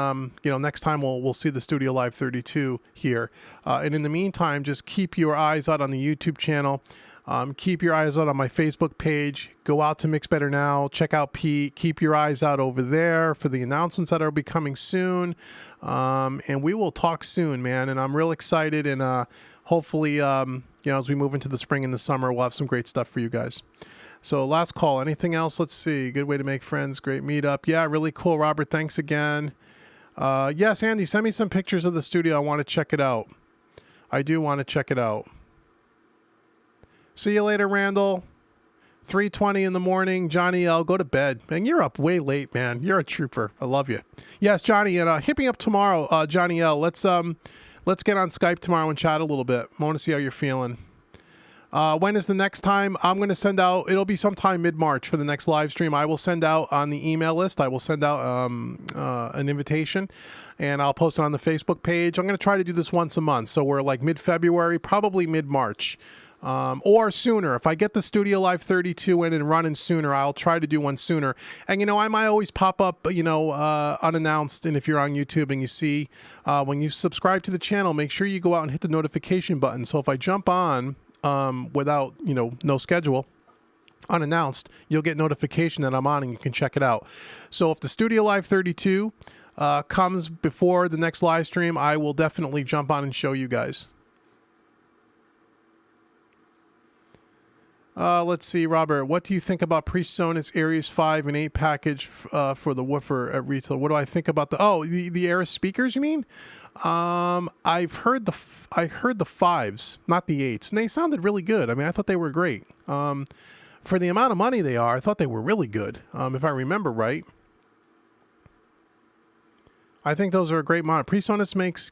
next time we'll see the Studio Live 32 here. And in the meantime, just keep your eyes out on the YouTube channel. Keep your eyes out on my Facebook page. Go out to Mix Better Now. Check out Pete. Keep your eyes out over there for the announcements that are be coming soon. And we will talk soon, man. And I'm real excited. And hopefully, as we move into the spring and the summer, we'll have some great stuff for you guys. So last call. Anything else? Let's see. Good way to make friends. Great meetup. Yeah, really cool, Robert. Thanks again. Yes, Andy, send me some pictures of the studio. I want to check it out. I do want to check it out. See you later, Randall. 3:20 in the morning. Johnny L, go to bed. Man, you're up way late, man. You're a trooper. I love you. Yes, Johnny, and hit me up tomorrow, Johnny L. Let's get on Skype tomorrow and chat a little bit. I want to see how you're feeling. When is the next time? I'm going to send out, it'll be sometime mid-March for the next live stream. I will send out on the email list. I will send out an invitation, and I'll post it on the Facebook page. I'm going to try to do this once a month. So we're like mid-February, probably mid-March. Or sooner. If I get the Studio Live 32 in and running sooner, I'll try to do one sooner. And, I might always pop up, unannounced. And if you're on YouTube and you see, when you subscribe to the channel, make sure you go out and hit the notification button. So if I jump on, without, no schedule, unannounced, you'll get notification that I'm on and you can check it out. So if the Studio Live 32, comes before the next live stream, I will definitely jump on and show you guys. Let's see, Robert. What do you think about Presonus Aries 5 and 8 package for the woofer at retail? What do I think about the Aries speakers? You mean? I heard the 5s, not the 8s, and they sounded really good. I mean, I thought they were great. For for the amount of money they are, I thought they were really good. If I remember right. I think those are a great monitor. Presonus makes,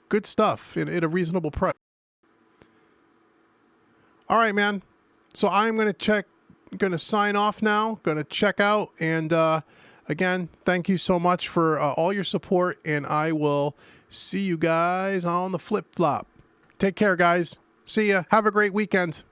good stuff at a reasonable price. All right, man. So I'm going to sign off now, going to check out. And again, thank you so much for all your support. And I will see you guys on the flip flop. Take care, guys. See ya. Have a great weekend.